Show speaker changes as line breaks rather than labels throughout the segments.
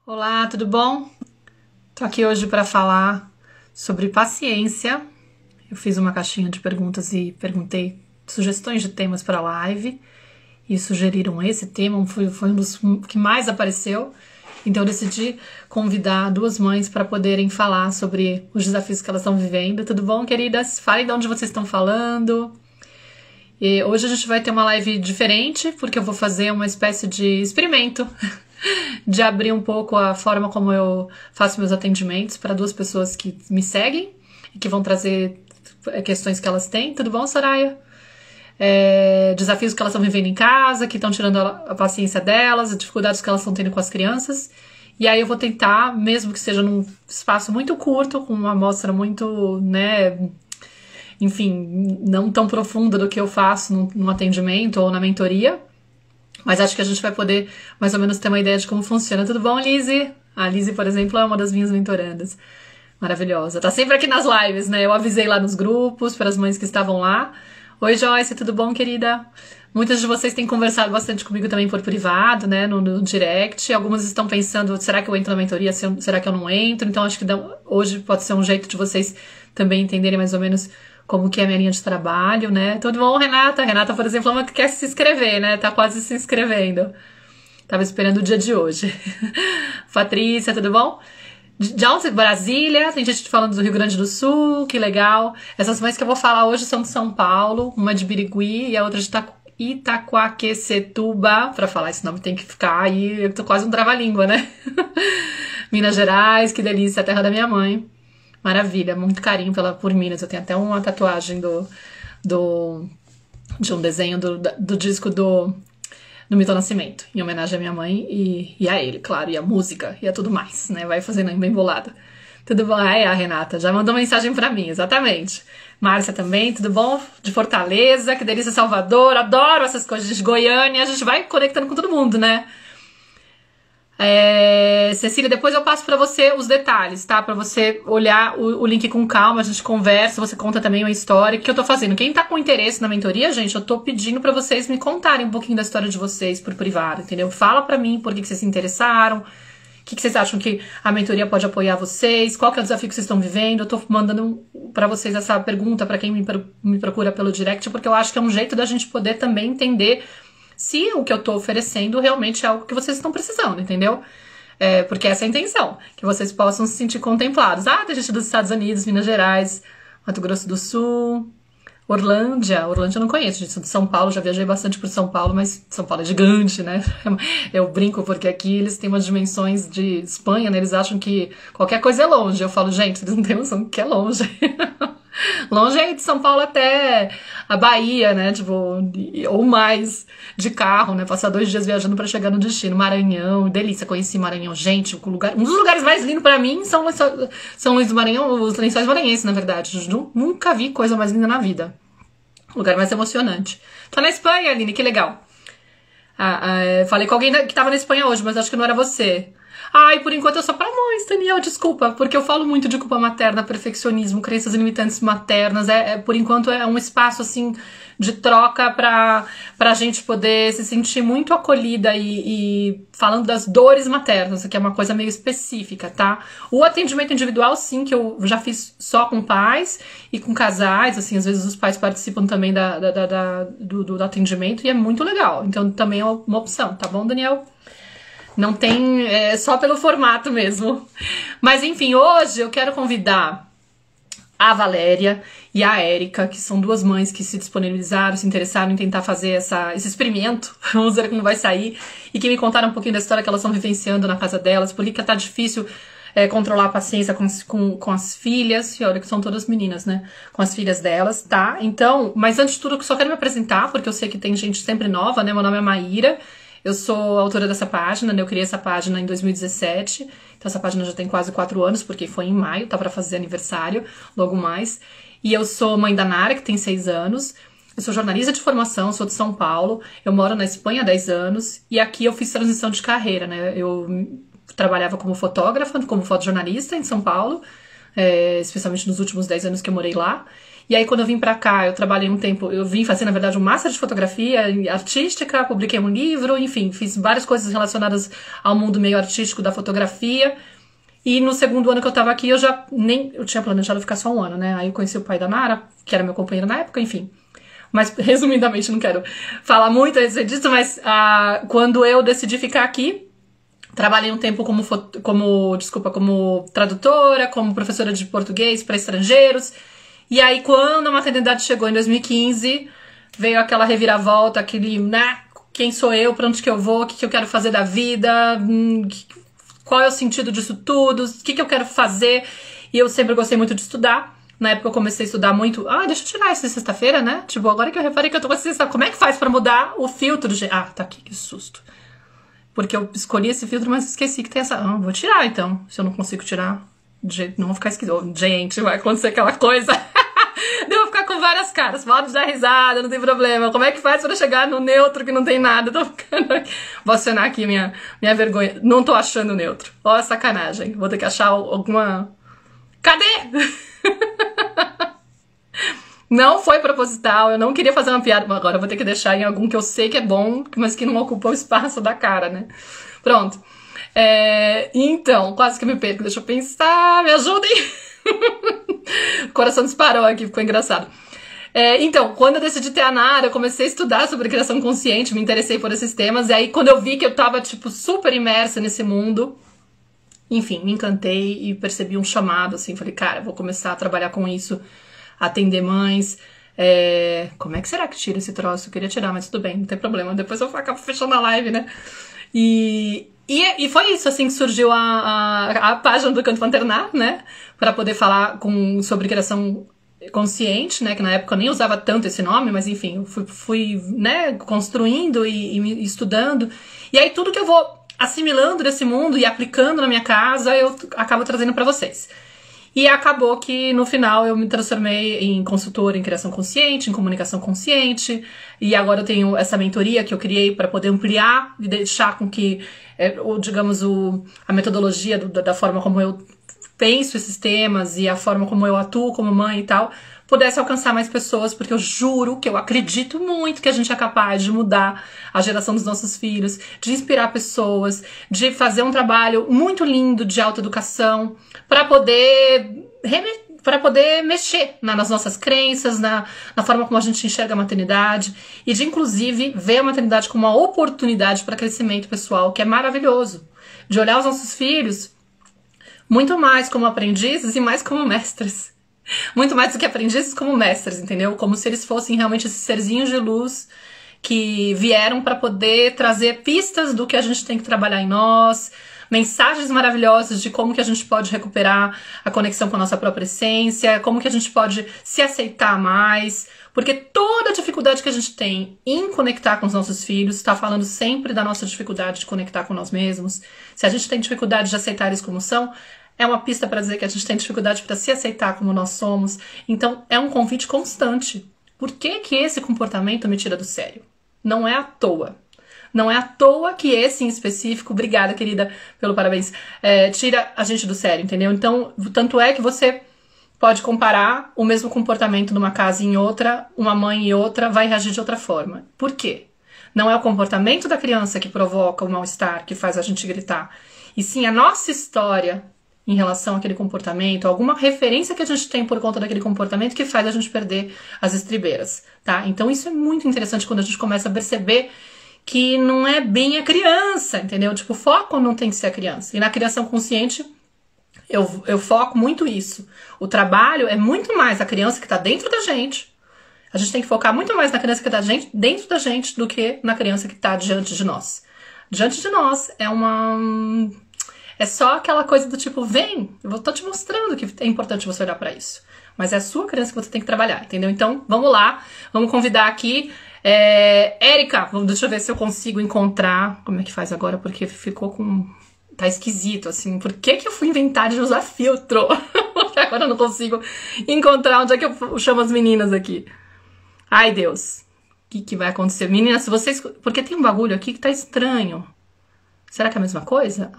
Olá, tudo bom? Tô aqui hoje para falar sobre paciência. Eu fiz uma caixinha de perguntas e perguntei sugestões de temas para a live e sugeriram esse tema, foi um dos que mais apareceu. Então eu decidi convidar duas mães para poderem falar sobre os desafios que elas estão vivendo. Tudo bom, queridas? Falem de onde vocês estão falando. E hoje a gente vai ter uma live diferente, porque eu vou fazer uma espécie de experimento de abrir um pouco a forma como eu faço meus atendimentos para duas pessoas que me seguem e que vão trazer questões que elas têm. Tudo bom, Soraya? Desafios que elas estão vivendo em casa, que estão tirando a paciência delas, as dificuldades que elas estão tendo com as crianças. E aí eu vou tentar, mesmo que seja num espaço muito curto, com uma amostra muito, enfim, não tão profunda do que eu faço num atendimento ou na mentoria, mas acho que a gente vai poder mais ou menos ter uma ideia de como funciona. Tudo bom, Lizzie? A Lizzie, por exemplo, é uma das minhas mentorandas. Maravilhosa. Tá sempre aqui nas lives, né? Eu avisei lá nos grupos para as mães que estavam lá. Oi, Joyce, tudo bom, querida? Muitas de vocês têm conversado bastante comigo também por privado, né? No direct. Algumas estão pensando, será que eu entro na mentoria? Será que eu não entro? Então acho que hoje pode ser um jeito de vocês também entenderem mais ou menos como que é a minha linha de trabalho, né? Tudo bom, Renata? Renata, por exemplo, é uma que quer se inscrever, né? Tá quase se inscrevendo. Tava esperando o dia de hoje. Patrícia, tudo bom? De onde? Brasília, tem gente falando do Rio Grande do Sul, que legal. Essas mães que eu vou falar hoje são de São Paulo, uma de Birigui e a outra de Itaquaquecetuba. Pra falar esse nome tem que ficar aí, eu tô quase um trava-língua, né? Minas Gerais, que delícia, a terra da minha mãe. Maravilha, muito carinho por Minas. Eu tenho até uma tatuagem de um desenho do disco do Milton Nascimento, em homenagem à minha mãe e a ele, claro, e a música e a tudo mais, né? Vai fazendo bem bolada. Tudo bom? A Renata já mandou mensagem pra mim, exatamente. Márcia também, tudo bom? De Fortaleza, que delícia, Salvador, adoro essas coisas de Goiânia, a gente vai conectando com todo mundo, né? Cecília, depois eu passo pra você os detalhes, tá? Pra você olhar o link com calma, a gente conversa, você conta também uma história que eu tô fazendo. Quem tá com interesse na mentoria, gente, eu tô pedindo pra vocês me contarem um pouquinho da história de vocês por privado, entendeu? Fala pra mim por que vocês se interessaram, o que vocês acham que a mentoria pode apoiar vocês, qual que é o desafio que vocês estão vivendo. Eu tô mandando pra vocês essa pergunta pra quem me procura pelo direct, porque eu acho que é um jeito da gente poder também entender se o que eu tô oferecendo realmente é algo que vocês estão precisando, entendeu? Porque essa é a intenção, que vocês possam se sentir contemplados. Tem gente dos Estados Unidos, Minas Gerais, Mato Grosso do Sul, Orlândia eu não conheço, gente, sou de São Paulo, já viajei bastante por São Paulo, mas São Paulo é gigante, né? Eu brinco porque aqui eles têm umas dimensões de Espanha, né? Eles acham que qualquer coisa é longe. Eu falo, gente, eles não têm noção que é longe. Longe é de São Paulo até a Bahia, né? Tipo, ou mais de carro, né? Passar 2 dias viajando pra chegar no destino. Maranhão, delícia, conheci Maranhão. Gente, um dos lugares mais lindos pra mim são Luís do Maranhão, os Lençóis Maranhenses, na verdade. Nunca vi coisa mais linda na vida. Lugar mais emocionante. Tô na Espanha, Aline, que legal. Falei com alguém que tava na Espanha hoje, mas acho que não era você. Por enquanto eu sou pra mães, Daniel, desculpa, porque eu falo muito de culpa materna, perfeccionismo, crenças limitantes maternas, por enquanto é um espaço, assim, de troca pra gente poder se sentir muito acolhida e falando das dores maternas, que é uma coisa meio específica, tá? O atendimento individual, sim, que eu já fiz só com pais e com casais, assim, às vezes os pais participam também do atendimento e é muito legal, então também é uma opção, tá bom, Daniel? Não tem, só pelo formato mesmo. Mas enfim, hoje eu quero convidar a Valéria e a Érica, que são duas mães que se disponibilizaram, se interessaram em tentar fazer esse experimento, vamos ver como vai sair, e que me contaram um pouquinho da história que elas estão vivenciando na casa delas, por que tá difícil controlar a paciência com as filhas, e olha que são todas meninas, né, com as filhas delas, tá? Então, mas antes de tudo, eu só quero me apresentar, porque eu sei que tem gente sempre nova, né, meu nome é Maíra. Eu sou autora dessa página, né? Eu criei essa página em 2017, então essa página já tem quase 4 anos, porque foi em maio, tá pra fazer aniversário, logo mais. E eu sou mãe da Nara, que tem 6 anos, eu sou jornalista de formação, sou de São Paulo, eu moro na Espanha há 10 anos, e aqui eu fiz transição de carreira, né? Eu trabalhava como fotógrafa, como fotojornalista em São Paulo, especialmente nos últimos 10 anos que eu morei lá, E aí, quando eu vim pra cá, eu trabalhei um tempo, eu vim fazer, na verdade, um master de fotografia artística, publiquei um livro, enfim, fiz várias coisas relacionadas ao mundo meio artístico da fotografia. E no segundo ano que eu tava aqui, eu tinha planejado ficar só um ano, né? Aí eu conheci o pai da Nara, que era meu companheiro na época, enfim. Mas, resumidamente, não quero falar muito a respeito disso, mas quando eu decidi ficar aqui, trabalhei um tempo como tradutora, como professora de português para estrangeiros. E aí, quando a maternidade chegou em 2015, veio aquela reviravolta, aquele, né? Quem sou eu? Pra onde que eu vou? O que que eu quero fazer da vida? Qual é o sentido disso tudo? O que que eu quero fazer? E eu sempre gostei muito de estudar. Na época eu comecei a estudar muito. Deixa eu tirar isso de sexta-feira, né? Tipo, agora que eu reparei que eu tô com sexta, como é que faz pra mudar o filtro? Tá aqui, que susto. Porque eu escolhi esse filtro, mas esqueci que tem essa. Vou tirar então. Se eu não consigo tirar, não vou ficar esquisito. Gente, vai acontecer aquela coisa. Eu vou ficar com várias caras. Pode dar risada, não tem problema. Como é que faz pra chegar no neutro que não tem nada? Tô ficando aqui. Vou acionar aqui minha vergonha. Não tô achando neutro. Ó, sacanagem. Vou ter que achar alguma. Cadê? Não foi proposital, eu não queria fazer uma piada. Agora eu vou ter que deixar em algum que eu sei que é bom, mas que não ocupa o espaço da cara, né? Pronto. Então, quase que me perco. Deixa eu pensar, me ajudem. O coração disparou aqui, ficou engraçado. Então, quando eu decidi ter a Nara, eu comecei a estudar sobre criação consciente, me interessei por esses temas, e aí quando eu vi que eu tava, tipo, super imersa nesse mundo, enfim, me encantei e percebi um chamado, assim, falei, cara, vou começar a trabalhar com isso, atender mães. Como é que será que tira esse troço? Eu queria tirar, mas tudo bem, não tem problema, depois eu acabo fechando a live, né? E foi isso, assim, que surgiu a página do Canto Maternar, né? Para poder falar sobre criação consciente, né? Que na época eu nem usava tanto esse nome, mas enfim, eu fui né, construindo e estudando. E aí tudo que eu vou assimilando desse mundo e aplicando na minha casa, eu acabo trazendo para vocês. E acabou que, no final, eu me transformei em consultora em criação consciente, em comunicação consciente. E agora eu tenho essa mentoria que eu criei para poder ampliar e deixar com que, a metodologia da forma como eu penso esses temas e a forma como eu atuo como mãe e tal, pudesse alcançar mais pessoas, porque eu juro que eu acredito muito que a gente é capaz de mudar a geração dos nossos filhos, de inspirar pessoas, de fazer um trabalho muito lindo de autoeducação, para poder mexer nas nossas crenças, na forma como a gente enxerga a maternidade, e de, inclusive, ver a maternidade como uma oportunidade para crescimento pessoal, que é maravilhoso. De olhar os nossos filhos muito mais como aprendizes e mais como mestres. Muito mais do que aprendizes, como mestres, entendeu? Como se eles fossem realmente esses serzinhos de luz que vieram para poder trazer pistas do que a gente tem que trabalhar em nós, mensagens maravilhosas de como que a gente pode recuperar a conexão com a nossa própria essência, como que a gente pode se aceitar mais, porque toda a dificuldade que a gente tem em conectar com os nossos filhos está falando sempre da nossa dificuldade de conectar com nós mesmos. Se a gente tem dificuldade de aceitar eles como são, é uma pista para dizer que a gente tem dificuldade para se aceitar como nós somos. Então, é um convite constante. Por que que esse comportamento me tira do sério? Não é à toa. Não é à toa que esse em específico, obrigada, querida, pelo parabéns, tira a gente do sério, entendeu? Então, tanto é que você pode comparar o mesmo comportamento numa casa e em outra, uma mãe e outra vai reagir de outra forma. Por quê? Não é o comportamento da criança que provoca o mal-estar, que faz a gente gritar, e sim a nossa história em relação àquele comportamento, alguma referência que a gente tem por conta daquele comportamento que faz a gente perder as estribeiras, tá? Então isso é muito interessante quando a gente começa a perceber que não é bem a criança, entendeu? Tipo, o foco não tem que ser a criança. E na criação consciente, eu foco muito isso. O trabalho é muito mais a criança que tá dentro da gente. A gente tem que focar muito mais na criança que tá dentro da gente do que na criança que tá diante de nós. Diante de nós é só aquela coisa do tipo, vem, eu tô te mostrando que é importante você olhar pra isso. Mas é a sua criança que você tem que trabalhar, entendeu? Então, vamos lá, vamos convidar aqui. Érica, deixa eu ver se eu consigo encontrar. Como é que faz agora? Porque ficou com... Tá esquisito, assim. Por que que eu fui inventar de usar filtro? Porque agora eu não consigo encontrar onde é que eu chamo as meninas aqui. Ai, Deus. O que vai acontecer? Meninas, se vocês... Porque tem um bagulho aqui que tá estranho. Será que é a mesma coisa?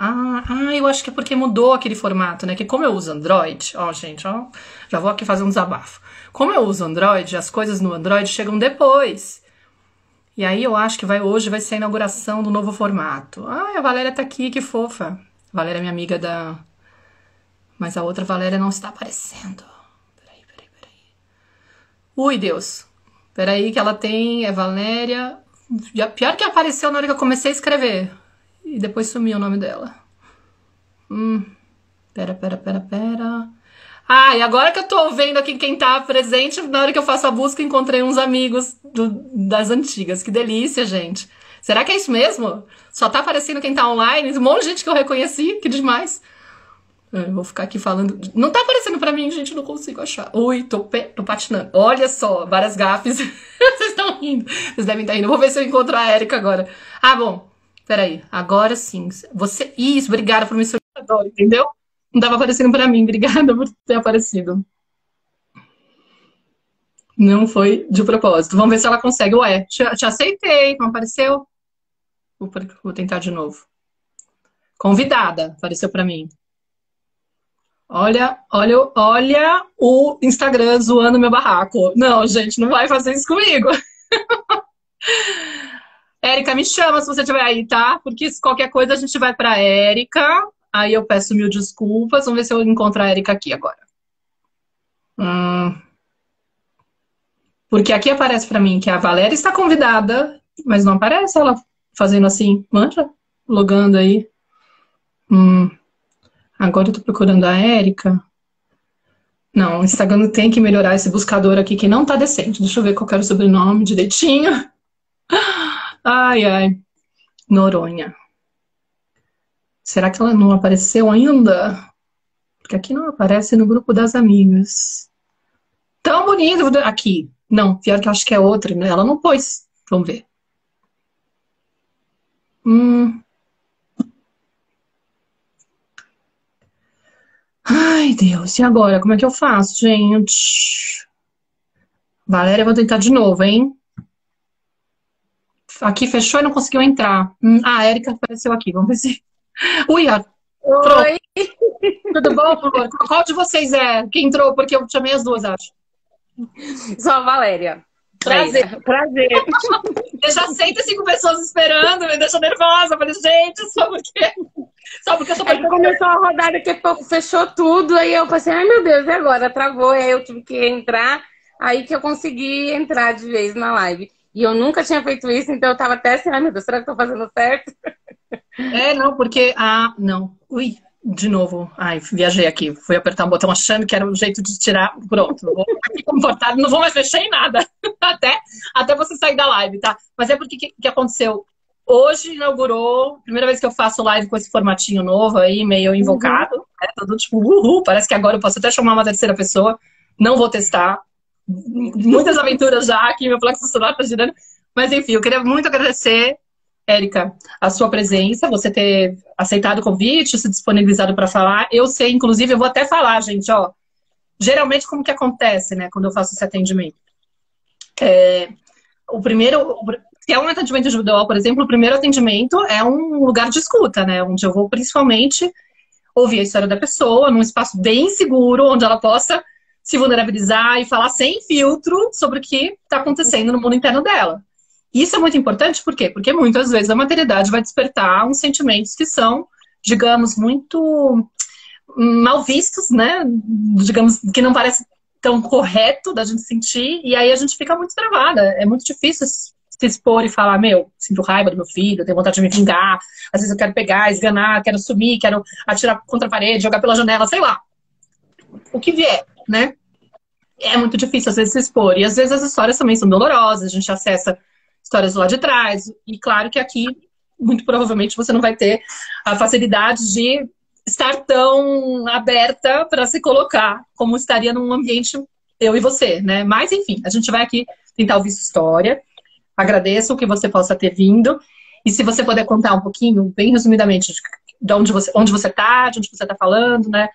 Eu acho que é porque mudou aquele formato, né? Que como eu uso Android, ó, gente, ó, já vou aqui fazer um desabafo. Como eu uso Android, as coisas no Android chegam depois. E aí eu acho que hoje vai ser a inauguração do novo formato. A Valéria tá aqui, que fofa. A Valéria é minha amiga da... Mas a outra Valéria não está aparecendo. Peraí. Ui, Deus. Peraí que ela tem... É Valéria... Pior que apareceu na hora que eu comecei a escrever. E depois sumiu o nome dela. Pera. E agora que eu tô vendo aqui quem tá presente, na hora que eu faço a busca, encontrei uns amigos das antigas. Que delícia, gente. Será que é isso mesmo? Só tá aparecendo quem tá online? Um monte de gente que eu reconheci, que demais. Eu vou ficar aqui falando... Não tá aparecendo pra mim, gente, não consigo achar. Ui, tô patinando. Olha só, várias gafes. Vocês estão rindo. Vocês devem estar rindo. Vou ver se eu encontro a Érica agora. Bom. Peraí. Agora sim. Isso, obrigada por me solicitar, entendeu? Não tava aparecendo pra mim. Obrigada por ter aparecido. Não foi de propósito. Vamos ver se ela consegue. Ué, te aceitei. Não apareceu? Vou tentar de novo. Convidada. Apareceu pra mim. Olha o Instagram zoando meu barraco. Não, gente, não vai fazer isso comigo. Érica, me chama se você estiver aí, tá? Porque se qualquer coisa a gente vai pra Érica. Aí eu peço mil desculpas. Vamos ver se eu encontro a Érica aqui agora. Porque aqui aparece pra mim que a Valéria está convidada, mas não aparece ela fazendo assim, manja? Logando aí. Agora eu tô procurando a Érica. Não, o Instagram tem que melhorar esse buscador aqui que não tá decente. Deixa eu ver qual era o sobrenome direitinho. Ai. Noronha. Será que ela não apareceu ainda? Porque aqui não aparece no grupo das amigas. Tão bonito. Aqui. Não, pior que eu acho que é outra, né? Ela não pôs. Vamos ver. Ai, Deus. E agora? Como é que eu faço, gente? Valéria, eu vou tentar de novo, hein? Aqui fechou e não conseguiu entrar. A Érica apareceu aqui. Vamos ver se... Ui,
Oi,
tudo bom, por favor? Qual de vocês é que entrou? Porque eu chamei as duas, acho.
sou a Valéria.
Prazer.
Prazer.
Eu já 105 pessoas esperando, me deixa nervosa. Eu falei, gente, só porque eu tô
Aí começou a rodar, daqui a pouco fechou tudo, aí eu pensei, ai meu Deus, e agora? Travou, aí eu tive que entrar, aí que eu consegui entrar de vez na live. E eu nunca tinha feito isso, então eu tava até assim, ai meu Deus, será que eu tô fazendo certo?
Não, porque... não. Ui, de novo. Ai, viajei aqui. Fui apertar um botão achando que era um jeito de tirar. Pronto. Vou ficar aqui comportado. Não vou mais mexer em nada. Até você sair da live, tá? Mas é porque que aconteceu? Hoje inaugurou, primeira vez que eu faço live com esse formatinho novo aí, meio invocado. Né? Tudo tipo, uhul. Parece que agora eu posso até chamar uma terceira pessoa. Não vou testar. Muitas aventuras já aqui, meu plexo solar tá girando. Mas enfim, eu queria muito agradecer, Érica, a sua presença, você ter aceitado o convite, se disponibilizado para falar. Eu sei, inclusive, eu vou até falar, gente, ó. Geralmente, como que acontece, né, quando eu faço esse atendimento? O primeiro, se é um atendimento individual, por exemplo, o primeiro atendimento é um lugar de escuta, né, onde eu vou principalmente ouvir a história da pessoa, num espaço bem seguro, onde ela possa se vulnerabilizar e falar sem filtro sobre o que está acontecendo no mundo interno dela. Isso é muito importante, por quê? Porque muitas vezes a maternidade vai despertar uns sentimentos que são, digamos, muito mal vistos, né? Digamos, que não parece tão correto da gente sentir, e aí a gente fica muito travada. É muito difícil se expor e falar, sinto raiva do meu filho, tenho vontade de me vingar, às vezes eu quero pegar, esganar, quero sumir, quero atirar contra a parede, jogar pela janela, sei lá. O que vier, né? É muito difícil às vezes se expor. E às vezes as histórias também são dolorosas, a gente acessa histórias do lado de trás. E claro que aqui, muito provavelmente, você não vai ter a facilidade de estar tão aberta para se colocar como estaria num ambiente eu e você, né? Mas, enfim, a gente vai aqui tentar ouvir sua história. Agradeço que você possa ter vindo. E se você puder contar um pouquinho, bem resumidamente, de onde você está, de onde você está falando, né?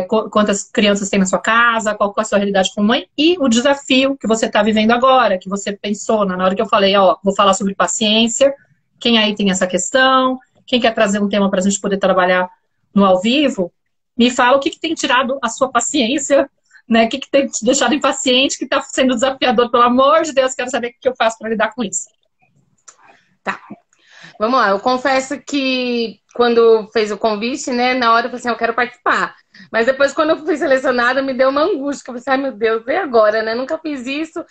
Quantas crianças tem na sua casa, qual é a sua realidade como mãe e o desafio que você está vivendo agora, que você pensou na hora que eu falei, ó, vou falar sobre paciência, quem aí tem essa questão, quem quer trazer um tema para a gente poder trabalhar no ao vivo, me fala o que tem tirado a sua paciência, né? O que tem te deixado impaciente, que está sendo desafiador, pelo amor de Deus, quero saber o que eu faço para lidar com isso.
Tá. Vamos lá, eu confesso que quando fez o convite, né, na hora eu falei assim, eu quero participar. Mas depois, quando eu fui selecionada, me deu uma angústia. Eu pensei, ai meu Deus, e agora, né? Nunca fiz isso.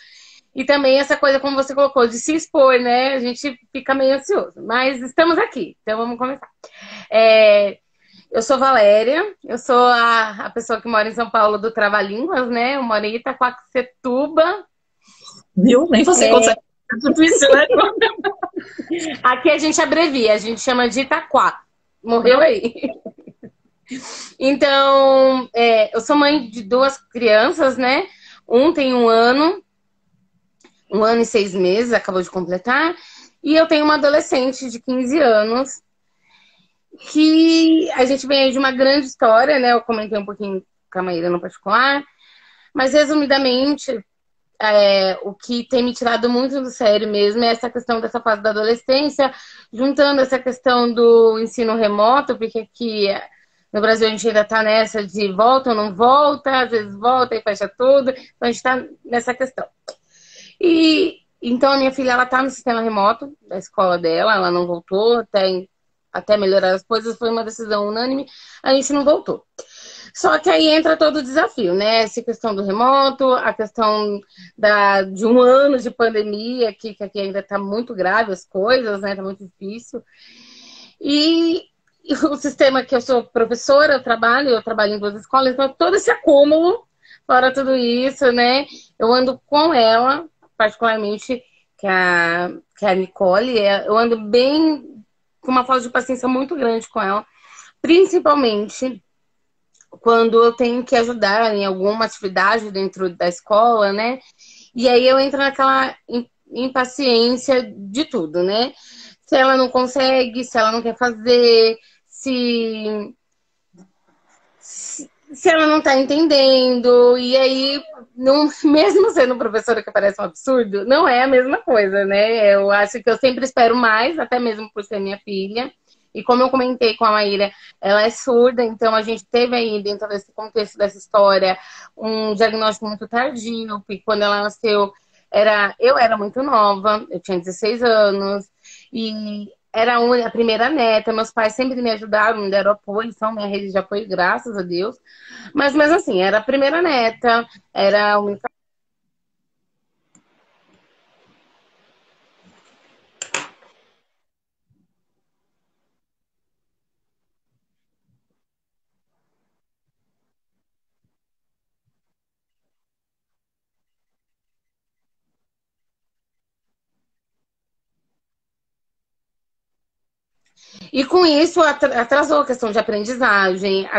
E também essa coisa, como você colocou, de se expor, né? A gente fica meio ansioso. Mas estamos aqui, então vamos começar. Eu sou Valéria, eu sou a pessoa que mora em São Paulo do Trava-Línguas, né? Eu moro em Itaquaquecetuba.
Viu? Nem você consegue. É tudo isso, né?
Aqui a gente abrevia, a gente chama de Itaquá. Morreu aí. Então, eu sou mãe de 2 crianças, né? Um tem 1 ano e 6 meses, acabou de completar. E eu tenho uma adolescente de 15 anos, que a gente vem aí de uma grande história, né? Eu comentei um pouquinho com a Maíra no particular. Mas, resumidamente, o que tem me tirado muito do sério mesmo é essa questão dessa fase da adolescência, juntando essa questão do ensino remoto, porque aqui no Brasil a gente ainda está nessa de volta ou não volta, às vezes volta e fecha tudo, então a gente está nessa questão. E então a minha filha, ela está no sistema remoto da escola dela, ela não voltou, até melhorar as coisas, foi uma decisão unânime, a gente não voltou. Só que aí entra todo o desafio, né? Essa questão do remoto, a questão de 1 ano de pandemia, que aqui ainda está muito grave as coisas, né? Está muito difícil. E o sistema que eu sou professora, eu trabalho em 2 escolas, então todo esse acúmulo, fora tudo isso, né? Eu ando com ela, particularmente, que é a Nicole, eu ando bem com uma falta de paciência muito grande com ela, principalmente quando eu tenho que ajudar em alguma atividade dentro da escola, né? E aí eu entro naquela impaciência de tudo, né? Se ela não consegue, se ela não quer fazer, se ela não tá entendendo. E aí, não, mesmo sendo professora, que parece um absurdo, não é a mesma coisa, né? Eu acho que eu sempre espero mais, até mesmo por ser minha filha. E como eu comentei com a Maíra, ela é surda, então a gente teve aí, dentro desse contexto dessa história, um diagnóstico muito tardio, porque quando ela nasceu, eu era muito nova, eu tinha 16 anos, e era a primeira neta, meus pais sempre me ajudaram, me deram apoio, são minha rede de apoio, graças a Deus. Mas mesmo assim, era a primeira neta, era a única. E com isso atrasou a questão de aprendizagem,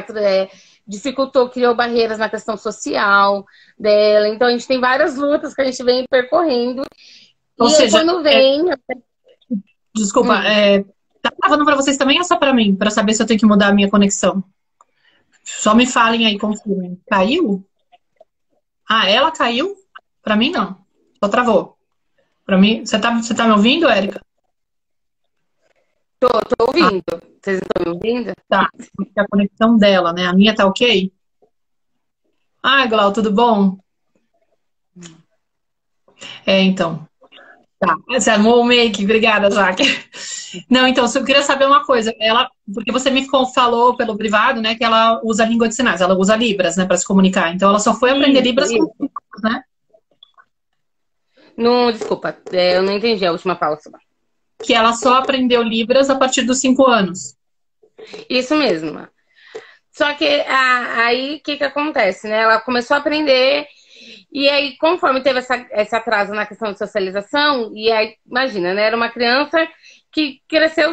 dificultou, criou barreiras na questão social dela. Então a gente tem várias lutas que a gente vem percorrendo.
Ou
E aí
seja,
quando vem.
desculpa, tá gravando para vocês também ou só para mim? Para saber se eu tenho que mudar a minha conexão. Só me falem aí, confirmem. Caiu? Ah, ela caiu? Para mim, não. Só travou. Para mim, você tá me ouvindo, Érica?
Tô
Ah,
ouvindo. Vocês estão me ouvindo?
tá. É a conexão dela, né? A minha tá ok? Ah, Glau, tudo bom? Então. Tá. Você armou o make? Obrigada, Jaque. Não, então, eu queria saber uma coisa. Porque você me falou pelo privado, né, que ela usa língua de sinais, ela usa Libras, né, para se comunicar. Então, ela só foi aprender Libras com 5 anos, né?
Não, desculpa, eu não entendi a última pausa.
Que ela só aprendeu Libras a partir dos 5 anos.
Isso mesmo. Só que aí o que acontece, né? Ela começou a aprender, e aí, conforme teve esse atraso na questão de socialização, e aí, imagina, né? Era uma criança que cresceu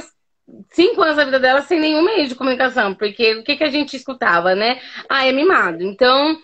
5 anos da vida dela sem nenhum meio de comunicação, porque o que a gente escutava, né? Ah, é mimado. Então,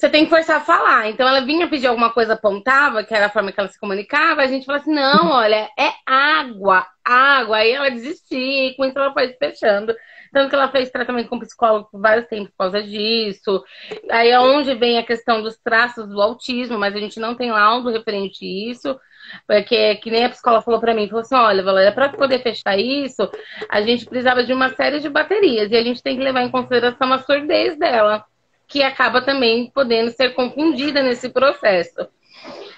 você tem que forçar a falar. Então ela vinha pedir alguma coisa, apontava, que era a forma que ela se comunicava, a gente falava assim, não, olha, é água, água. Aí ela desistia, e com isso ela foi se fechando. Tanto que ela fez tratamento com psicólogo por vários tempos por causa disso. Aí é onde vem a questão dos traços do autismo, mas a gente não tem laudo referente a isso. Porque, que nem a psicóloga falou pra mim, falou assim, olha, Valéria, pra poder fechar isso, a gente precisava de uma série de baterias. E a gente tem que levar em consideração a surdez dela, que acaba também podendo ser confundida nesse processo.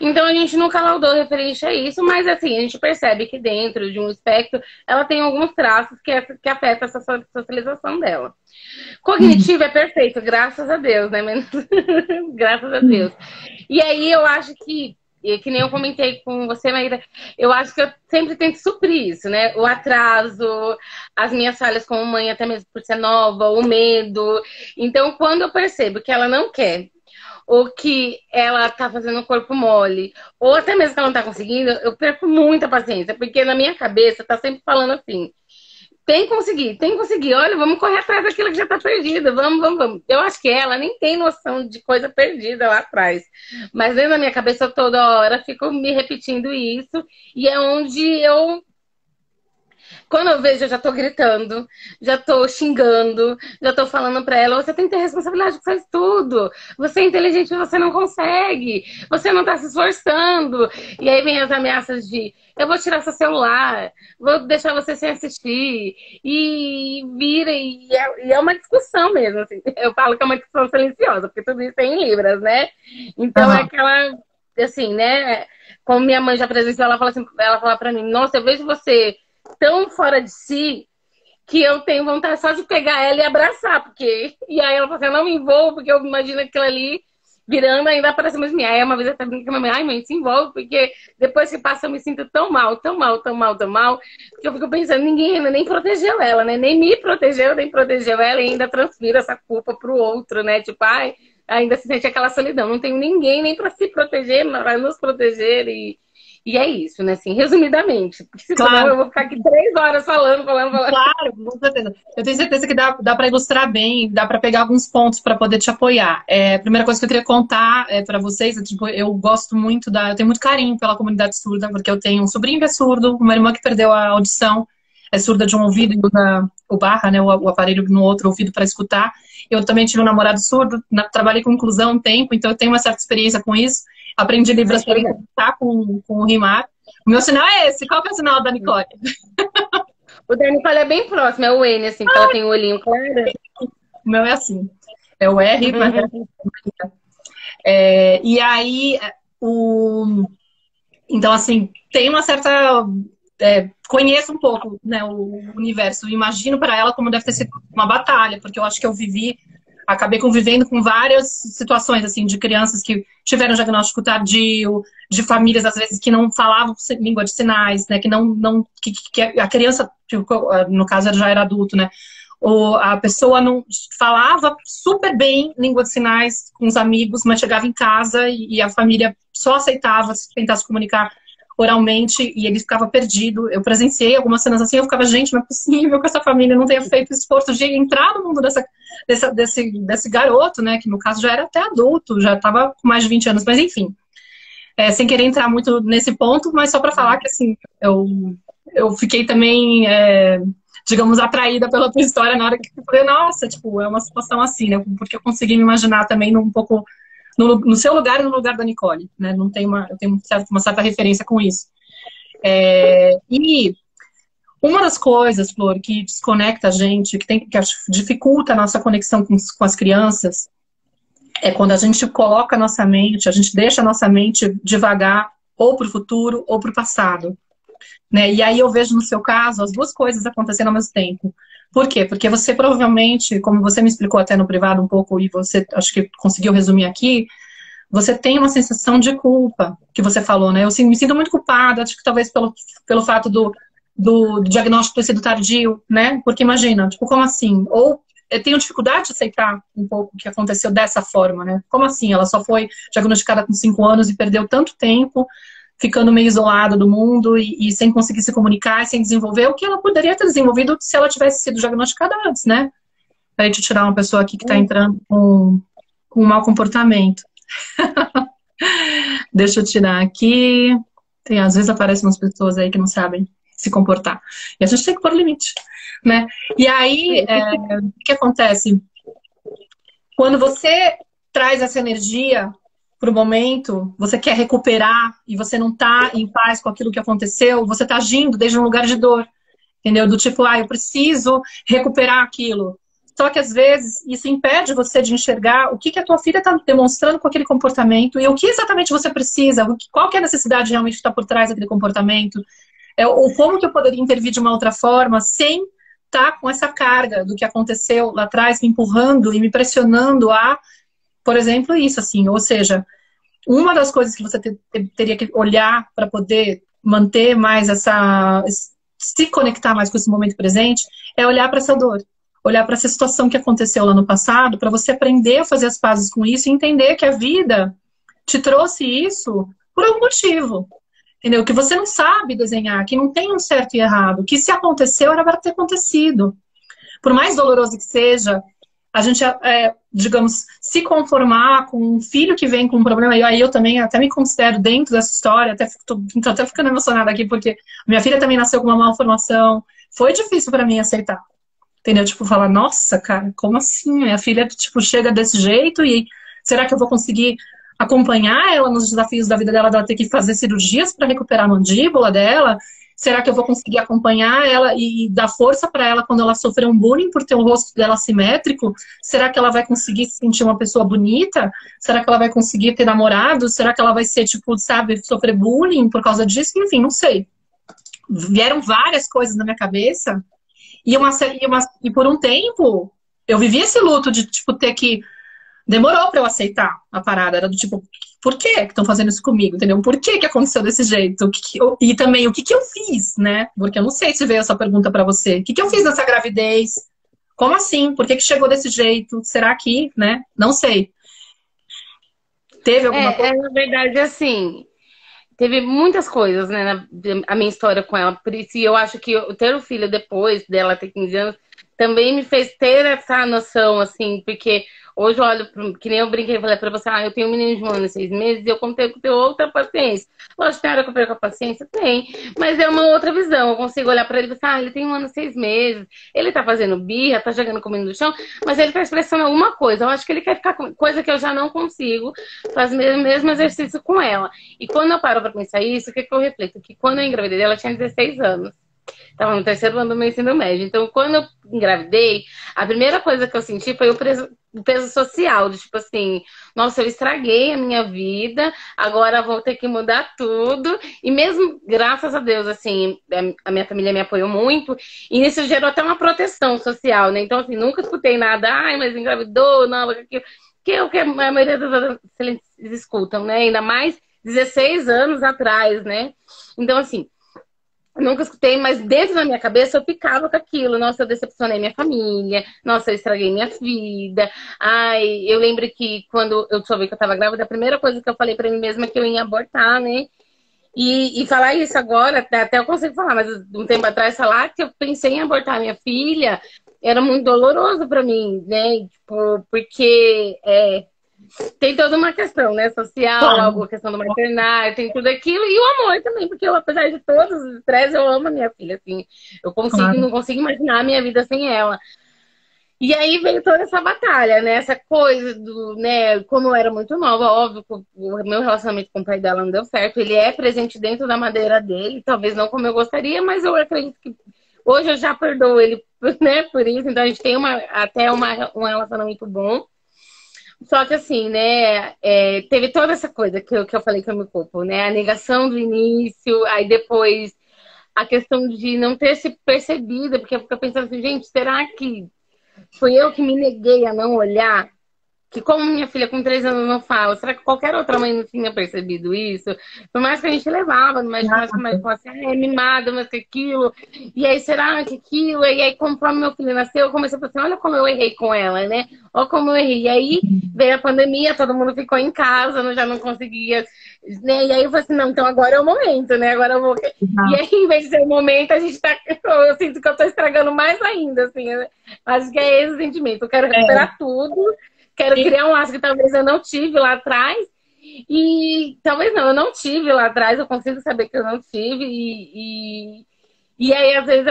Então a gente nunca laudou referente a isso, mas assim, a gente percebe que dentro de um espectro ela tem alguns traços que afetam essa socialização dela. Cognitivo é perfeito, graças a Deus, né? Graças a Deus. E aí eu acho que nem eu comentei com você, Maíra, eu acho que eu sempre tento suprir isso, né? O atraso, as minhas falhas como mãe, até mesmo por ser nova, o medo. Então, quando eu percebo que ela não quer, ou que ela tá fazendo o corpo mole, ou até mesmo que ela não tá conseguindo, eu perco muita paciência, porque na minha cabeça tá sempre falando assim, tem que conseguir, olha, vamos correr atrás daquilo que já tá perdido, vamos. Eu acho que ela nem tem noção de coisa perdida lá atrás, mas dentro da minha cabeça toda hora fico me repetindo isso, e é onde quando eu vejo, eu já tô gritando, já tô xingando, já tô falando pra ela, você tem que ter responsabilidade que faz tudo. Você é inteligente, você não consegue. Você não tá se esforçando. E aí vem as ameaças de, eu vou tirar seu celular, vou deixar você sem assistir. E vira, e é uma discussão mesmo, assim. Eu falo que é uma discussão silenciosa, porque tudo isso é em Libras, né? Então é aquela, assim, né? Como minha mãe já presenciou, ela fala pra mim, nossa, eu vejo você tão fora de si que eu tenho vontade só de pegar ela e abraçar, porque... E aí ela falou assim, eu não me envolvo, porque eu imagino aquilo ali virando ainda para cima de mim. Aí uma vez eu até brinquei com a minha mãe, ai mãe, se envolve, porque depois que passa eu me sinto tão mal, que eu fico pensando, ninguém ainda nem protegeu ela, né? Nem me protegeu, nem protegeu ela, e ainda transfira essa culpa pro outro, né? Tipo, ai, ainda se sente aquela solidão. Não tenho ninguém nem para se proteger, para nos proteger e é isso, né? Assim, resumidamente. Porque senão eu vou ficar aqui 3 horas falando.
Claro, com certeza. Eu tenho certeza que dá para ilustrar bem, dá para pegar alguns pontos para poder te apoiar. A primeira coisa que eu queria contar para vocês é, tipo, eu gosto muito eu tenho muito carinho pela comunidade surda, porque eu tenho um sobrinho que é surdo, uma irmã que perdeu a audição, é surda de um ouvido e usa o barra, né, o aparelho no outro ouvido para escutar. Eu também tive um namorado surdo, trabalhei com inclusão um tempo, então eu tenho uma certa experiência com isso. Aprendi Libras para escutar com o Rimar. O meu sinal é esse. Qual que é o sinal da Nicole?
O da Nicole é bem próximo, é o N, assim, que ela tem o olhinho claro.
O meu é assim. É o R, mas e aí, então, assim, tem uma certa... conheço um pouco, né, o universo. Imagino para ela como deve ter sido uma batalha, porque eu acho que eu acabei convivendo com várias situações, assim, de crianças que tiveram diagnóstico tardio, de famílias, às vezes, que não falavam língua de sinais, né, que a criança, no caso, já era adulto, né, ou a pessoa não falava super bem língua de sinais com os amigos, mas chegava em casa e a família só aceitava tentar se comunicar oralmente e ele ficava perdido. Eu presenciei algumas cenas assim, eu ficava, gente, não é possível que essa família não tenha feito o esforço de entrar no mundo desse garoto, né, que no caso já era até adulto, já estava com mais de 20 anos, mas enfim, sem querer entrar muito nesse ponto, mas só para falar que assim, eu fiquei também, digamos, atraída pela tua história na hora que eu falei, nossa, tipo, é uma situação assim, né, porque eu consegui me imaginar também um pouco no seu lugar e no lugar da Nicole, né? Eu tenho uma certa referência com isso. E uma das coisas, Flor, que desconecta a gente, que dificulta a nossa conexão com as crianças, é quando a gente coloca a nossa mente, a gente deixa a nossa mente devagar ou para o futuro ou para o passado. Né? E aí eu vejo no seu caso as duas coisas acontecendo ao mesmo tempo. Por quê? Porque você provavelmente, como você me explicou até no privado um pouco, e você acho que conseguiu resumir aqui, você tem uma sensação de culpa, que você falou, né? Eu me sinto muito culpada, acho que talvez pelo fato do diagnóstico ter sido tardio, né? Porque imagina, tipo, como assim? Ou eu tenho dificuldade de aceitar um pouco o que aconteceu dessa forma, né? Como assim? Ela só foi diagnosticada com 5 anos e perdeu tanto tempo ficando meio isolada do mundo e sem conseguir se comunicar, sem desenvolver o que ela poderia ter desenvolvido se ela tivesse sido diagnosticada antes, né? Para a gente tirar uma pessoa aqui que está entrando com com mau comportamento. Deixa eu tirar aqui. Às vezes aparecem umas pessoas aí que não sabem se comportar. E a gente tem que pôr limite, né? E aí, o que acontece? Quando você traz essa energia para o momento, você quer recuperar e você não está em paz com aquilo que aconteceu, você está agindo desde um lugar de dor, entendeu? Do tipo, eu preciso recuperar aquilo. Só que, às vezes, isso impede você de enxergar o que a tua filha está demonstrando com aquele comportamento e o que exatamente você precisa, qual que é a necessidade realmente que está por trás daquele comportamento, ou como que eu poderia intervir de uma outra forma sem estar com essa carga do que aconteceu lá atrás, me empurrando e me pressionando a, por exemplo, isso, assim. Ou seja, uma das coisas que você teria que olhar para poder manter mais se conectar mais com esse momento presente, é olhar para essa dor. Olhar para essa situação que aconteceu lá no passado, para você aprender a fazer as pazes com isso e entender que a vida te trouxe isso por algum motivo. Entendeu? Que você não sabe desenhar, que não tem um certo e errado, que se aconteceu era para ter acontecido. Por mais doloroso que seja, a gente, digamos, se conformar com um filho que vem com um problema, e aí eu também até me considero dentro dessa história, tô até ficando emocionada aqui, porque minha filha também nasceu com uma malformação, foi difícil para mim aceitar. Entendeu? Tipo, falar, nossa, cara, como assim? Minha filha, tipo, chega desse jeito e será que eu vou conseguir acompanhar ela nos desafios da vida dela ter que fazer cirurgias para recuperar a mandíbula dela? Será que eu vou conseguir acompanhar ela e dar força para ela quando ela sofrer um bullying por ter o rosto dela assimétrico? Será que ela vai conseguir se sentir uma pessoa bonita? Será que ela vai conseguir ter namorado? Será que ela vai ser, tipo, sabe, sofrer bullying por causa disso? Enfim, não sei. Vieram várias coisas na minha cabeça. E por um tempo, eu vivi esse luto de, tipo, ter que... Demorou pra eu aceitar a parada. Era do tipo, por que estão fazendo isso comigo, entendeu? Por que aconteceu desse jeito? E também, o que eu fiz, né? Porque eu não sei se veio essa pergunta pra você. O que eu fiz nessa gravidez? Como assim? Por que chegou desse jeito? Será que, né? Não sei. Teve alguma coisa?
Na verdade, assim... Teve muitas coisas, né, a minha história com ela. Por isso, eu acho que ter o filho depois dela ter 15 anos também me fez ter essa noção, assim, porque hoje eu olho, que nem eu brinquei e falei pra você, eu tenho um menino de 1 ano e 6 meses e eu consigo ter outra paciência. Lógico, tem hora que eu perco a paciência? Tem, mas é uma outra visão. Eu consigo olhar pra ele e pensar, ele tem 1 ano e 6 meses, ele tá fazendo birra, tá jogando comida no chão, mas ele tá expressando alguma coisa. Eu acho que ele quer ficar com coisa que eu já não consigo, fazer o mesmo exercício com ela. E quando eu paro pra pensar isso, o que eu reflito? Que quando eu engravidei, ela tinha 16 anos. Estava no 3º ano do meu ensino médio. Então, quando eu engravidei, a primeira coisa que eu senti foi o peso social. De tipo assim, nossa, eu estraguei a minha vida, agora vou ter que mudar tudo. E mesmo, graças a Deus, assim, a minha família me apoiou muito. E isso gerou até uma proteção social, né? Então, assim, nunca escutei nada, mas engravidou, não, aquilo. Que é o que a maioria das adolescentes escutam, né? Ainda mais 16 anos atrás, né? Então, assim, nunca escutei, mas dentro da minha cabeça eu ficava com aquilo. Nossa, eu decepcionei minha família. Nossa, eu estraguei minha vida. Ai, eu lembro que quando eu soube que eu tava grávida, a primeira coisa que eu falei pra mim mesma é que eu ia abortar, né? E falar isso agora, até eu consigo falar, mas um tempo atrás falar que eu pensei em abortar minha filha era muito doloroso pra mim, né? Tipo, porque tem toda uma questão, né? Social, a questão do maternário, tem tudo aquilo. E o amor também, porque eu, apesar de todos os estresses, eu amo a minha filha, assim. Não consigo imaginar a minha vida sem ela. E aí veio toda essa batalha, né? Essa coisa do, né? Como eu era muito nova, óbvio, o meu relacionamento com o pai dela não deu certo. Ele é presente dentro da madeira dele, talvez não como eu gostaria, mas eu acredito que hoje eu já perdoo ele, né? Por isso, então a gente tem um relacionamento bom. Só que assim, né, teve toda essa coisa que eu falei que eu me culpo, né? A negação do início, aí depois a questão de não ter se percebido, porque eu fico pensando assim, gente, será que foi eu que me neguei a não olhar? Que como minha filha com 3 anos não fala, será que qualquer outra mãe não tinha percebido isso? Por mais que a gente levava no médico, mas falava assim, é mimada, mas que aquilo. E aí, será que aquilo? E aí, conforme meu filho nasceu, eu comecei a pensar assim, olha como eu errei com ela, né? Olha como eu errei. E aí, veio a pandemia, todo mundo ficou em casa, eu já não conseguia, né? E aí eu falei assim, não, então agora é o momento, né? Agora eu vou... E aí, em vez de ser o momento, a gente tá... Eu sinto que eu tô estragando mais ainda, assim, né? Acho que é esse o sentimento. Eu quero recuperar tudo. Quero criar um laço que talvez eu não tive lá atrás. E talvez não, eu não tive lá atrás, eu consigo saber que eu não tive. E aí, às vezes,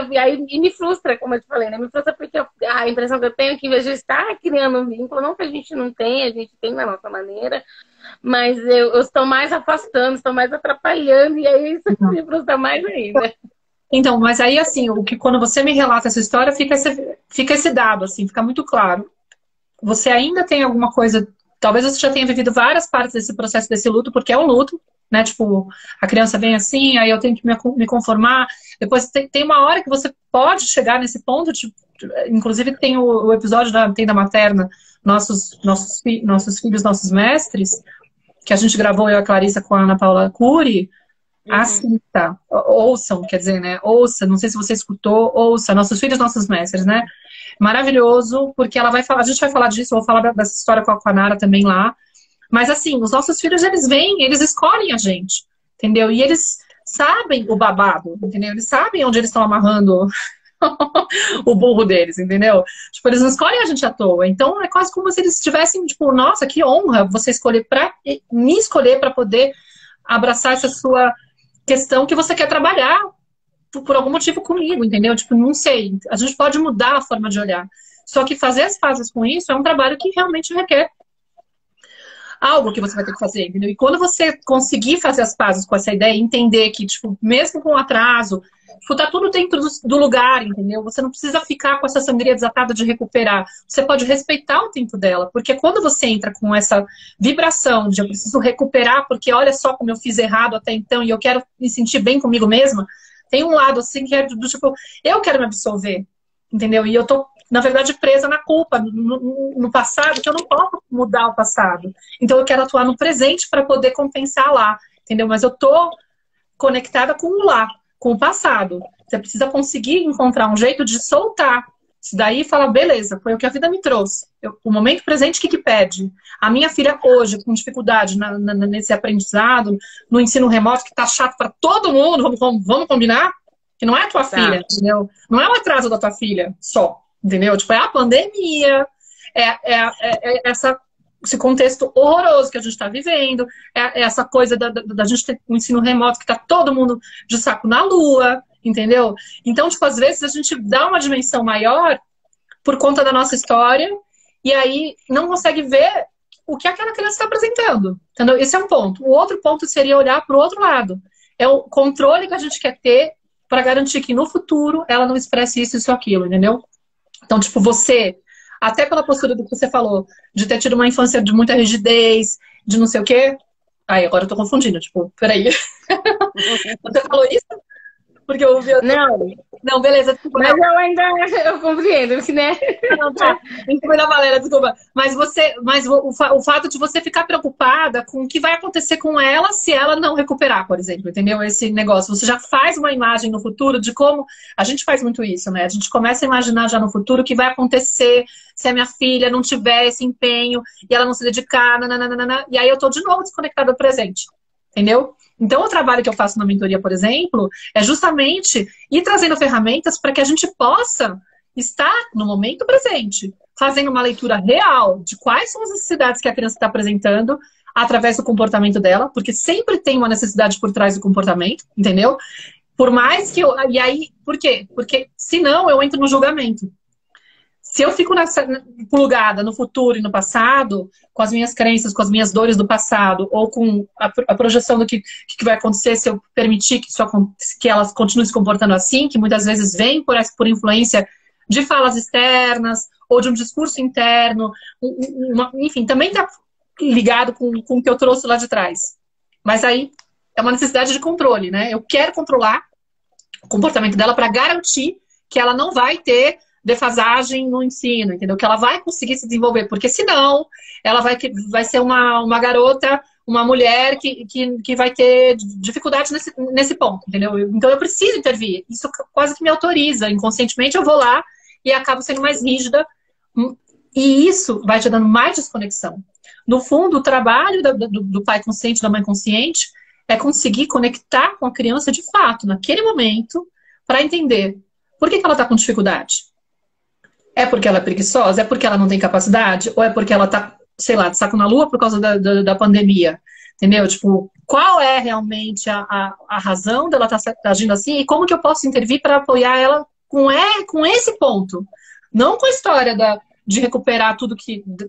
e me frustra, como eu te falei, né? Me frustra porque a impressão que eu tenho é que, em vez de estar criando um vínculo, não que a gente não tenha, a gente tem da nossa maneira, mas eu estou mais afastando, estou mais atrapalhando, e aí isso me frustra mais ainda.
Então, mas aí, assim, o que quando você me relata essa história, fica esse dado, assim, fica muito claro. Você ainda tem alguma coisa, talvez você já tenha vivido várias partes desse processo, desse luto, porque é um luto, né? Tipo, a criança vem assim, aí eu tenho que me conformar. Depois tem uma hora que você pode chegar nesse ponto, inclusive tem o episódio da Tenda Materna, nossos filhos, nossos mestres, que a gente gravou, eu e a Clarissa, com a Ana Paula Cury. Assista, ouçam, quer dizer, né? Ouça, não sei se você escutou, ouça, nossos filhos, nossos mestres, né? Maravilhoso, porque ela vai falar, a gente vai falar disso, eu vou falar dessa história com a Nara também lá. Mas assim, os nossos filhos, eles vêm, eles escolhem a gente, entendeu? E eles sabem o babado, entendeu? Eles sabem onde eles estão amarrando o burro deles, entendeu? Tipo, eles não escolhem a gente à toa. Então, é quase como se eles estivessem, tipo, nossa, que honra você me escolher para poder abraçar essa sua questão que você quer trabalhar por algum motivo comigo, entendeu? Tipo, não sei. A gente pode mudar a forma de olhar. Só que fazer as pazes com isso é um trabalho que realmente requer algo que você vai ter que fazer, entendeu? E quando você conseguir fazer as pazes com essa ideia e entender que, tipo, mesmo com atraso, tipo, tá tudo dentro do lugar, entendeu? Você não precisa ficar com essa sangria desatada de recuperar. Você pode respeitar o tempo dela. Porque quando você entra com essa vibração de eu preciso recuperar porque olha só como eu fiz errado até então e eu quero me sentir bem comigo mesma, tem um lado assim que é do tipo, eu quero me absolver, entendeu? E eu tô, na verdade, presa na culpa, no passado, que eu não posso mudar o passado. Então eu quero atuar no presente para poder compensar lá, entendeu? Mas eu tô conectada com o lá, com o passado. Você precisa conseguir encontrar um jeito de soltar. Se daí fala, beleza, foi o que a vida me trouxe. O momento presente, o que pede? A minha filha hoje, com dificuldade nesse aprendizado, no ensino remoto, que tá chato para todo mundo, vamos combinar? Que não é a tua filha, entendeu? Não é o atraso da tua filha só, entendeu? Tipo, é a pandemia, esse contexto horroroso que a gente está vivendo, essa coisa da gente ter um ensino remoto que tá todo mundo de saco na lua, entendeu? Então, tipo, às vezes a gente dá uma dimensão maior por conta da nossa história e aí não consegue ver o que aquela criança está apresentando, entendeu? Esse é um ponto. O outro ponto seria olhar para o outro lado. É o controle que a gente quer ter para garantir que no futuro ela não expresse isso ou aquilo, entendeu? Então, tipo, você, até pela postura do que você falou, de ter tido uma infância de muita rigidez, de não sei o quê. Aí, agora eu tô confundindo, tipo, peraí. Você falou isso? Porque eu ouvi... Não, beleza, desculpa.
Mas eu compreendo, né?
Não, tá. Desculpa da Valéria, desculpa. Mas o fato de você ficar preocupada com o que vai acontecer com ela se ela não recuperar, por exemplo, entendeu? Esse negócio. Você já faz uma imagem no futuro de como... A gente faz muito isso, né? A gente começa a imaginar já no futuro o que vai acontecer se a minha filha não tiver esse empenho e ela não se dedicar, nananana, e aí eu tô de novo desconectada do presente, entendeu? Então, o trabalho que eu faço na mentoria, por exemplo, é justamente ir trazendo ferramentas para que a gente possa estar no momento presente, fazendo uma leitura real de quais são as necessidades que a criança está apresentando através do comportamento dela, porque sempre tem uma necessidade por trás do comportamento, entendeu? Por mais que eu... E aí, por quê? Porque senão eu entro no julgamento. Se eu fico plugada no futuro e no passado, com as minhas crenças, com as minhas dores do passado, ou com a projeção do que vai acontecer se eu permitir que elas continuem se comportando assim, que muitas vezes vem por influência de falas externas, ou de um discurso interno, enfim, também está ligado com o que eu trouxe lá de trás. Mas aí é uma necessidade de controle, né? Eu quero controlar o comportamento dela para garantir que ela não vai ter defasagem no ensino, entendeu? Que ela vai conseguir se desenvolver, porque senão ela vai ser uma garota, uma mulher que vai ter dificuldade nesse ponto, entendeu? Então eu preciso intervir. Isso quase que me autoriza. Inconscientemente eu vou lá e acabo sendo mais rígida. E isso vai te dando mais desconexão. No fundo, o trabalho do pai consciente, da mãe consciente, é conseguir conectar com a criança de fato, naquele momento, para entender por que ela está com dificuldade. É porque ela é preguiçosa? É porque ela não tem capacidade? Ou é porque ela tá, sei lá, de saco na lua por causa da pandemia? Entendeu? Tipo, qual é realmente a razão dela estar agindo assim e como que eu posso intervir para apoiar ela com esse ponto? Não com a história de recuperar tudo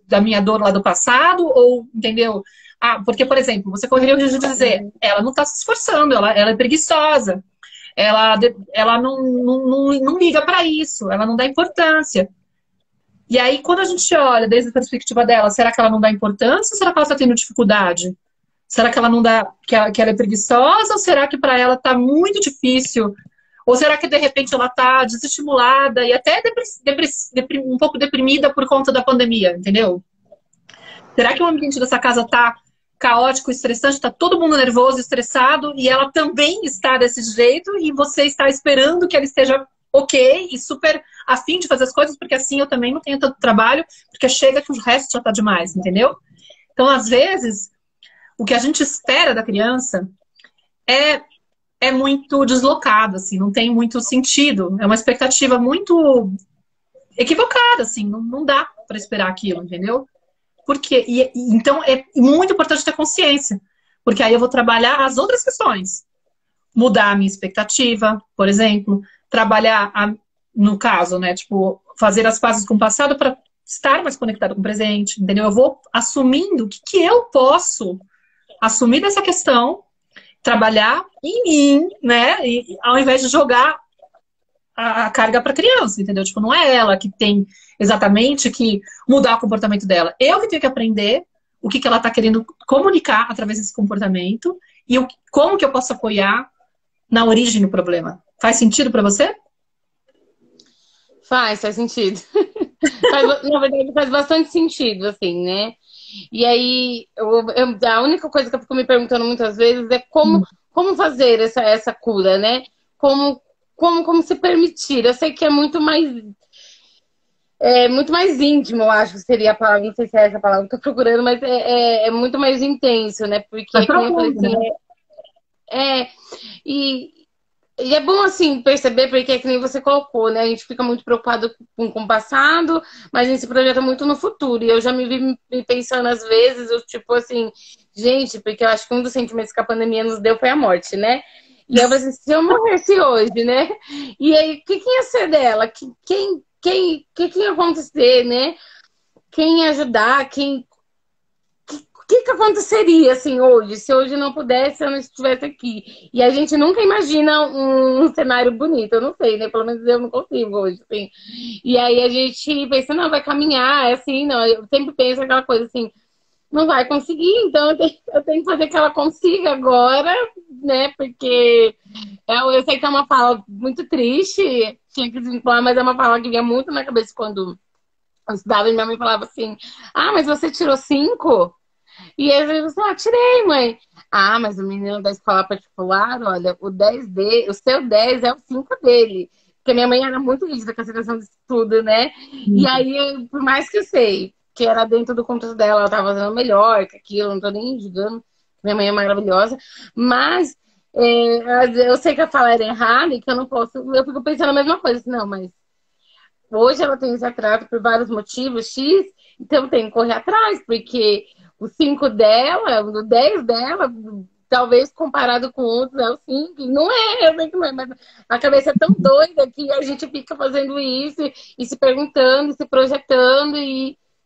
da minha dor lá do passado, ou, entendeu? Ah, porque, por exemplo, você correria o risco de dizer, ela não está se esforçando, ela é preguiçosa, ela não liga para isso, ela não dá importância. E aí, quando a gente olha desde a perspectiva dela, será que ela não dá importância ou será que ela está tendo dificuldade? Será que ela não dá, que ela é preguiçosa ou será que para ela está muito difícil? Ou será que de repente ela está desestimulada e até um pouco deprimida por conta da pandemia, entendeu? Será que o ambiente dessa casa está caótico, estressante, está todo mundo nervoso, estressado e ela também está desse jeito e você está esperando que ela esteja ok e super afim de fazer as coisas, porque assim eu também não tenho tanto trabalho, porque chega que o resto já está demais, entendeu? Então, às vezes, o que a gente espera da criança é muito deslocado, assim, não tem muito sentido. É uma expectativa muito equivocada, assim, não dá para esperar aquilo, entendeu? Porque, então é muito importante ter consciência, porque aí eu vou trabalhar as outras questões. Mudar a minha expectativa, por exemplo, trabalhar, no caso, né, tipo, fazer as pazes com o passado para estar mais conectado com o presente, entendeu? Eu vou assumindo o que eu posso assumir dessa questão, trabalhar em mim, né, e, ao invés de jogar a carga para a criança, entendeu? Tipo, não é ela que tem exatamente que mudar o comportamento dela. Eu que tenho que aprender o que ela está querendo comunicar através desse comportamento e como que eu posso apoiar na origem do problema. Faz sentido para você?
Faz sentido. Na verdade, faz bastante sentido, assim, né? E aí, a única coisa que eu fico me perguntando muitas vezes é como fazer essa cura, né? Como se permitir. Eu sei que muito mais íntimo, eu acho que seria a palavra, não sei se é essa palavra que eu tô procurando, mas é muito mais intenso, né? Porque, como eu falei assim,
Né?
é, e, e é bom, assim, perceber, porque é que nem você colocou, né? A gente fica muito preocupado com o passado, mas a gente se projeta muito no futuro. E eu já me vi me pensando, às vezes, eu, tipo assim, gente, porque eu acho que um dos sentimentos que a pandemia nos deu foi a morte, né? E eu falei assim, se eu morresse hoje, né? E aí, o que ia ser dela? Que ia acontecer, né? Quem ia ajudar? O que aconteceria, assim, hoje? Se hoje não pudesse, eu não estivesse aqui. E a gente nunca imagina um cenário bonito. Eu não sei, né? Pelo menos eu não consigo hoje, assim. E aí a gente pensa, não, vai caminhar, é assim, não. Eu sempre penso aquela coisa assim, não vai conseguir, então eu tenho que fazer que ela consiga agora, né? Porque eu sei que é uma fala muito triste, tinha que desvincular, mas é uma fala que vinha muito na cabeça quando eu estudava e minha mãe falava assim: ah, mas você tirou 5? E aí eu falei, ah, tirei, mãe. Ah, mas o menino da escola particular, olha, o seu 10 é o 5 dele. Porque minha mãe era muito rígida com essa questão de estudo, né? E aí, por mais que eu sei que era dentro do contexto dela, ela tava fazendo melhor que aquilo, não tô nem julgando, minha mãe é maravilhosa, mas eu sei que a fala era errada e que eu não posso. Eu fico pensando a mesma coisa, assim, não, mas hoje ela tem esse atraso por vários motivos, X, então tem que correr atrás, porque o 5 dela, o 10 dela, talvez comparado com outros é o 5. Não é, eu sei que não é, mas a cabeça é tão doida que a gente fica fazendo isso e se perguntando, e se projetando,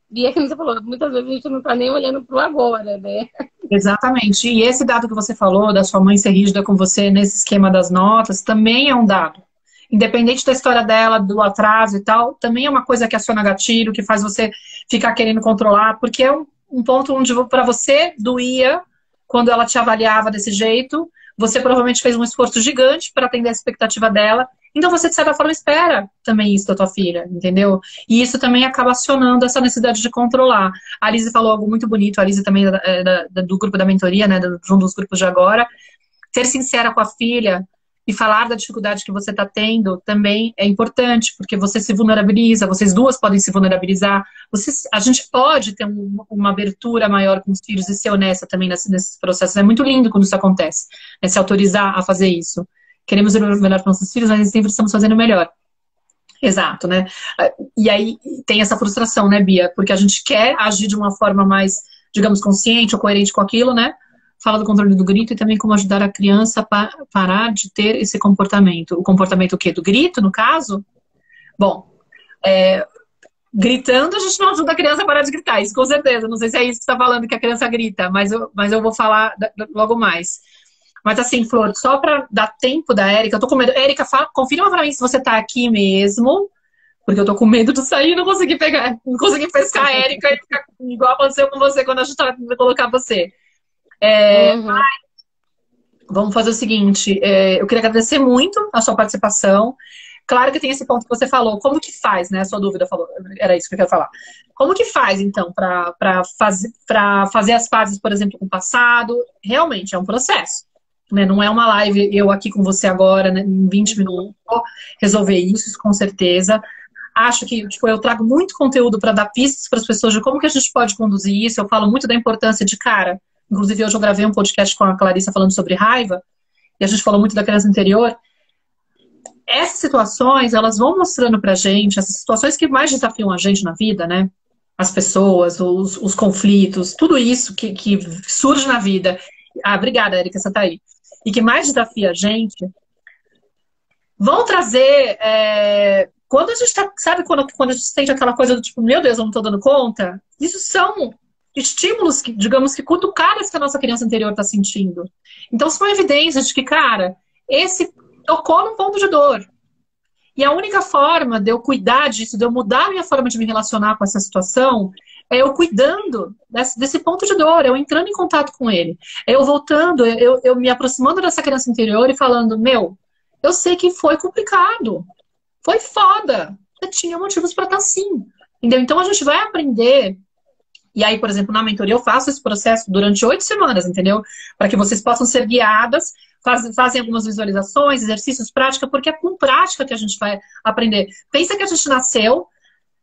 e é como você falou, muitas vezes a gente não tá nem olhando pro agora, né?
Exatamente. E esse dado que você falou, da sua mãe ser rígida com você nesse esquema das notas, também é um dado. Independente da história dela, do atraso e tal, também é uma coisa que aciona gatilho, que faz você ficar querendo controlar, porque é um ponto onde para você doía quando ela te avaliava desse jeito. Você provavelmente fez um esforço gigante para atender a expectativa dela. Então você, de certa forma, espera também isso da tua filha, entendeu? E isso também acaba acionando essa necessidade de controlar. A Lizzie falou algo muito bonito, a Lizzie também do grupo da mentoria, né, de um dos grupos de agora. Ser sincera com a filha e falar da dificuldade que você está tendo também é importante, porque você se vulnerabiliza, vocês duas podem se vulnerabilizar, a gente pode ter uma abertura maior com os filhos e ser honesta também nesses processos. É muito lindo quando isso acontece, né, se autorizar a fazer isso. Queremos o melhor para nossos filhos, mas sempre estamos fazendo o melhor. Exato, né? E aí tem essa frustração, né, Bia? Porque a gente quer agir de uma forma mais, digamos, consciente ou coerente com aquilo, né? Fala do controle do grito e também como ajudar a criança a parar de ter esse comportamento. O comportamento o quê? Do grito, no caso? Bom, gritando a gente não ajuda a criança a parar de gritar, isso com certeza. Não sei se é isso que você está falando, que a criança grita, mas eu vou falar logo mais. Mas assim, Flor, só para dar tempo da Érica, eu tô com medo. Érica, confirma pra mim se você tá aqui mesmo, porque eu tô com medo de sair e não conseguir pegar, não conseguir pescar a Érica e ficar igual aconteceu com você quando a gente tava tentando colocar você.
Uhum.
Vamos fazer o seguinte, eu queria agradecer muito a sua participação. Claro que tem esse ponto que você falou, como que faz, né? A sua dúvida falou, era isso que eu queria falar. Como que faz, então, para fazer as pazes, por exemplo, com o passado? Realmente é um processo. Né? Não é uma live, eu aqui com você agora, né, em 20 minutos, vou resolver isso com certeza. Acho que tipo, eu trago muito conteúdo para dar pistas para as pessoas de como que a gente pode conduzir isso. Eu falo muito da importância de cara. Inclusive, hoje eu gravei um podcast com a Clarissa falando sobre raiva, e a gente falou muito da criança interior. Essas situações, elas vão mostrando pra gente, essas situações que mais desafiam a gente na vida, né? As pessoas, os conflitos, tudo isso que surge na vida. Ah, obrigada, Érica, você tá aí. E que mais desafia a gente, vão trazer. Quando a gente tá. Sabe quando a gente sente aquela coisa do tipo, meu Deus, eu não tô dando conta? Isso são estímulos, que, digamos que cutucadas que a nossa criança interior tá sentindo. Então são evidências de que, cara, esse tocou num ponto de dor. E a única forma de eu cuidar disso, de eu mudar a minha forma de me relacionar com essa situação, é eu cuidando desse ponto de dor, eu entrando em contato com ele. É eu voltando, eu me aproximando dessa criança interior e falando, meu, eu sei que foi complicado, foi foda, você tinha motivos para estar assim. Entendeu? Então a gente vai aprender. E aí, por exemplo, na mentoria eu faço esse processo durante 8 semanas, entendeu? Para que vocês possam ser guiadas, fazem algumas visualizações, exercícios, prática, porque é com prática que a gente vai aprender. Pensa que a gente nasceu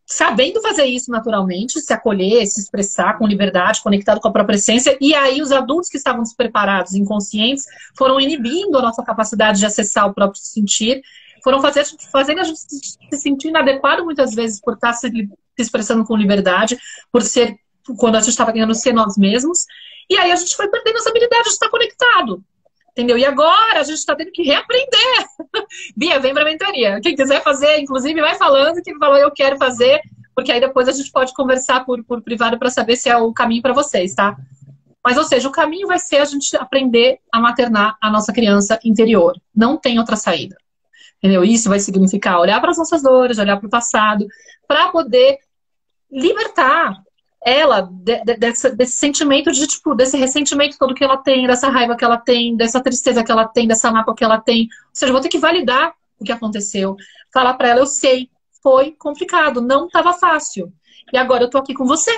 sabendo fazer isso naturalmente, se acolher, se expressar com liberdade, conectado com a própria essência, e aí os adultos que estavam despreparados, inconscientes, foram inibindo a nossa capacidade de acessar o próprio sentir, foram fazendo a gente se sentir inadequado muitas vezes por estar se expressando com liberdade, por ser quando a gente estava querendo ser nós mesmos, e aí a gente foi perdendo essa habilidade de estar conectado, entendeu? E agora a gente está tendo que reaprender. Bia, vem para a mentoria. Quem quiser fazer, inclusive, vai falando, quem falou eu quero fazer, porque aí depois a gente pode conversar por privado para saber se é o caminho para vocês, tá? Mas, ou seja, o caminho vai ser a gente aprender a maternar a nossa criança interior. Não tem outra saída. Entendeu? Isso vai significar olhar para as nossas dores, olhar para o passado, para poder libertar ela desse sentimento de, tipo, desse ressentimento todo que ela tem, dessa raiva que ela tem, dessa tristeza que ela tem, dessa mágoa que ela tem. Ou seja, eu vou ter que validar o que aconteceu. Falar pra ela, eu sei, foi complicado, não estava fácil. E agora eu tô aqui com você,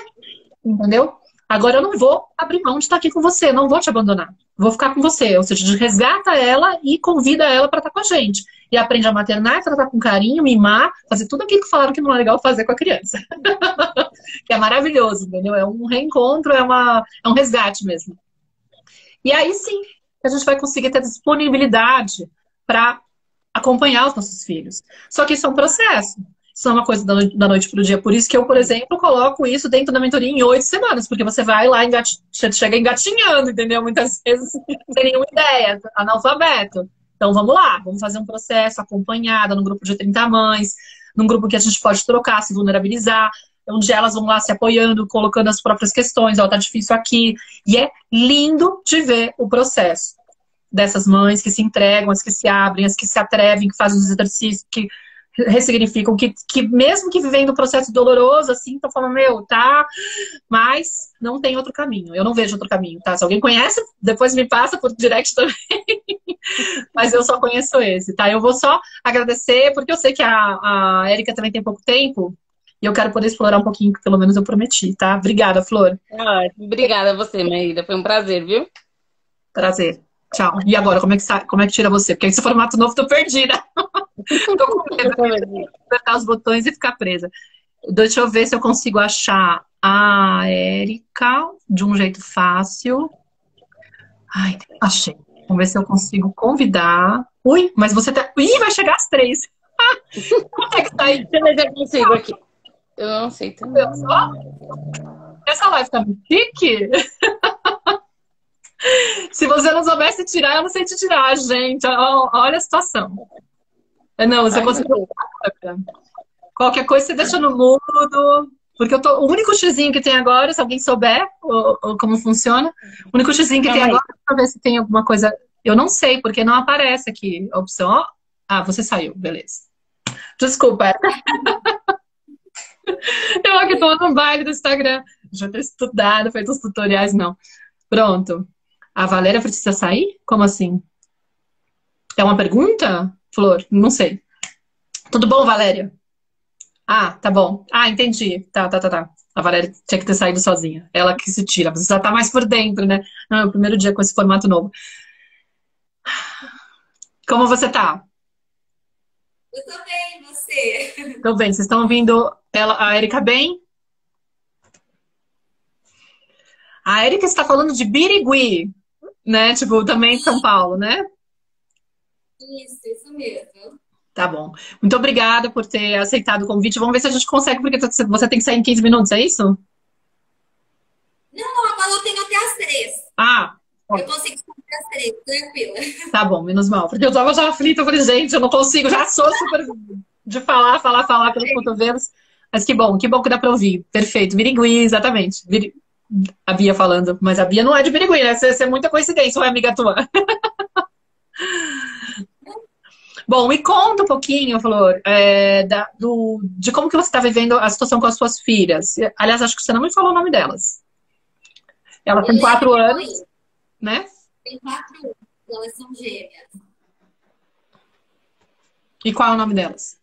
entendeu? Agora eu não vou abrir mão de estar aqui com você, não vou te abandonar. Vou ficar com você. Ou seja, resgata ela e convida ela para estar com a gente. E aprende a maternar, tratar com carinho, mimar, fazer tudo aquilo que falaram que não é legal fazer com a criança. Que é maravilhoso, entendeu? É um reencontro, é um resgate mesmo. E aí sim, a gente vai conseguir ter disponibilidade para acompanhar os nossos filhos. Só que isso é um processo. Isso não é uma coisa da noite para o dia. Por isso que eu, por exemplo, coloco isso dentro da mentoria em 8 semanas, porque você vai lá, chega engatinhando, entendeu? Muitas vezes sem nenhuma ideia, analfabeto. Então vamos lá, vamos fazer um processo acompanhado num grupo de 30 mães, num grupo que a gente pode trocar, se vulnerabilizar, onde elas vão lá se apoiando, colocando as próprias questões, ó, tá difícil aqui. E é lindo de ver o processo dessas mães que se entregam, as que se abrem, as que se atrevem, que fazem os exercícios, que ressignificam, que mesmo que vivendo um processo doloroso, assim, estão falando, meu, tá, mas não tem outro caminho. Eu não vejo outro caminho, tá? Se alguém conhece, depois me passa por direct também. Mas eu só conheço esse, tá? Eu vou só agradecer, porque eu sei que a Érica também tem pouco tempo, e eu quero poder explorar um pouquinho, que pelo menos eu prometi, tá? Obrigada, Flor.
Obrigada a você, Maíra. Foi um prazer, viu?
Prazer. Tchau. E agora, como é que tira você? Porque esse formato novo tô perdida. Tô com medo de apertar os botões e ficar presa. Deixa eu ver se eu consigo achar a Érica de um jeito fácil. Ai, achei. Vamos ver se eu consigo convidar. Ui, mas você tá... Ih, vai chegar às 3. Consegue sair?
Deixa eu ver se eu consigo aqui. Eu não sei também.
Viu só? Essa live tá muito chique. Se você não soubesse tirar, eu não sei te tirar, gente. Olha a situação. Não, você
Ai, meu
conseguiu.
Deus.
Qualquer coisa você deixa no mudo. Porque o único xizinho que tem agora, se alguém souber ou como funciona, o único xizinho que tem
Calma aí.
agora é pra ver se tem alguma coisa. Eu não sei, porque não aparece aqui a opção. Ó, ah, você saiu, beleza. Desculpa. Eu aqui tô no baile do Instagram. Já ter estudado, feito os tutoriais, não. Pronto. A Valéria precisa sair? Como assim? É uma pergunta, Flor? Não sei. Tudo bom, Valéria? Ah, tá bom. Ah, entendi. Tá. A Valéria tinha que ter saído sozinha. Ela que se tira. Você já tá mais por dentro, né? Não, é o primeiro dia com esse formato novo. Como você tá?
Eu tô bem, e você?
Tô bem. Vocês estão ouvindo a Erika bem? A Erika está falando de Birigui, né? Tipo, também de São Paulo, né?
Isso mesmo.
Tá bom. Muito obrigada por ter aceitado o convite. Vamos ver se a gente consegue, porque você tem que sair em 15 minutos, é isso?
Não, agora eu tenho até as 3.
Ah,
Eu consigo ficar até as 3, tranquila.
tá bom, menos mal. Porque eu tava já aflita, eu falei, gente, eu não consigo, já sou super de falar pelos cotovelos. Mas que bom que dá pra ouvir. Perfeito. Birigui, exatamente. A Bia falando, mas a Bia não é de Birigui, né? Isso é muita coincidência, ou é amiga tua? Bom, me conta um pouquinho, Flor, de como que você está vivendo a situação com as suas filhas. Aliás, acho que você não me falou o nome delas. Elas têm
Helena
4
e
anos,
Heloísa.
né?
Tem 4 anos, elas são gêmeas.
E qual é o nome delas?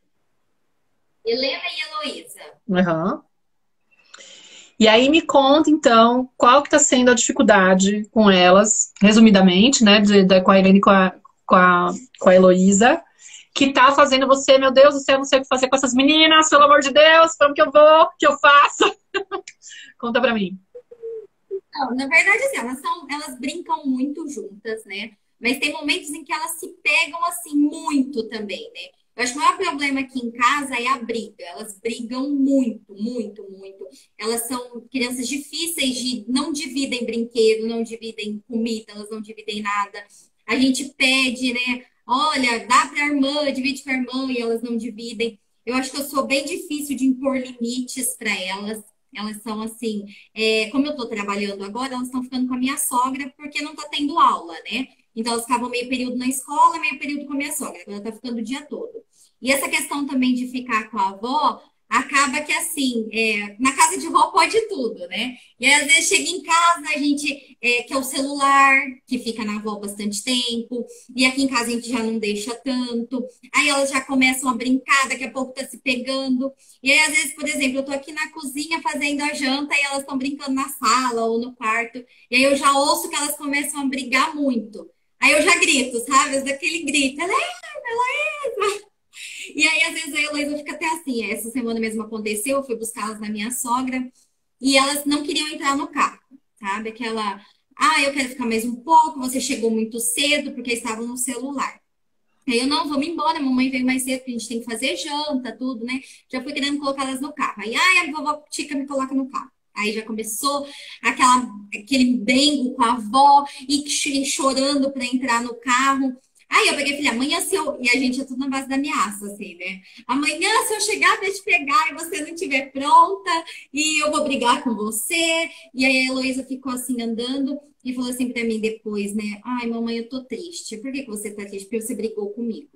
Helena e Heloísa.
Aham. E aí me conta, então, qual que está sendo a dificuldade com elas, resumidamente, né? Com a Helena e com a Heloísa, que tá fazendo você, meu Deus do céu, não sei o que fazer com essas meninas, pelo amor de Deus, como que eu vou? O que eu faço? Conta pra mim.
Não, na verdade, assim, elas brincam muito juntas, né? Mas tem momentos em que elas se pegam, assim, muito também, né? Eu acho que o maior problema aqui em casa é a briga. Elas brigam muito, muito, muito. Elas são crianças difíceis de não dividem brinquedo, não dividem comida, elas não dividem nada. A gente pede, né? Olha, dá para a irmã, divide com a irmã e elas não dividem. Eu acho que eu sou bem difícil de impor limites para elas. Elas são assim, como eu estou trabalhando agora, elas estão ficando com a minha sogra porque não está tendo aula, né? Então elas ficavam meio período na escola, meio período com a minha sogra. Ela está ficando o dia todo. E essa questão também de ficar com a avó, acaba que assim, na casa de vó pode tudo, né? E aí, às vezes chega em casa, a gente quer o celular, que fica na avó bastante tempo, e aqui em casa a gente já não deixa tanto. Aí elas já começam a brincar, daqui a pouco tá se pegando. E aí, às vezes, por exemplo, eu tô aqui na cozinha fazendo a janta e elas estão brincando na sala ou no quarto. E aí eu já ouço que elas começam a brigar muito. Aí eu já grito, sabe? Daquele grito, Heloísa! E aí, às vezes, a Heloísa fica até assim. Essa semana mesmo aconteceu, eu fui buscá-las na minha sogra e elas não queriam entrar no carro, sabe? Aquela, eu quero ficar mais um pouco, você chegou muito cedo porque estavam no celular. Aí eu, não, vamos embora, a mamãe veio mais cedo, porque a gente tem que fazer janta, tudo, né? Já fui querendo colocá-las no carro. Aí, a vovó Tica me coloca no carro. Aí já começou aquele bengo com a avó e chorando para entrar no carro. Aí eu peguei e falei, amanhã se eu. E a gente é tudo na base da ameaça, assim, né? Amanhã, se eu chegar pra te pegar e você não estiver pronta, e eu vou brigar com você. E aí a Heloísa ficou assim andando e falou assim pra mim depois, né? Ai, mamãe, eu tô triste. Por que que você tá triste? Porque você brigou comigo.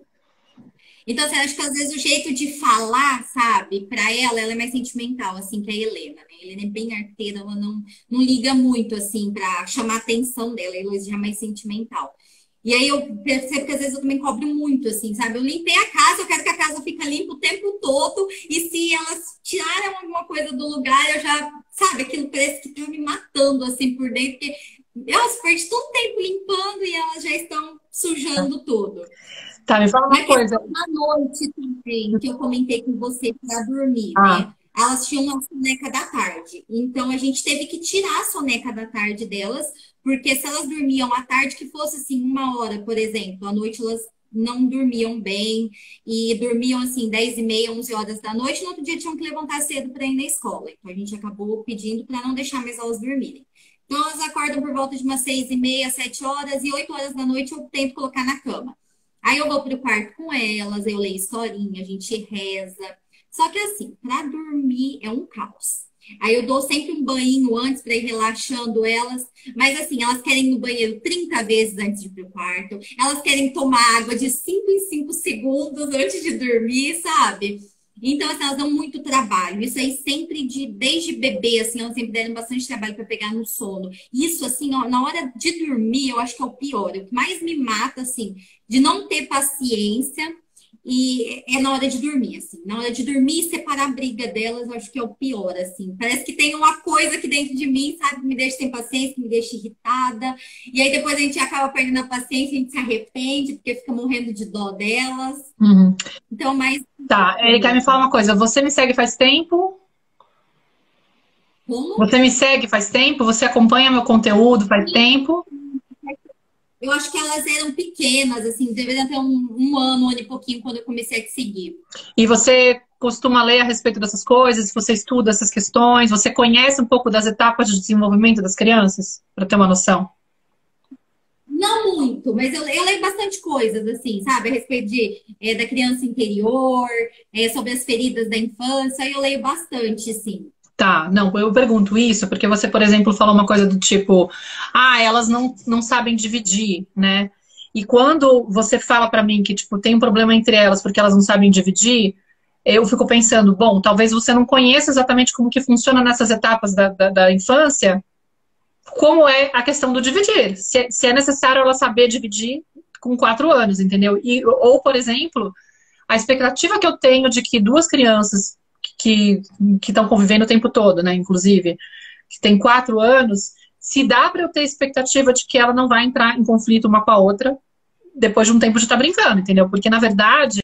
Então, assim, acho que às vezes o jeito de falar, sabe, pra ela é mais sentimental, assim, que a Helena, né? A Helena é bem arteira, ela não liga muito, assim, pra chamar a atenção dela. A Heloísa já é mais sentimental. E aí eu percebo que às vezes eu também cobro muito, assim, sabe? Eu limpei a casa, eu quero que a casa fique limpa o tempo todo, e se elas tirarem alguma coisa do lugar, eu já, sabe, aquilo parece que tá me matando, assim, por dentro, porque elas perdem todo tempo limpando e elas já estão sujando tudo.
Tá, me fala
Na
uma coisa.
questão da noite também, que eu comentei com você para dormir,
Ah,
né? Elas tinham uma soneca da tarde. Então a gente teve que tirar a soneca da tarde delas, porque se elas dormiam à tarde, que fosse assim, 1 hora, por exemplo, à noite elas não dormiam bem e dormiam assim 10h30, 11 horas da noite, e no outro dia tinham que levantar cedo para ir na escola. Então a gente acabou pedindo para não deixar mais elas dormirem. Então elas acordam por volta de umas 6h30, 7 horas, e 8 horas da noite eu tento colocar na cama. Aí eu vou pro quarto com elas, eu leio historinha, a gente reza. Só que assim, para dormir é um caos. Aí eu dou sempre um banho antes para ir relaxando elas. Mas assim, elas querem ir no banheiro 30 vezes antes de ir pro quarto. Elas querem tomar água de 5 em 5 segundos antes de dormir, sabe? Então, assim, elas dão muito trabalho. Isso aí sempre desde bebê, assim, elas sempre deram bastante trabalho para pegar no sono. Isso, assim, ó, na hora de dormir, eu acho que é o pior. O que mais me mata, assim, de não ter paciência e é na hora de dormir, assim. Na hora de dormir, separar a briga delas, eu acho que é o pior, assim. Parece que tem uma coisa aqui dentro de mim, sabe? Que me deixa sem paciência, que me deixa irritada. E aí depois a gente acaba perdendo a paciência, a gente se arrepende, porque fica morrendo de dó delas.
Uhum.
Então, mas...
Tá, Erika, me fala uma coisa. Você me segue faz tempo?
Como?
Você me segue faz tempo? Você acompanha meu conteúdo faz tempo?
Eu acho que elas eram pequenas, assim, deveriam ter um ano e pouquinho quando eu comecei a te seguir.
E você costuma ler a respeito dessas coisas? Você estuda essas questões? Você conhece um pouco das etapas de desenvolvimento das crianças? Para ter uma noção.
Não muito, mas eu leio bastante coisas, assim, sabe? A respeito da criança interior, sobre as feridas da infância, eu leio bastante, sim.
Tá, não, eu pergunto isso porque você, por exemplo, falou uma coisa do tipo, elas não sabem dividir, né? E quando você fala pra mim que, tipo, tem um problema entre elas porque elas não sabem dividir, eu fico pensando, bom, talvez você não conheça exatamente como que funciona nessas etapas da infância, como é a questão do dividir. Se é necessário ela saber dividir com 4 anos, entendeu? Ou, por exemplo, a expectativa que eu tenho de que duas crianças que estão convivendo o tempo todo, né, inclusive, que tem 4 anos, se dá para eu ter expectativa de que ela não vai entrar em conflito uma com a outra depois de um tempo de estar brincando, entendeu? Porque, na verdade,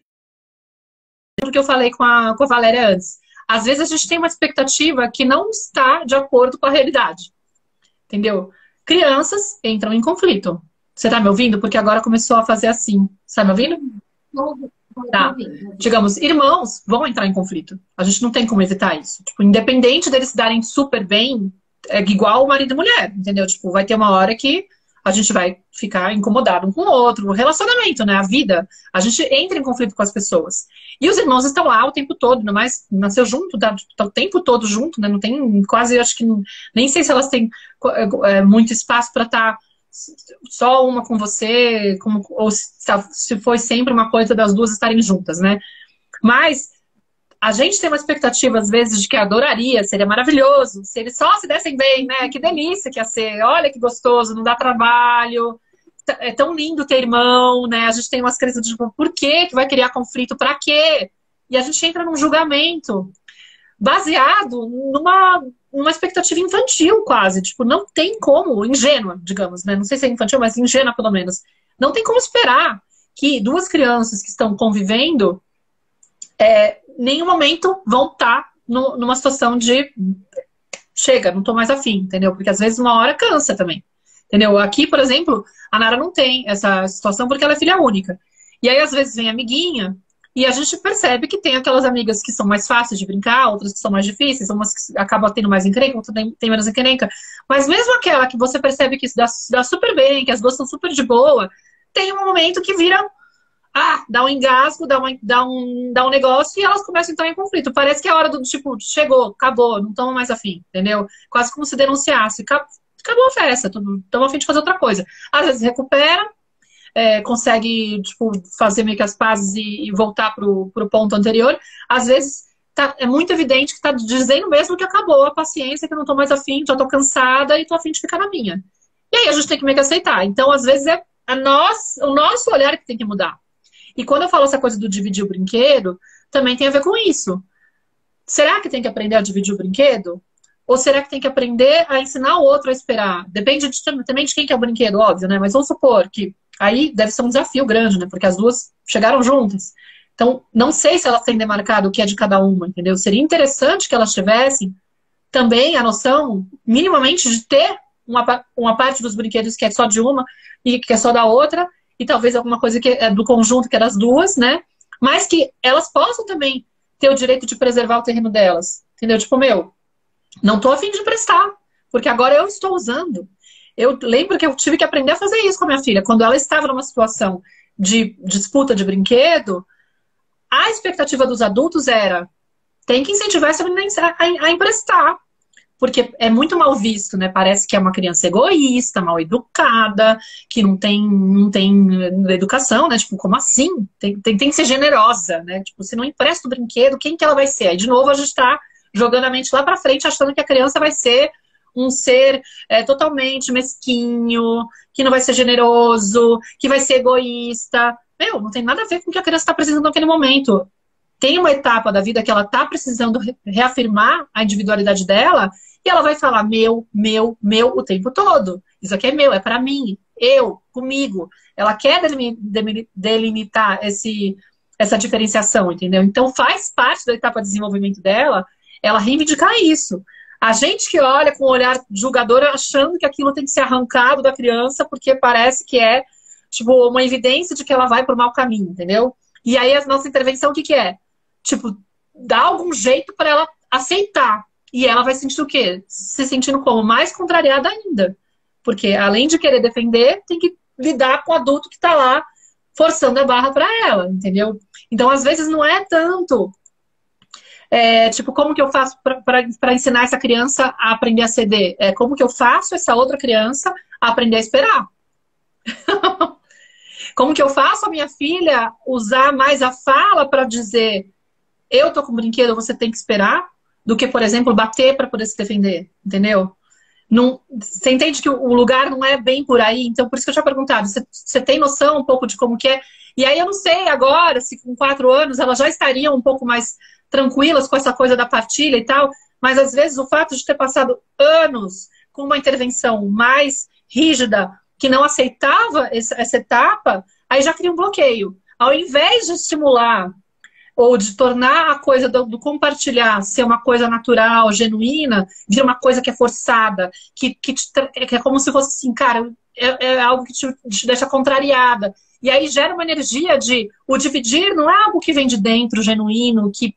o que eu falei com a Valéria antes, às vezes a gente tem uma expectativa que não está de acordo com a realidade, entendeu? Crianças entram em conflito. Você tá me ouvindo? Porque agora começou a fazer assim. Você tá me ouvindo? Tá. Digamos, irmãos vão entrar em conflito. A gente não tem como evitar isso. Tipo, independente deles se darem super bem, é igual marido e mulher, entendeu? Tipo, vai ter uma hora que a gente vai ficar incomodado um com o outro. O relacionamento, né? A vida. A gente entra em conflito com as pessoas. E os irmãos estão lá o tempo todo, ainda mais nasceu junto, tá o tempo todo junto, né? Não tem quase, acho que nem sei se elas têm muito espaço para estar só uma com você, ou se foi sempre uma coisa das duas estarem juntas, né? Mas a gente tem uma expectativa, às vezes, de que adoraria, seria maravilhoso, se eles só se dessem bem, né? Que delícia que ia ser, olha que gostoso, não dá trabalho, é tão lindo ter irmão, né? A gente tem umas crises de tipo, por que vai criar conflito? Pra quê? E a gente entra num julgamento baseado numa expectativa infantil, quase. Tipo, não tem como, ingênua, digamos, né? Não sei se é infantil, mas ingênua, pelo menos. Não tem como esperar que duas crianças que estão convivendo em nenhum momento vão estar numa situação de chega, não tô mais afim, entendeu? Porque às vezes uma hora cansa também, entendeu? Aqui, por exemplo, a Nara não tem essa situação porque ela é filha única. E aí, às vezes, vem amiguinha e a gente percebe que tem aquelas amigas que são mais fáceis de brincar, outras que são mais difíceis, umas que acabam tendo mais encrenca, outras tem menos encrenca. Mas mesmo aquela que você percebe que se dá super bem, que as duas são super de boa, tem um momento que vira dá um engasgo, dá um negócio e elas começam a entrar em conflito. Parece que é a hora do tipo, chegou, acabou, não estamos mais afim, entendeu? Quase como se denunciasse. Acabou a festa, estamos afim de fazer outra coisa. Às vezes recupera, consegue tipo, fazer meio que as pazes e voltar pro ponto anterior. Às vezes é muito evidente que está dizendo mesmo que acabou a paciência, que eu não estou mais afim, já estou cansada e estou afim de ficar na minha. E aí a gente tem que meio que aceitar. Então, às vezes, o nosso olhar que tem que mudar. E quando eu falo essa coisa do dividir o brinquedo, também tem a ver com isso. Será que tem que aprender a dividir o brinquedo? Ou será que tem que aprender a ensinar o outro a esperar? Depende também de quem que é o brinquedo, óbvio, né? Mas vamos supor que aí deve ser um desafio grande, né? Porque as duas chegaram juntas. Então, não sei se elas têm demarcado o que é de cada uma, entendeu? Seria interessante que elas tivessem também a noção, minimamente, de ter uma parte dos brinquedos que é só de uma e que é só da outra, e talvez alguma coisa que é do conjunto, que é das duas, né? Mas que elas possam também ter o direito de preservar o terreno delas. Entendeu? Tipo, meu, não tô a fim de emprestar, porque agora eu estou usando. Eu lembro que eu tive que aprender a fazer isso com a minha filha. Quando ela estava numa situação de disputa de brinquedo, a expectativa dos adultos era: tem que incentivar essa menina a emprestar. Porque é muito mal visto, né? Parece que é uma criança egoísta, mal educada, que não tem educação, né? Tipo, como assim? Tem que ser generosa, né? Tipo, se não empresta o brinquedo, quem que ela vai ser? Aí, de novo, a gente tá jogando a mente lá pra frente, achando que a criança vai ser um ser totalmente mesquinho, que não vai ser generoso, que vai ser egoísta. Meu, não tem nada a ver com o que a criança está precisando naquele momento. Tem uma etapa da vida que ela está precisando reafirmar a individualidade dela, e ela vai falar meu o tempo todo. Isso aqui é meu, é para mim, eu, comigo. Ela quer delimitar essa diferenciação, entendeu? Então faz parte da etapa de desenvolvimento dela ela reivindicar isso. A gente que olha com um olhar julgador achando que aquilo tem que ser arrancado da criança porque parece que é tipo uma evidência de que ela vai por mau caminho, entendeu? E aí a nossa intervenção o que é? Tipo, dar algum jeito para ela aceitar. E ela vai sentir o quê? Se sentindo como? Mais contrariada ainda. Porque além de querer defender, tem que lidar com o adulto que tá lá forçando a barra para ela, entendeu? Então, às vezes, não é tanto tipo, como que eu faço para ensinar essa criança a aprender a ceder? Como que eu faço essa outra criança a aprender a esperar? Como que eu faço a minha filha usar mais a fala para dizer eu tô com brinquedo, você tem que esperar? Do que, por exemplo, bater para poder se defender, entendeu? Não, você entende que o lugar não é bem por aí? Então, por isso que eu tinha perguntado, você tem noção um pouco de como que é? E aí eu não sei agora, se com 4 anos elas já estariam um pouco mais tranquilas com essa coisa da partilha e tal, mas às vezes o fato de ter passado anos com uma intervenção mais rígida, que não aceitava essa etapa, aí já cria um bloqueio. Ao invés de estimular ou de tornar a coisa do compartilhar ser uma coisa natural, genuína, vira uma coisa que é forçada, que é como se fosse assim, cara, é algo que te deixa contrariada. E aí gera uma energia de o dividir não é algo que vem de dentro, genuíno, que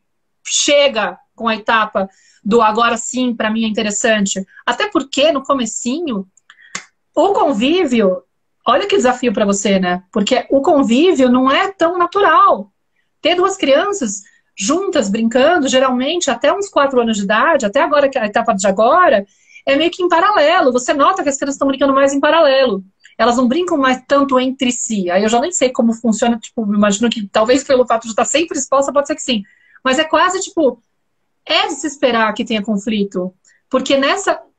chega com a etapa do agora sim, para mim é interessante. Até porque no comecinho, o convívio, olha que desafio para você, né? Porque o convívio não é tão natural. Ter 2 crianças juntas, brincando, geralmente até uns 4 anos de idade, até agora, que a etapa de agora, é meio que em paralelo. Você nota que as crianças estão brincando mais em paralelo. Elas não brincam mais tanto entre si. Aí eu já nem sei como funciona, tipo, imagino que talvez pelo fato de estar sempre exposta, pode ser que sim. Mas é quase, tipo, é de se esperar que tenha conflito. Porque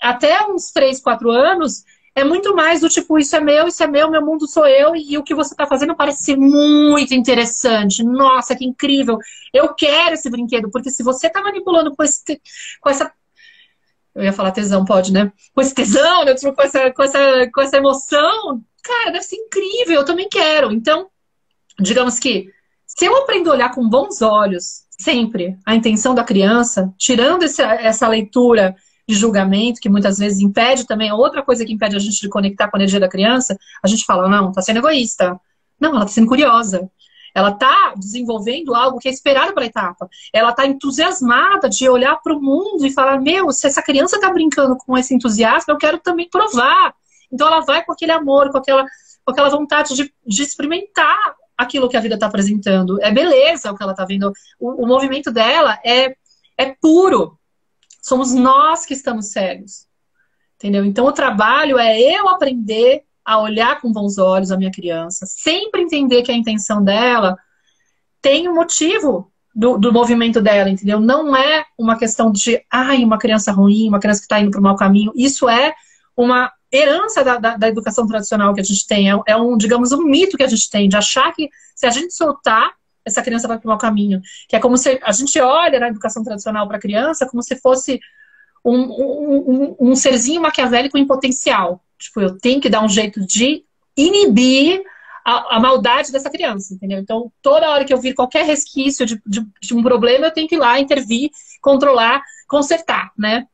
até uns 3, 4 anos, é muito mais do tipo, isso é meu mundo sou eu, e o que você tá fazendo parece ser muito interessante. Nossa, que incrível. Eu quero esse brinquedo, porque se você tá manipulando com essa... Eu ia falar tesão, pode, né? Com esse tesão, né? Tipo, com essa emoção, cara, deve ser incrível, eu também quero. Então, digamos que, se eu aprendo a olhar com bons olhos, sempre, a intenção da criança, tirando essa leitura de julgamento, que muitas vezes impede também, outra coisa que impede a gente de conectar com a energia da criança, a gente fala, não, tá sendo egoísta. Não, ela tá sendo curiosa. Ela tá desenvolvendo algo que é esperado para a etapa. Ela tá entusiasmada de olhar para o mundo e falar, meu, se essa criança tá brincando com esse entusiasmo, eu quero também provar. Então ela vai com aquele amor, com aquela vontade de experimentar aquilo que a vida está apresentando. É beleza o que ela está vendo. O movimento dela é puro. Somos nós que estamos cegos. Entendeu? Então o trabalho é eu aprender a olhar com bons olhos a minha criança. Sempre entender que a intenção dela tem um motivo do movimento dela, entendeu? Não é uma questão de, uma criança ruim, uma criança que está indo para o mau caminho. Isso é uma herança da educação tradicional que a gente tem. Digamos, um mito que a gente tem, de achar que se a gente soltar, essa criança vai para o mau caminho. Que é como se a gente olha na educação tradicional para a criança como se fosse um serzinho maquiavélico em potencial. Tipo, eu tenho que dar um jeito de inibir a maldade dessa criança, entendeu? Então, toda hora que eu vir qualquer resquício de um problema, eu tenho que ir lá, intervir, controlar, consertar, né?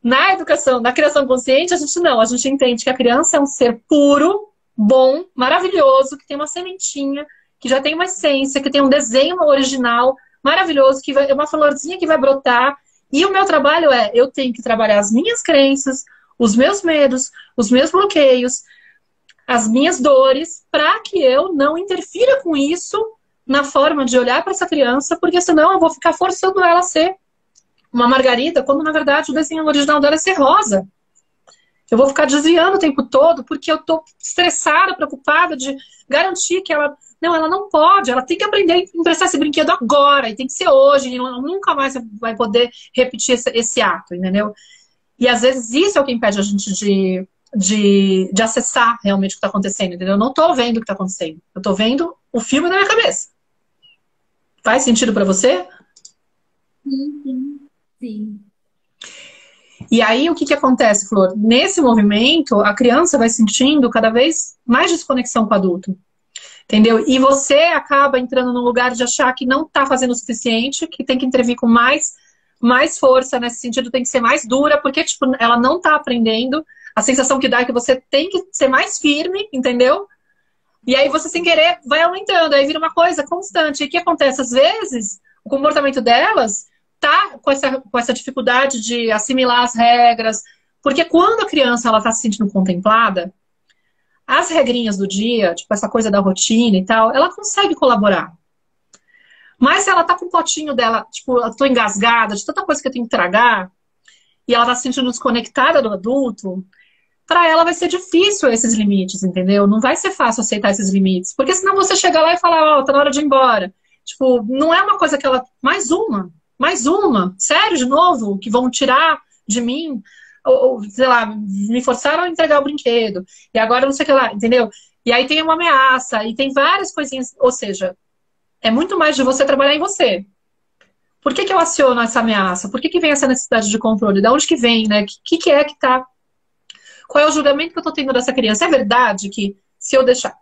Na educação, na criação consciente, a gente entende que a criança é um ser puro, bom, maravilhoso, que tem uma sementinha, que já tem uma essência, que tem um desenho original maravilhoso, que é uma florzinha que vai brotar. E o meu trabalho eu tenho que trabalhar as minhas crenças, os meus medos, os meus bloqueios, as minhas dores, para que eu não interfira com isso na forma de olhar para essa criança, porque senão eu vou ficar forçando ela a ser uma margarida, quando na verdade o desenho original dela é ser rosa. Eu vou ficar desviando o tempo todo porque eu tô estressada, preocupada de garantir que ela não pode, ela tem que aprender a emprestar esse brinquedo agora, e tem que ser hoje, e nunca mais vai poder repetir esse ato, entendeu? E às vezes isso é o que impede a gente de acessar realmente o que está acontecendo, entendeu? Eu não tô vendo o que está acontecendo, eu tô vendo o filme na minha cabeça. Faz sentido para você?
Sim.
E aí, o que acontece, Flor? Nesse movimento, a criança vai sentindo cada vez mais desconexão com o adulto. Entendeu? E você acaba entrando num lugar de achar que não está fazendo o suficiente, que tem que intervir com mais força nesse sentido, tem que ser mais dura, porque tipo, ela não está aprendendo. A sensação que dá é que você tem que ser mais firme, entendeu? E aí você, sem querer, vai aumentando. Aí vira uma coisa constante. E o que acontece? Às vezes, o comportamento delas tá com essa dificuldade de assimilar as regras. Porque quando a criança ela tá se sentindo contemplada, as regrinhas do dia, tipo essa coisa da rotina e tal, ela consegue colaborar. Mas se ela tá com o potinho dela, tipo, eu tô engasgada de tanta coisa que eu tenho que tragar, e ela tá se sentindo desconectada do adulto, para ela vai ser difícil esses limites, entendeu? Não vai ser fácil aceitar esses limites. Porque senão você chega lá e fala, ó, tá na hora de ir embora. Tipo, não é uma coisa que ela... Mais uma, sério, de novo, que vão tirar de mim, ou sei lá, me forçaram a entregar o brinquedo, e agora não sei o que lá, entendeu? E aí tem uma ameaça, e tem várias coisinhas, ou seja, é muito mais de você trabalhar em você. Por que eu aciono essa ameaça? Por que vem essa necessidade de controle? Da onde que vem, né? O que é que tá... Qual é o julgamento que eu tô tendo dessa criança? É verdade que se eu deixar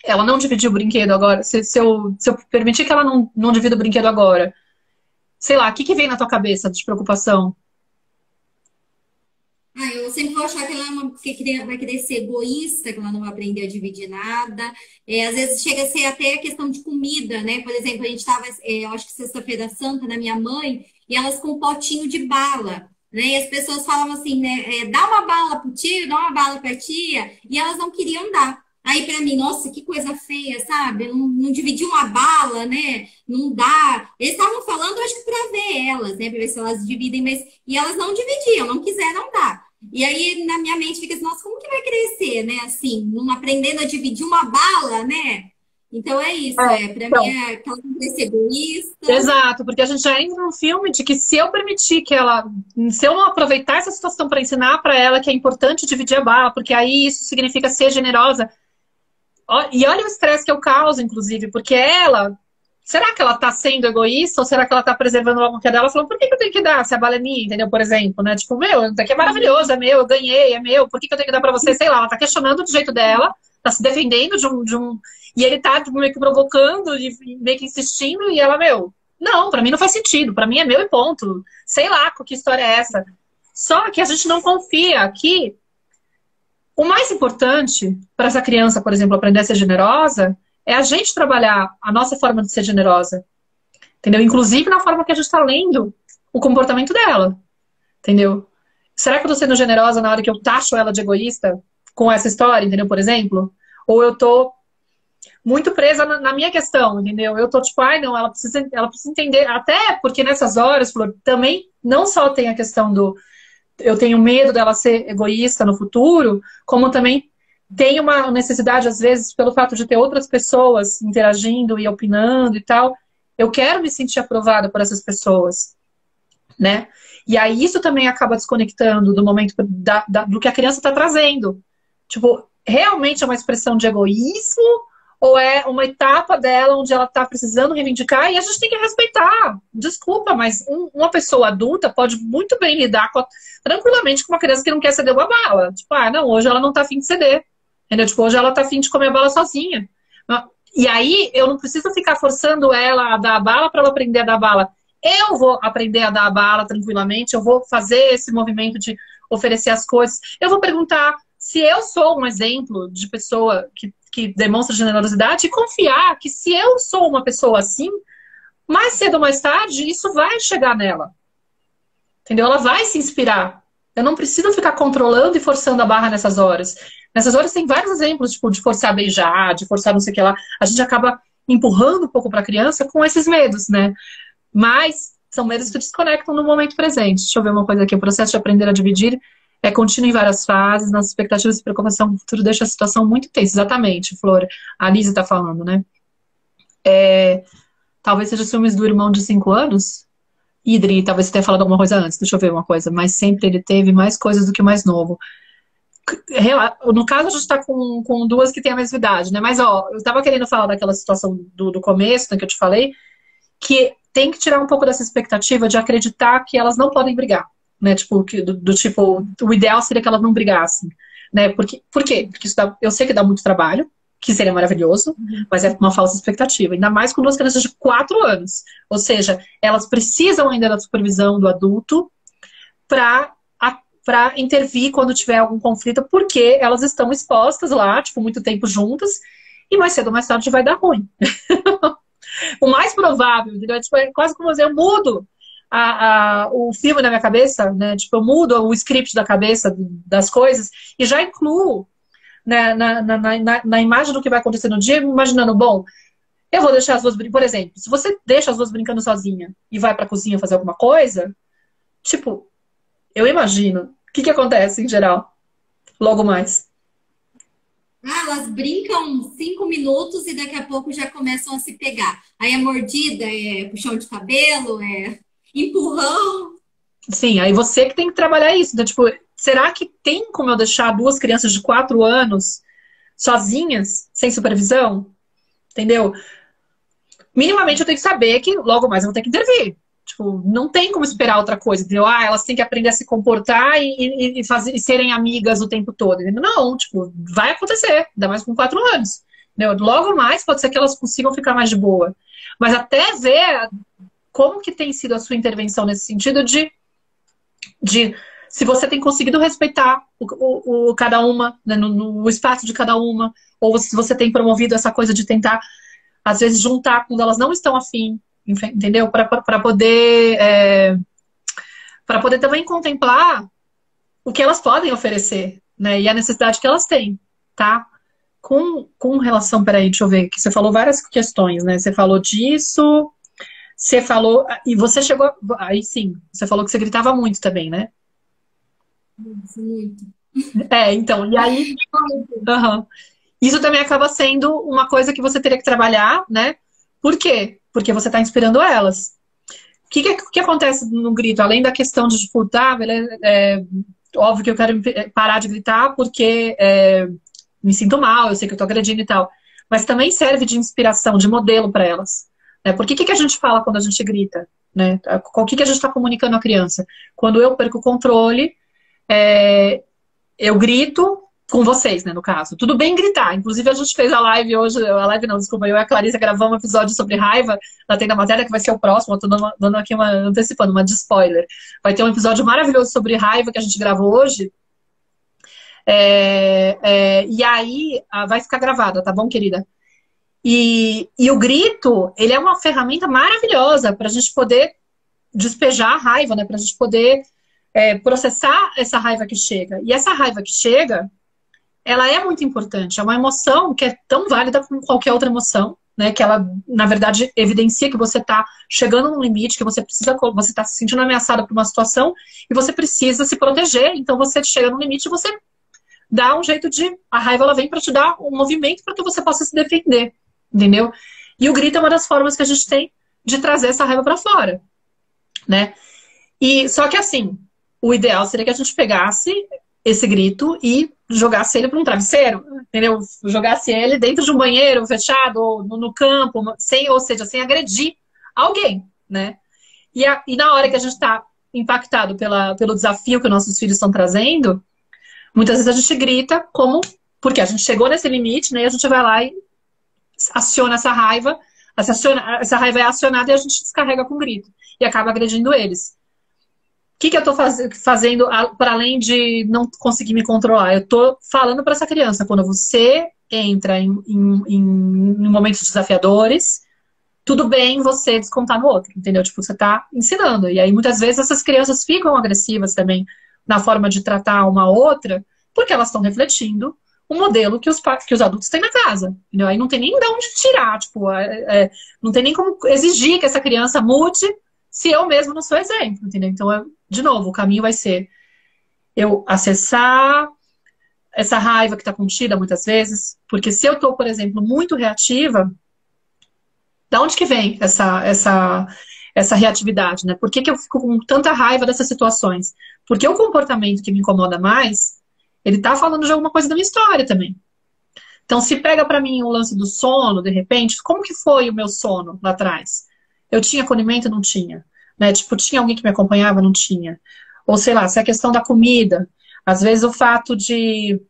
ela não dividir o brinquedo agora, se eu permitir que ela não divida o brinquedo agora, sei lá, o que vem na tua cabeça de preocupação?
Eu sempre vou achar que ela vai querer ser egoísta, que ela não vai aprender a dividir nada. Às vezes chega a ser até questão de comida, né? Por exemplo, a gente estava, eu acho que sexta-feira santa, na minha mãe, e elas com um potinho de bala, né? E as pessoas falavam assim, né? Dá uma bala pro tio, dá uma bala pra tia, e elas não queriam dar. Aí pra mim, nossa, que coisa feia, sabe? Não dividir uma bala, né? Não dá. Eles estavam falando, acho que pra ver elas, né? Pra ver se elas dividem, mas... E elas não dividiam, não quiseram dar. E aí, na minha mente, fica assim, nossa, como que vai crescer, né? Assim, não aprendendo a dividir uma bala, né? Então é isso, pra mim é que ela não quer ser egoísta.
Exato, porque a gente já entra num filme de que se eu permitir que ela... Se eu não aproveitar essa situação para ensinar para ela que é importante dividir a bala, porque aí isso significa ser generosa... E olha o estresse que eu causo, inclusive, porque ela... Será que ela tá sendo egoísta ou será que ela tá preservando algo que é dela? Falando, por que eu tenho que dar se a bala é minha, entendeu? Por exemplo, né? Tipo, meu, isso aqui é maravilhoso, é meu, eu ganhei, é meu, por que eu tenho que dar pra você? Sei lá, ela tá questionando do jeito dela, tá se defendendo de um... E ele tá meio que provocando, meio que insistindo, e ela, meu... Não, pra mim não faz sentido, pra mim é meu e ponto. Sei lá, que história é essa? Só que a gente não confia que... O mais importante para essa criança, por exemplo, aprender a ser generosa, é a gente trabalhar a nossa forma de ser generosa. Entendeu? Inclusive na forma que a gente está lendo o comportamento dela. Entendeu? Será que eu estou sendo generosa na hora que eu taxo ela de egoísta com essa história, entendeu? Por exemplo? Ou eu tô muito presa na minha questão, entendeu? Eu tô tipo, não, ela precisa entender. Até porque nessas horas, Flor, também não só tem a questão do... Eu tenho medo dela ser egoísta no futuro, como também tem uma necessidade, às vezes, pelo fato de ter outras pessoas interagindo e opinando e tal. Eu quero me sentir aprovada por essas pessoas, né? E aí isso também acaba desconectando do momento do que a criança está trazendo. Tipo, realmente é uma expressão de egoísmo ou é uma etapa dela onde ela está precisando reivindicar e a gente tem que respeitar. Desculpa, mas uma pessoa adulta pode muito bem lidar tranquilamente com uma criança que não quer ceder uma bala. Tipo, não, hoje ela não tá afim de ceder. Entendeu? Tipo, hoje ela tá afim de comer a bala sozinha. E aí eu não preciso ficar forçando ela a dar a bala para ela aprender a dar a bala. Eu vou aprender a dar a bala tranquilamente, eu vou fazer esse movimento de oferecer as coisas. Eu vou perguntar se eu sou um exemplo de pessoa que demonstra generosidade, e confiar que se eu sou uma pessoa assim, mais cedo ou mais tarde, isso vai chegar nela. Entendeu? Ela vai se inspirar. Eu não preciso ficar controlando e forçando a barra nessas horas. Nessas horas tem vários exemplos, tipo, de forçar a beijar, de forçar não sei o que lá. A gente acaba empurrando um pouco para a criança com esses medos, né? Mas são medos que desconectam no momento presente. Deixa eu ver uma coisa aqui. O processo de aprender a dividir é contínuo em várias fases. Nas expectativas e preocupação com o futuro deixa a situação muito tensa. Exatamente, Flor. A Lisa está falando, né? Talvez seja os filmes do irmão de 5 anos. Idri, talvez você tenha falado alguma coisa antes. Deixa eu ver uma coisa. Mas sempre ele teve mais coisas do que o mais novo. No caso, a gente tá com duas que têm a mesma idade, né? Mas, ó, eu tava querendo falar daquela situação do começo, né, que eu te falei, que tem que tirar um pouco dessa expectativa de acreditar que elas não podem brigar, né? Tipo, tipo, o ideal seria que elas não brigassem, né? Por quê? Porque isso eu sei que dá muito trabalho, que seria maravilhoso, mas é uma falsa expectativa. Ainda mais com duas crianças de 4 anos. Ou seja, elas precisam ainda da supervisão do adulto para intervir quando tiver algum conflito, porque elas estão expostas lá, tipo, muito tempo juntas, e mais cedo ou mais tarde vai dar ruim. O mais provável, entendeu? Tipo, é quase como eu mudo o filme na minha cabeça, né? Tipo, eu mudo o script da cabeça das coisas e já incluo, né, na imagem do que vai acontecer no dia, imaginando, bom, eu vou deixar as duas brincando. Por exemplo, se você deixa as duas brincando sozinha e vai pra cozinha fazer alguma coisa, tipo, eu imagino. O que acontece em geral? Logo mais.
Elas brincam 5 minutos e daqui a pouco já começam a se pegar. Aí é mordida, é puxão de cabelo, é empurrão.
Sim, aí você que tem que trabalhar isso. Então, tipo, será que tem como eu deixar duas crianças de 4 anos sozinhas, sem supervisão? Entendeu? Minimamente eu tenho que saber que logo mais eu vou ter que intervir. Tipo, não tem como esperar outra coisa, entendeu? Ah, elas têm que aprender a se comportar e serem amigas o tempo todo. Entendeu? Não, tipo, vai acontecer, ainda mais com 4 anos. Entendeu? Logo mais pode ser que elas consigam ficar mais de boa. Mas até ver como que tem sido a sua intervenção nesse sentido de se você tem conseguido respeitar cada uma, né, no espaço de cada uma, ou se você tem promovido essa coisa de tentar, às vezes, juntar quando elas não estão afim. Entendeu? Para poder também contemplar o que elas podem oferecer, né? E a necessidade que elas têm, tá? Com relação, peraí, deixa eu ver, que você falou várias questões, né? Você falou disso, você falou, e você chegou, aí sim, você falou que você gritava muito também, né?
Muito.
Então, e aí, isso também acaba sendo uma coisa que você teria que trabalhar, né? Por quê? Porque você está inspirando elas. O que acontece no grito? Além da questão de disputar, óbvio que eu quero parar de gritar porque me sinto mal, eu sei que eu estou agredindo e tal. Mas também serve de inspiração, de modelo para elas. Né? Por que a gente fala quando a gente grita? Né? O que a gente está comunicando à criança? Quando eu perco o controle, eu grito com vocês, né, no caso. Tudo bem gritar. Inclusive, a gente fez a live hoje, a live não, desculpa, eu e a Clarissa gravamos um episódio sobre raiva, ela tem na matéria que vai ser o próximo, eu tô dando aqui antecipando, uma de spoiler. Vai ter um episódio maravilhoso sobre raiva que a gente gravou hoje. E aí, vai ficar gravada, tá bom, querida? E o grito, ele é uma ferramenta maravilhosa pra gente poder despejar a raiva, né, pra gente poder processar essa raiva que chega. E essa raiva que chega, ela é muito importante. É uma emoção que é tão válida como qualquer outra emoção, né? Que ela, na verdade, evidencia que você está chegando num limite, que você está se sentindo ameaçada por uma situação e você precisa se proteger. Então você chega num limite e você dá um jeito de... A raiva, ela vem para te dar um movimento para que você possa se defender, entendeu? E o grito é uma das formas que a gente tem de trazer essa raiva para fora, né? E só que assim, o ideal seria que a gente pegasse esse grito e jogasse ele para um travesseiro, entendeu? Jogasse ele dentro de um banheiro fechado, ou no campo, ou seja, sem agredir alguém, né? E na hora que a gente está impactado pelo desafio que nossos filhos estão trazendo, muitas vezes a gente grita porque a gente chegou nesse limite, né? E a gente vai lá e aciona essa raiva, essa raiva é acionada e a gente descarrega com grito e acaba agredindo eles. que eu tô fazendo para além de não conseguir me controlar? Eu tô falando para essa criança, quando você entra em momentos desafiadores, tudo bem você descontar no outro, entendeu? Tipo, você tá ensinando. E aí, muitas vezes, essas crianças ficam agressivas também na forma de tratar uma outra, porque elas estão refletindo o modelo que os adultos têm na casa, entendeu? Aí não tem nem de onde tirar, tipo, não tem nem como exigir que essa criança mude se eu mesmo não sou exemplo, entendeu? Então, de novo, o caminho vai ser eu acessar essa raiva que está contida muitas vezes, porque se eu estou, por exemplo, muito reativa, da onde que vem essa reatividade, né? Por que eu fico com tanta raiva dessas situações? Porque o comportamento que me incomoda mais, ele tá falando de alguma coisa da minha história também. Então, se pega para mim o lance do sono, de repente, como que foi o meu sono lá atrás? Eu tinha acolhimento? Não tinha. Né? Tipo, tinha alguém que me acompanhava? Não tinha. Ou sei lá, se é a questão da comida, às vezes o fato de,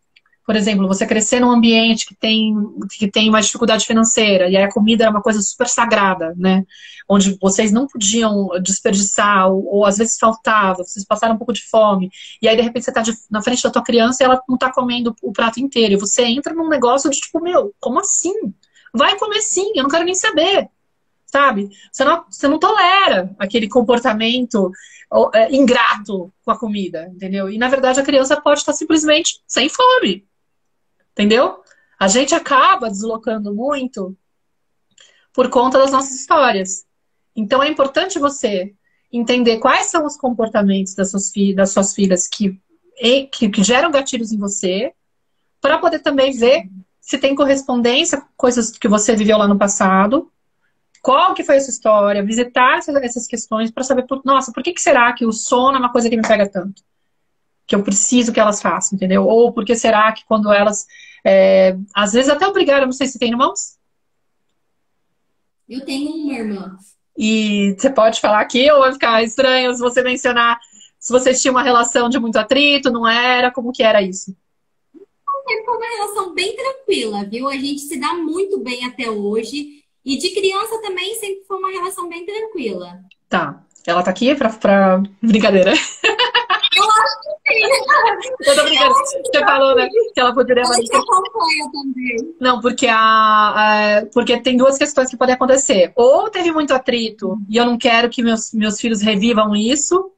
por exemplo, você crescer num ambiente que tem mais dificuldade financeira, e aí a comida era uma coisa super sagrada, né? Onde vocês não podiam desperdiçar, ou às vezes faltava, vocês passaram um pouco de fome, e aí de repente você tá na frente da tua criança e ela não tá comendo o prato inteiro, e você entra num negócio de tipo, meu, como assim? Vai comer sim, eu não quero nem saber, sabe? Você não tolera aquele comportamento ingrato com a comida, entendeu? E na verdade a criança pode estar simplesmente sem fome. Entendeu? A gente acaba deslocando muito por conta das nossas histórias. Então é importante você entender quais são os comportamentos das suas filhas que geram gatilhos em você, para poder também ver se tem correspondência com coisas que você viveu lá no passado, qual que foi essa história, visitar essas questões para saber, nossa, por que será que o sono é uma coisa que me pega tanto? Que eu preciso que elas façam, entendeu? Ou por que será que quando elas às vezes até obrigaram, não sei se tem irmãos.
Eu tenho uma irmã.
E você pode falar aqui, ou vai ficar estranho se você mencionar se vocês tinham uma relação de muito atrito, não era? Como que era isso?
Sempre foi uma relação bem tranquila, viu? A gente se dá muito bem até hoje. E de criança também sempre foi uma relação bem tranquila.
Tá. Ela tá aqui pra brincadeira.
Eu acho que sim.
Eu tô brincando. Você falou, né? Que ela poderia...
Ela te acompanha também.
Não, porque tem duas questões que podem acontecer. Ou teve muito atrito e eu não quero que meus filhos revivam isso.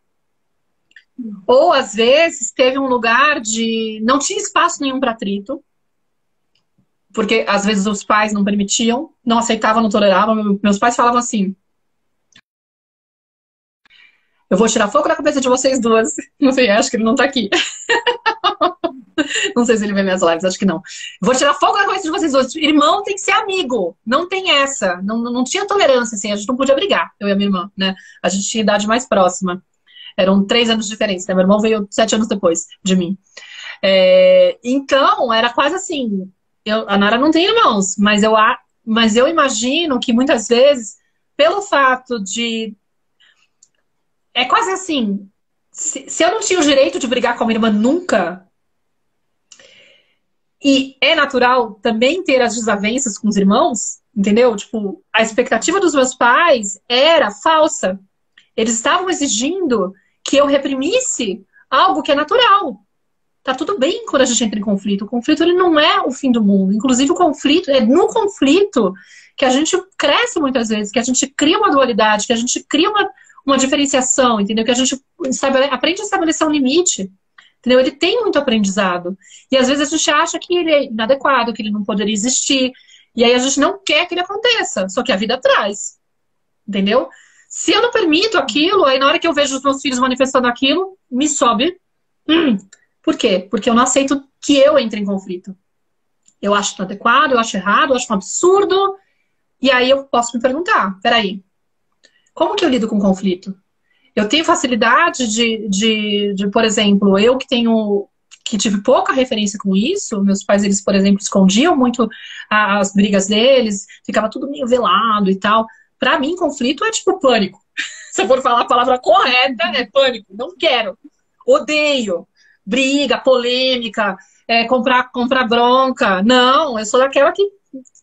Ou, às vezes, teve um lugar de... não tinha espaço nenhum para atrito. Porque, às vezes, os pais não permitiam, não aceitavam, não toleravam. Meus pais falavam assim: eu vou tirar fogo da cabeça de vocês duas. Não sei, acho que ele não tá aqui. Não sei se ele vê minhas lives, acho que não. Vou tirar fogo da cabeça de vocês dois. Irmão tem que ser amigo. Não tem essa. Não tinha tolerância, assim. A gente não podia brigar, eu e a minha irmã, né? A gente tinha idade mais próxima. Eram 3 anos de diferença, né? Meu irmão veio 7 anos depois de mim. Então, era quase assim... a Nara não tem irmãos, mas eu imagino que muitas vezes, pelo fato de... é quase assim... se eu não tinha o direito de brigar com a minha irmã nunca... e é natural também ter as desavenças com os irmãos, entendeu? Tipo, a expectativa dos meus pais era falsa. Eles estavam exigindo que eu reprimisse algo que é natural. Tá tudo bem quando a gente entra em conflito. O conflito, ele não é o fim do mundo. Inclusive, o conflito, é no conflito que a gente cresce muitas vezes, que a gente cria uma dualidade, que a gente cria uma diferenciação, entendeu? Que a gente aprende a estabelecer um limite. Entendeu? Ele tem muito aprendizado. E às vezes a gente acha que ele é inadequado, que ele não poderia existir. E aí a gente não quer que ele aconteça. Só que a vida traz. Entendeu? Se eu não permito aquilo, aí na hora que eu vejo os meus filhos manifestando aquilo, me sobe. Por quê? Porque eu não aceito que eu entre em conflito. Eu acho inadequado, eu acho errado, eu acho um absurdo. E aí eu posso me perguntar, peraí, como que eu lido com conflito? Eu tenho facilidade por exemplo, eu que tive pouca referência com isso, meus pais, eles, por exemplo, escondiam muito as brigas deles, ficava tudo meio velado e tal. Pra mim, conflito é tipo pânico. Se eu for falar a palavra correta, é pânico. Não quero. Odeio. Briga, polêmica, comprar bronca. Não, eu sou daquela que,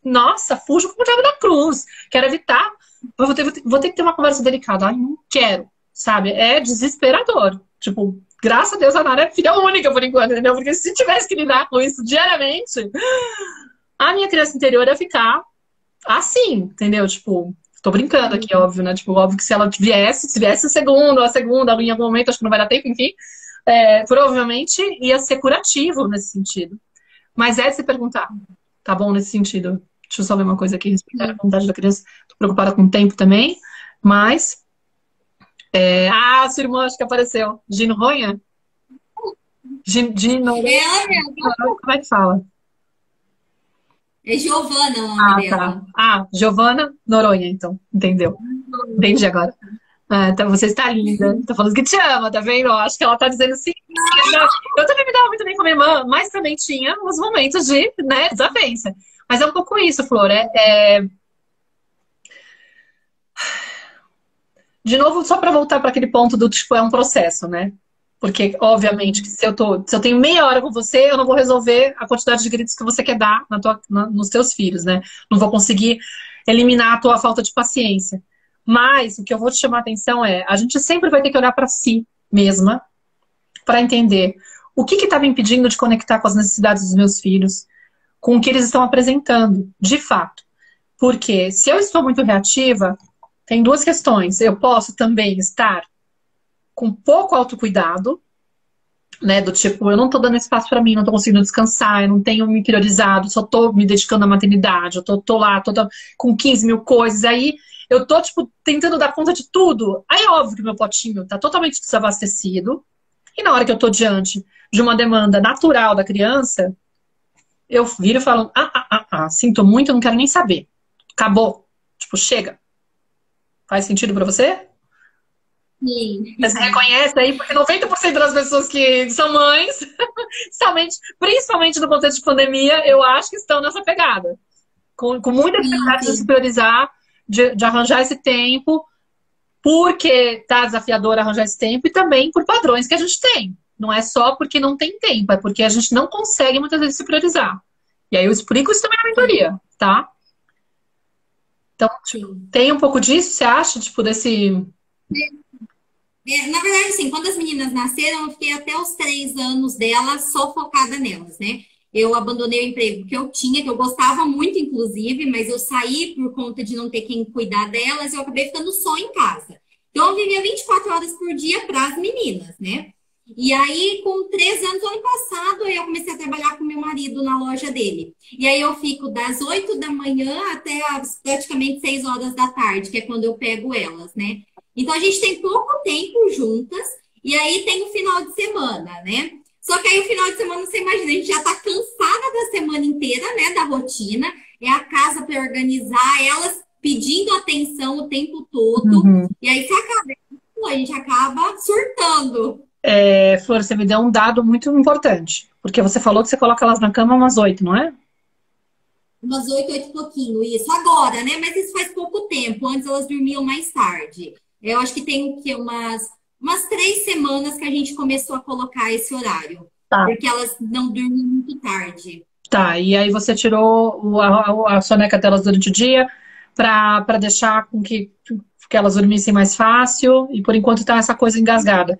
nossa, fujo como o diabo da cruz. Quero evitar. Vou ter que ter uma conversa delicada. Ai, não quero. sabe? É desesperador. Tipo, graças a Deus a Nara é filha única por enquanto, entendeu? Porque se tivesse que lidar com isso diariamente, a minha criança interior ia ficar assim, entendeu? Tipo, tô brincando aqui, óbvio, né? Tipo, óbvio que se ela viesse, se viesse a segunda, em algum momento, acho que não vai dar tempo, enfim, provavelmente ia ser curativo nesse sentido. Mas é de se perguntar, tá bom nesse sentido? Deixa eu só ver uma coisa aqui, respeitar a vontade da criança. Tô preocupada com o tempo também, mas... sua irmã acho que apareceu. Gino Ronha? Gino...
Ela mesmo.
Como é que fala?
É Giovana o nome dela.
Tá. Giovana Noronha, então. Entendeu? Entendi agora. Então você está linda. Tô falando que te ama, tá vendo? Eu acho que ela tá dizendo sim. Eu também me dava muito bem com a minha irmã, mas também tinha os momentos de, né, desavença. Mas é um pouco isso, Flor. De novo, só para voltar para aquele ponto do tipo, é um processo, né? Porque, obviamente, que se eu tenho meia hora com você, eu não vou resolver a quantidade de gritos que você quer dar nos teus filhos, né? Não vou conseguir eliminar a tua falta de paciência. Mas o que eu vou te chamar a atenção a gente sempre vai ter que olhar para si mesma para entender o que está me impedindo de conectar com as necessidades dos meus filhos, com o que eles estão apresentando, de fato. Porque se eu estou muito reativa, tem duas questões. Eu posso também estar com pouco autocuidado, né? Do tipo, eu não tô dando espaço pra mim, não tô conseguindo descansar, eu não tenho me priorizado, só tô me dedicando à maternidade, eu tô lá, tô com 15 mil coisas, aí eu tô, tipo, tentando dar conta de tudo. Aí é óbvio que meu potinho tá totalmente desabastecido, e na hora que eu tô diante de uma demanda natural da criança, eu viro e falo, sinto muito, eu não quero nem saber. Acabou. Tipo, chega. Faz sentido pra você?
Sim.
Você reconhece aí, porque 90% das pessoas que são mães, principalmente no contexto de pandemia, eu acho que estão nessa pegada. Com muita dificuldade de se priorizar, de arranjar esse tempo, porque tá desafiador arranjar esse tempo, e também por padrões que a gente tem. Não é só porque não tem tempo, é porque a gente não consegue muitas vezes se priorizar. E aí eu explico isso também na mentoria, tá? Então, tem um pouco disso, você acha? Tipo, desse...
Na verdade, assim, quando as meninas nasceram, eu fiquei até os 3 anos delas só focada nelas, né? Eu abandonei o emprego que eu tinha, que eu gostava muito, inclusive, mas eu saí por conta de não ter quem cuidar delas e eu acabei ficando só em casa. Então, eu vivia 24 horas por dia para as meninas, né? E aí, com 3 anos, ano passado, eu comecei a trabalhar com meu marido na loja dele. E aí, eu fico das 8 da manhã até praticamente 6 horas da tarde, que é quando eu pego elas, né? Então, a gente tem pouco tempo juntas, e aí tem o final de semana, né? Só que aí o final de semana, você imagina, a gente já tá cansada da semana inteira, né? Da rotina. É a casa para organizar, elas pedindo atenção o tempo todo.
Uhum.
E aí, se acaba, a gente acaba surtando.
Flor, você me deu um dado muito importante. Porque você falou que você coloca elas na cama umas 8, não é?
Umas 8 e pouquinho, isso. Agora, né? Mas isso faz pouco tempo. Antes elas dormiam mais tarde. Eu acho que tem o quê? Umas 3 semanas que a gente começou a colocar esse horário.
Tá.
Porque elas não dormem muito tarde.
Tá, e aí você tirou a soneca delas durante o dia para deixar com que elas dormissem mais fácil, e por enquanto tá essa coisa engasgada.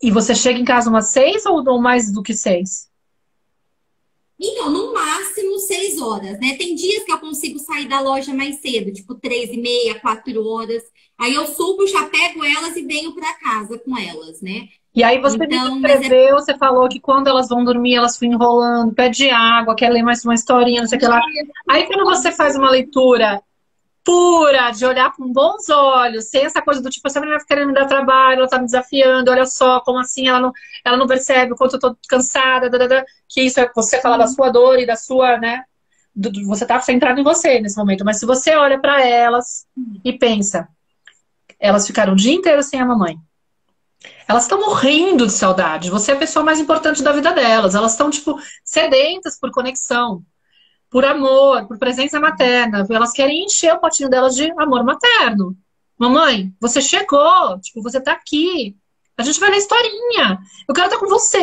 E você chega em casa umas 6 ou mais do que 6?
Então, no máximo 6 horas, né? Tem dias que eu consigo sair da loja mais cedo, tipo 3h30, 4 horas. Aí eu subo, já pego elas e venho para casa com elas, né?
E aí você descreveu, você falou que quando elas vão dormir, elas ficam enrolando, pede água, quer ler mais uma historinha, não sei o que lá. Aí quando você faz uma leitura pura, de olhar com bons olhos, sem essa coisa do tipo, essa menina vai querendo me dar trabalho, ela tá me desafiando, olha só, como assim, ela não percebe o quanto eu tô cansada, que isso é você falar da sua dor e da sua, né, você tá centrado em você nesse momento, mas se você olha pra elas e pensa, elas ficaram o dia inteiro sem a mamãe, elas estão morrendo de saudade, você é a pessoa mais importante da vida delas, elas estão, tipo, sedentas por conexão, por amor, por presença materna. Elas querem encher o potinho delas de amor materno. Mamãe, você chegou. Tipo, você tá aqui. A gente vai ler historinha. Eu quero estar com você.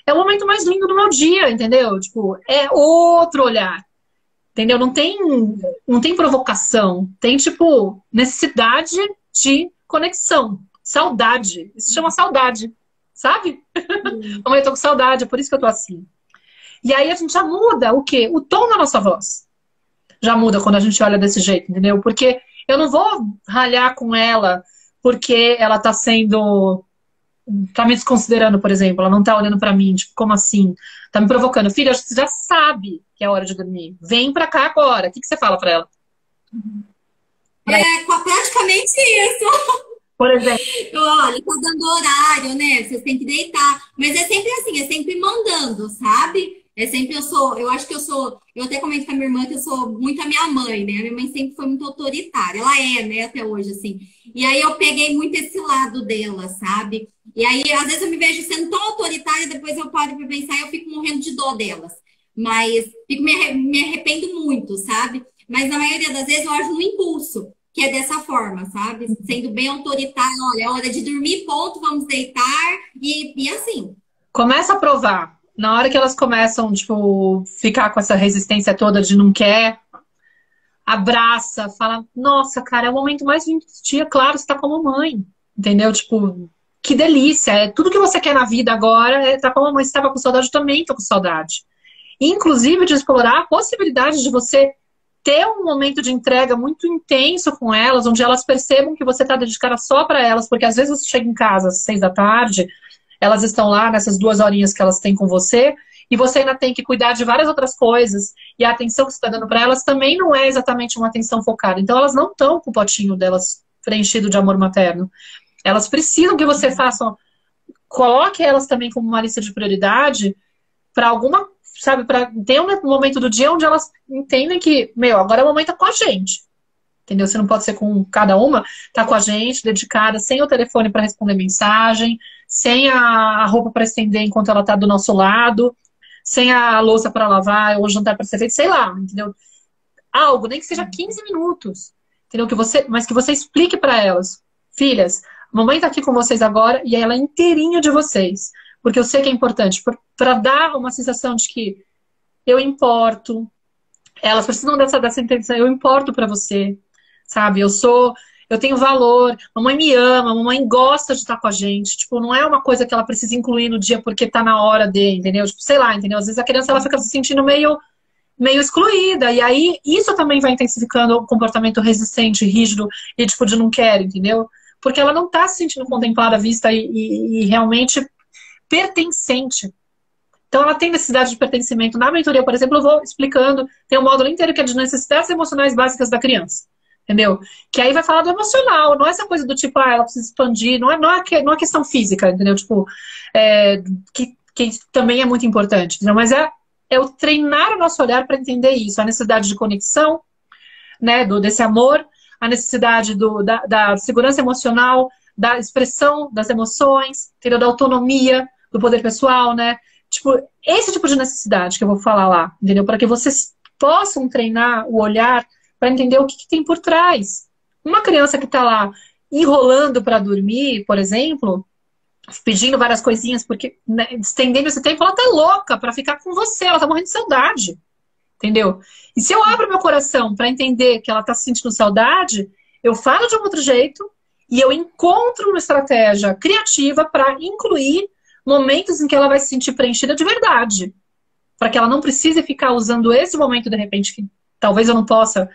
É o momento mais lindo do meu dia, entendeu? Tipo, é outro olhar. Entendeu? Não tem provocação. Tem, tipo, necessidade de conexão. Saudade. Isso se chama saudade, sabe? Mamãe, eu tô com saudade, é por isso que eu tô assim. E aí a gente já muda o quê? O tom da nossa voz. Já muda quando a gente olha desse jeito, entendeu? Porque eu não vou ralhar com ela porque ela tá sendo... Tá me desconsiderando, por exemplo. Ela não tá olhando pra mim, tipo, como assim? Tá me provocando. Filha, você já sabe que é hora de dormir. Vem pra cá agora. O que você fala pra ela?
Praticamente isso.
Por exemplo.
Olha, tá dando horário, né? Vocês têm que deitar. Mas é sempre assim, é sempre mandando, sabe? É sempre eu acho que eu até comento com a minha irmã que eu sou muito a minha mãe, né? A minha mãe sempre foi muito autoritária. Ela é, né, até hoje, assim. E aí eu peguei muito esse lado dela, sabe? E aí, às vezes, eu me vejo sendo tão autoritária, depois eu paro pra pensar e eu fico morrendo de dó delas. Mas me arrependo muito, sabe? Mas na maioria das vezes eu ajo no impulso, que é dessa forma, sabe? Sendo bem autoritária, olha, é hora de dormir, ponto, vamos deitar, e assim.
Começa a provar. Na hora que elas começam, tipo, ficar com essa resistência toda de não quer, abraça, fala, nossa, cara, é o momento mais lindo do dia, claro, você tá com a mamãe. Entendeu? Tipo, que delícia. É tudo que você quer na vida agora é estar com a mamãe. Você estava com saudade, eu também tô com saudade. Inclusive de explorar a possibilidade de você ter um momento de entrega muito intenso com elas, onde elas percebam que você está dedicada só para elas, porque às vezes você chega em casa às 6 da tarde, elas estão lá nessas 2 horinhas que elas têm com você, e você ainda tem que cuidar de várias outras coisas, e a atenção que você está dando para elas também não é exatamente uma atenção focada. Então elas não estão com o potinho delas preenchido de amor materno. Elas precisam que você faça, coloque elas também como uma lista de prioridade para alguma, sabe, para ter um momento do dia onde elas entendem que, agora a mamãe tá com a gente. Entendeu? Você não pode ser com cada uma, tá com a gente, dedicada, sem o telefone para responder mensagem, sem a roupa para estender enquanto ela tá do nosso lado, sem a louça para lavar ou o jantar para ser feito, sei lá, entendeu? Algo, nem que seja 15 minutos, entendeu? Mas que você explique para elas, filhas, a mamãe tá aqui com vocês agora e ela é inteirinha de vocês, porque eu sei que é importante, para dar uma sensação de que eu importo, elas precisam dessa intenção, eu importo para você, sabe? Eu tenho valor, mamãe me ama, mamãe gosta de estar com a gente. Tipo, não é uma coisa que ela precisa incluir no dia porque tá na hora de, entendeu? Tipo, sei lá, entendeu? Às vezes a criança ela fica se sentindo meio excluída. E aí, isso também vai intensificando o comportamento resistente, rígido e tipo, de não quero, entendeu? Porque ela não tá se sentindo contemplada, vista e realmente pertencente. Então ela tem necessidade de pertencimento. Na mentoria, por exemplo, eu vou explicando, tem um módulo inteiro que é de necessidades emocionais básicas da criança. Entendeu? Que aí vai falar do emocional, não é essa coisa do tipo, ela precisa expandir, não é questão física, entendeu? Tipo, que também é muito importante, entendeu? Mas é o treinar o nosso olhar para entender isso, a necessidade de conexão, né, desse amor, a necessidade da segurança emocional, da expressão das emoções, entendeu? Da autonomia, do poder pessoal, né? Tipo, esse tipo de necessidade que eu vou falar lá, entendeu? Para que vocês possam treinar o olhar para entender o que tem por trás. Uma criança que está lá enrolando para dormir, por exemplo, pedindo várias coisinhas, porque, né, estendendo esse tempo, ela tá louca para ficar com você, ela tá morrendo de saudade. Entendeu? E se eu abro meu coração para entender que ela tá sentindo saudade, eu falo de um outro jeito e eu encontro uma estratégia criativa para incluir momentos em que ela vai se sentir preenchida de verdade. Para que ela não precise ficar usando esse momento, de repente, que talvez eu não possa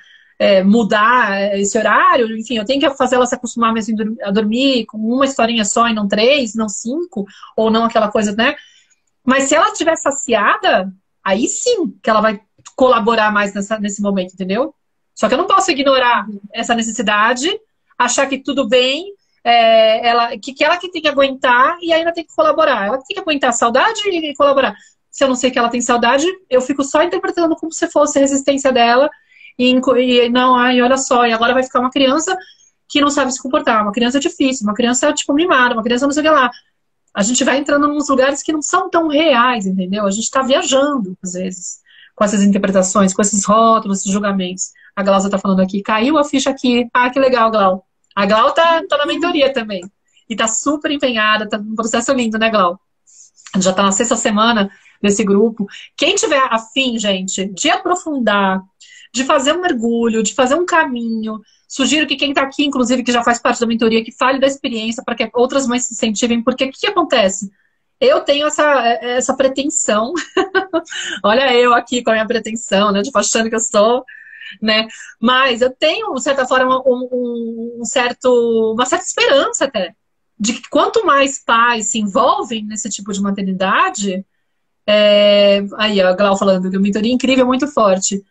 mudar esse horário, enfim, eu tenho que fazer ela se acostumar mesmo a dormir com uma historinha só e não 3, não 5, ou não aquela coisa, né? Mas se ela estiver saciada, aí sim que ela vai colaborar mais nesse momento, entendeu? Só que eu não posso ignorar essa necessidade, achar que tudo bem, que ela que tem que aguentar e ainda tem que colaborar. Ela tem que aguentar a saudade e colaborar. Se eu não sei que ela tem saudade, eu fico só interpretando como se fosse a resistência dela e não, olha só, e agora vai ficar uma criança que não sabe se comportar, uma criança difícil, uma criança, tipo, mimada, uma criança não sei o que lá. A gente vai entrando em uns lugares que não são tão reais, entendeu? A gente tá viajando, às vezes, com essas interpretações, com esses rótulos, esses julgamentos. A Glaucia tá falando aqui, caiu a ficha aqui. Ah, que legal, Glau. A Glau tá na mentoria também. E tá super empenhada, tá um processo lindo, né, Glau? Já tá na 6ª semana desse grupo. Quem tiver afim, gente, de aprofundar, de fazer um mergulho, de fazer um caminho Sugiro que quem tá aqui, inclusive, que já faz parte da mentoria, que fale da experiência para que outras mães se incentivem, porque o que acontece? Eu tenho essa pretensão, olha eu aqui com a minha pretensão, né, tipo, achando que eu sou, né, mas eu tenho, de certa forma, uma certa esperança até, de que quanto mais pais se envolvem nesse tipo de maternidade, aí a Glau falando que a mentoria incrível é muito forte,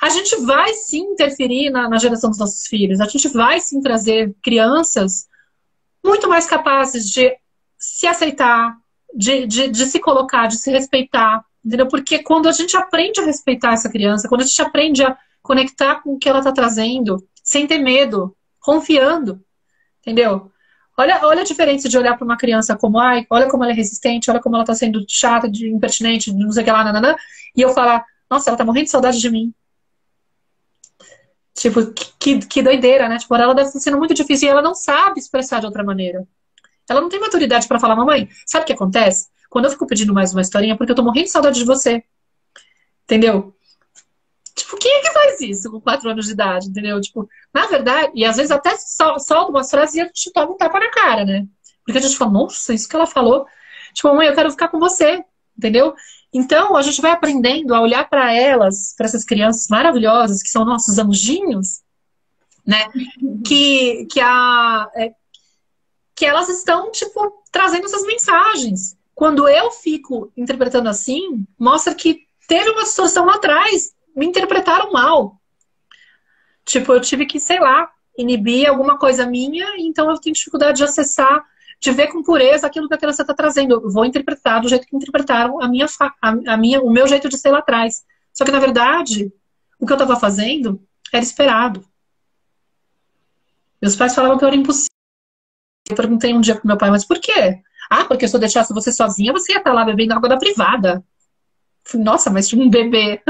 a gente vai sim interferir na geração dos nossos filhos, a gente vai sim trazer crianças muito mais capazes de se aceitar, de se colocar, de se respeitar, entendeu? Porque quando a gente aprende a respeitar essa criança, quando a gente aprende a conectar com o que ela está trazendo, sem ter medo, confiando, entendeu? Olha a diferença de olhar para uma criança como, ai, olha como ela é resistente, olha como ela está sendo chata, impertinente, não sei o que lá, nananã, e eu falar, nossa, ela tá morrendo de saudade de mim. Tipo, que doideira, né? Tipo, ela deve estar sendo muito difícil e ela não sabe expressar de outra maneira. Ela não tem maturidade pra falar, mamãe, sabe o que acontece? Quando eu fico pedindo mais uma historinha, é porque eu tô morrendo de saudade de você. Entendeu? Tipo, quem é que faz isso com 4 anos de idade, entendeu? Tipo, na verdade, e às vezes até solta algumas frases e a gente toma um tapa na cara, né? Porque a gente fala, nossa, isso que ela falou. Tipo, mamãe, eu quero ficar com você, entendeu? Então, a gente vai aprendendo a olhar pra elas, pra essas crianças maravilhosas, que são nossos anjinhos, né? Que elas estão, tipo, trazendo essas mensagens. Quando eu fico interpretando assim, mostra que teve uma situação lá atrás, me interpretaram mal. Tipo, eu tive que, sei lá, inibir alguma coisa minha, então eu tenho dificuldade de acessar, de ver com pureza aquilo que a criança está trazendo. Eu vou interpretar do jeito que interpretaram o meu jeito de ser lá atrás. Só que, na verdade, o que eu estava fazendo era esperado. Meus pais falavam que eu era impossível. Eu perguntei um dia pro meu pai, mas por quê? Ah, porque se eu deixasse você sozinha, você ia estar lá bebendo água da privada. Falei, nossa, mas um bebê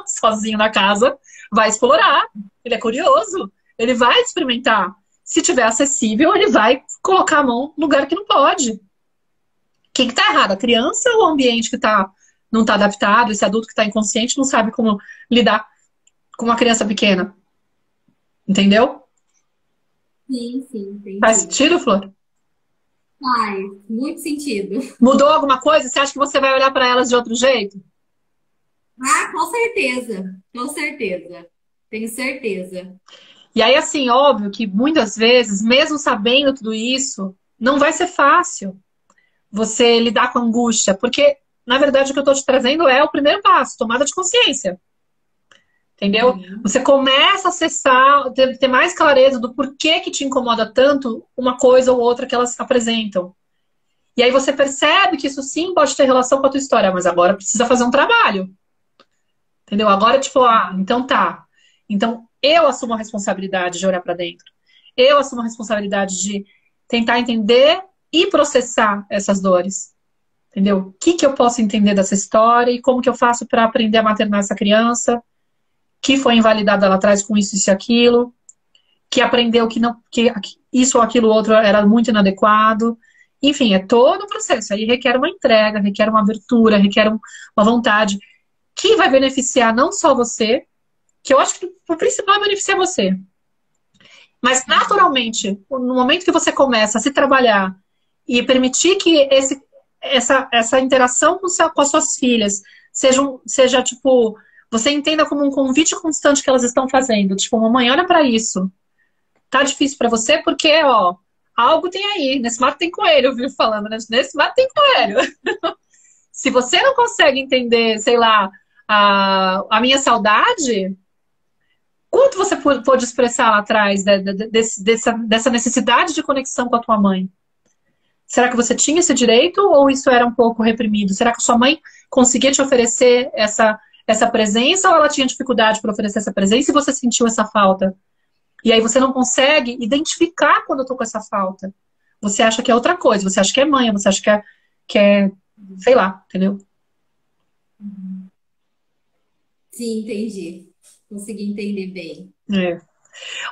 sozinho na casa vai explorar. Ele é curioso. Ele vai experimentar. Se tiver acessível, ele vai colocar a mão no lugar que não pode. Quem que tá errado? A criança ou o ambiente que não tá adaptado? Esse adulto que tá inconsciente não sabe como lidar com uma criança pequena. Entendeu?
Sim, entendi.
Faz sentido, Flor?
Faz muito sentido.
Mudou alguma coisa? Você acha que você vai olhar para elas de outro jeito?
Ah, com certeza. Com certeza. Tenho certeza.
E aí, assim, óbvio que muitas vezes, mesmo sabendo tudo isso, não vai ser fácil você lidar com a angústia, porque, na verdade, o que eu estou te trazendo é o primeiro passo, tomada de consciência. Entendeu? Você começa a acessar, ter mais clareza do porquê que te incomoda tanto uma coisa ou outra que elas apresentam. E aí você percebe que isso sim pode ter relação com a tua história, mas agora precisa fazer um trabalho. Entendeu? Agora, tipo, então tá. Então, eu assumo a responsabilidade de olhar pra dentro. Eu assumo a responsabilidade de tentar entender e processar essas dores. Entendeu? O que eu posso entender dessa história e como que eu faço para aprender a maternar essa criança que foi invalidada lá atrás com isso e aquilo, que aprendeu que isso ou aquilo outro era muito inadequado. Enfim, é todo o processo. Aí requer uma entrega, requer uma abertura, requer uma vontade que vai beneficiar não só você, que eu acho que o principal é beneficiar você. Mas, naturalmente, no momento que você começa a se trabalhar e permitir que essa interação com as suas filhas seja tipo, você entenda como um convite constante que elas estão fazendo. Tipo, mamãe, olha pra isso. Tá difícil pra você porque, ó, algo tem aí. Nesse mato tem coelho, eu vi falando, né? Nesse mato tem coelho. Se você não consegue entender, sei lá, a minha saudade, quanto você pôde expressar lá atrás dessa necessidade de conexão com a tua mãe? Será que você tinha esse direito ou isso era um pouco reprimido? Será que a sua mãe conseguia te oferecer essa presença ou ela tinha dificuldade para oferecer essa presença e você sentiu essa falta? E aí você não consegue identificar quando eu tô com essa falta. Você acha que é outra coisa, você acha que é mãe, você acha que é sei lá, entendeu?
Sim, entendi. Consegui entender bem.
É.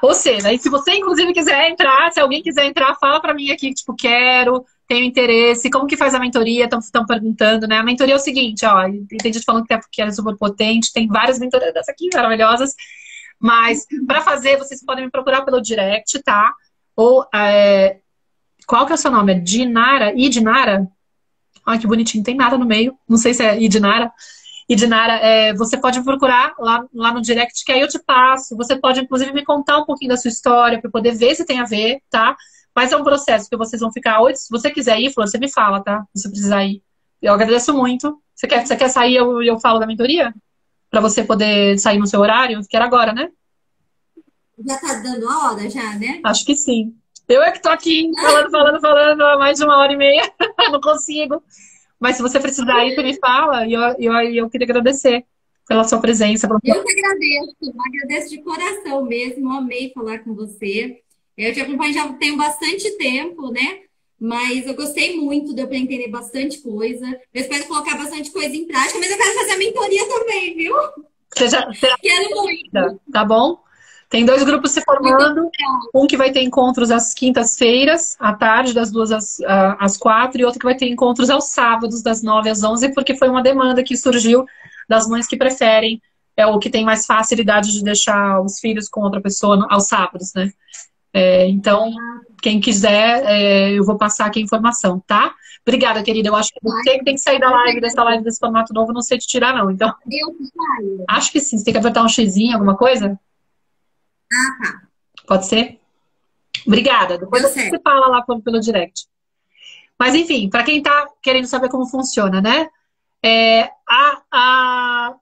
Ou seja, e se você inclusive quiser entrar, se alguém quiser entrar, fala pra mim aqui, tipo, quero, tenho interesse, como que faz a mentoria? Estão perguntando, né? A mentoria é o seguinte, ó, tem gente falando que é super potente, tem várias mentorias dessas aqui maravilhosas. Mas para fazer, vocês podem me procurar pelo direct, tá? Ou qual que é o seu nome? É Dinara? Idinara? Ai, que bonitinho, tem nada no meio. Não sei se é Idinara. Idinara, você pode me procurar lá no direct, que aí eu te passo. Você pode, inclusive, me contar um pouquinho da sua história para poder ver se tem a ver, tá? Mas é um processo que vocês vão ficar. Hoje, se você quiser ir, Flor, você me fala, tá? Se você precisar ir. Eu agradeço muito. Você quer sair e eu falo da mentoria? Para você poder sair no seu horário? Que era agora, né?
Já tá dando a hora, já, né?
Acho que sim. Eu é que tô aqui falando há mais de 1h30. Não consigo. Mas se você precisar ir, você me fala. E eu queria agradecer pela sua presença.
Eu que agradeço de coração mesmo. Amei falar com você. Eu te acompanho já tem bastante tempo, né? Mas eu gostei muito, deu para entender bastante coisa. Eu espero colocar bastante coisa em prática, mas eu quero fazer a mentoria também, viu? Quero muito.
Tá bom? Tem 2 grupos se formando. Um que vai ter encontros às quintas-feiras, à tarde, das 2 às 4, e outro que vai ter encontros aos sábados, das 9 às 11, porque foi uma demanda que surgiu das mães que preferem, ou que tem mais facilidade de deixar os filhos com outra pessoa aos sábados, né? Então, quem quiser, eu vou passar aqui a informação, tá? Obrigada, querida. Eu acho que você que tem que sair da live, desse formato novo, não sei te tirar, não. Então,
eu saio.
Acho que sim. Você tem que apertar um xizinho, alguma coisa?
Tá.
Pode ser? Obrigada. Depois você fala lá pelo direct. Mas, enfim, para quem tá querendo saber como funciona, né? A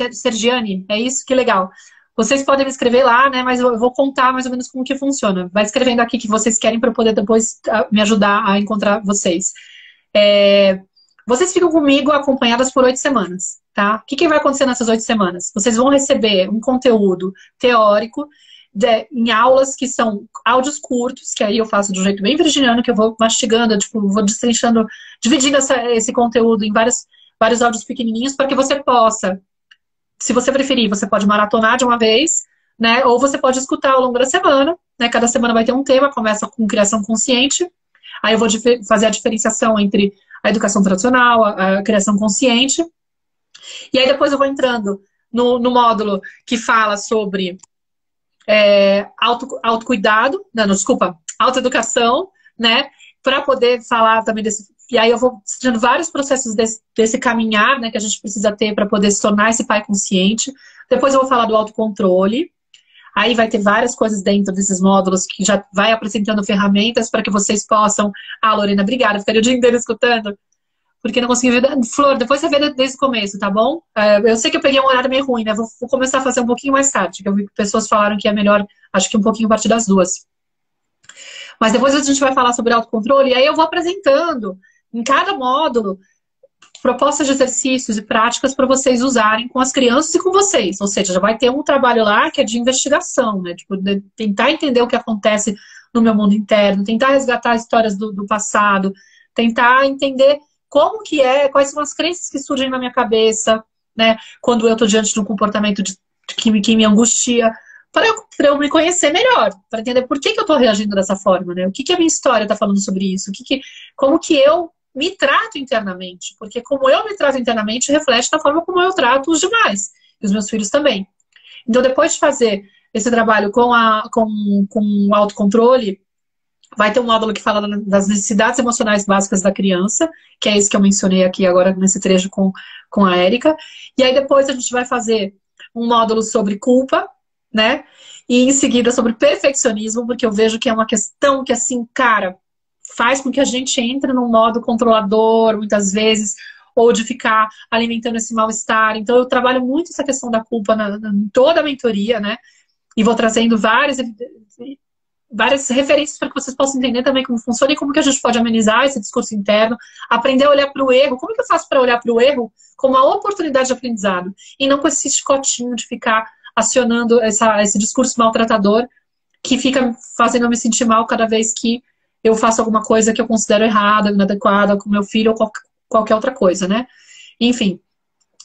Sergiane, é isso? Que legal. Vocês podem me escrever lá, né? Mas eu vou contar mais ou menos como que funciona. Vai escrevendo aqui que vocês querem para eu poder depois me ajudar a encontrar vocês. Vocês ficam comigo acompanhadas por 8 semanas, tá? O que vai acontecer nessas 8 semanas? Vocês vão receber um conteúdo teórico em aulas que são áudios curtos, que aí eu faço de um jeito bem virginiano, que eu vou mastigando, vou destrinchando, dividindo esse conteúdo em vários áudios pequenininhos para que você possa, se você preferir, você pode maratonar de uma vez, né? Ou você pode escutar ao longo da semana, né? Cada semana vai ter um tema, começa com criação consciente, aí eu vou fazer a diferenciação entre a educação tradicional, a criação consciente, e aí depois eu vou entrando no módulo que fala sobre autocuidado, autoeducação, né? Para poder falar também desse. E aí eu vou fazendo vários processos desse caminhar, né, que a gente precisa ter para poder se tornar esse pai consciente. Depois eu vou falar do autocontrole. Aí vai ter várias coisas dentro desses módulos que já vai apresentando ferramentas para que vocês possam. Lorena, obrigada. Ficaria o dia inteiro escutando. Porque não consegui ver. Flor, depois você vê desde o começo, tá bom? Eu sei que eu peguei um horário meio ruim, né? Vou começar a fazer um pouquinho mais tarde, que eu vi que pessoas falaram que é melhor, acho que um pouquinho a partir das 2. Mas depois a gente vai falar sobre autocontrole, e aí eu vou apresentando em cada módulo propostas de exercícios e práticas para vocês usarem com as crianças e com vocês. Ou seja, já vai ter um trabalho lá que é de investigação, né? Tipo, de tentar entender o que acontece no meu mundo interno, tentar resgatar histórias do passado, tentar entender como que quais são as crenças que surgem na minha cabeça, né? Quando eu estou diante de um comportamento que me angustia, para eu me conhecer melhor, para entender por que eu estou reagindo dessa forma, né? O que a minha história está falando sobre isso? Como que eu me trato internamente? Porque como eu me trato internamente reflete na forma como eu trato os demais, e os meus filhos também. Então, depois de fazer esse trabalho com o autocontrole, vai ter um módulo que fala das necessidades emocionais básicas da criança, que é esse que eu mencionei aqui agora nesse trecho com a Érica. E aí depois a gente vai fazer um módulo sobre culpa, né? E em seguida sobre perfeccionismo, porque eu vejo que é uma questão que, assim, cara, faz com que a gente entre num modo controlador, muitas vezes, ou de ficar alimentando esse mal-estar. Então eu trabalho muito essa questão da culpa em toda a mentoria, né? E vou trazendo várias referências para que vocês possam entender também como funciona e como que a gente pode amenizar esse discurso interno, aprender a olhar para o erro. Como que eu faço para olhar para o erro como uma oportunidade de aprendizado e não com esse chicotinho de ficar acionando esse discurso maltratador que fica fazendo eu me sentir mal cada vez que eu faço alguma coisa que eu considero errada, inadequada com meu filho ou qualquer outra coisa, né? Enfim.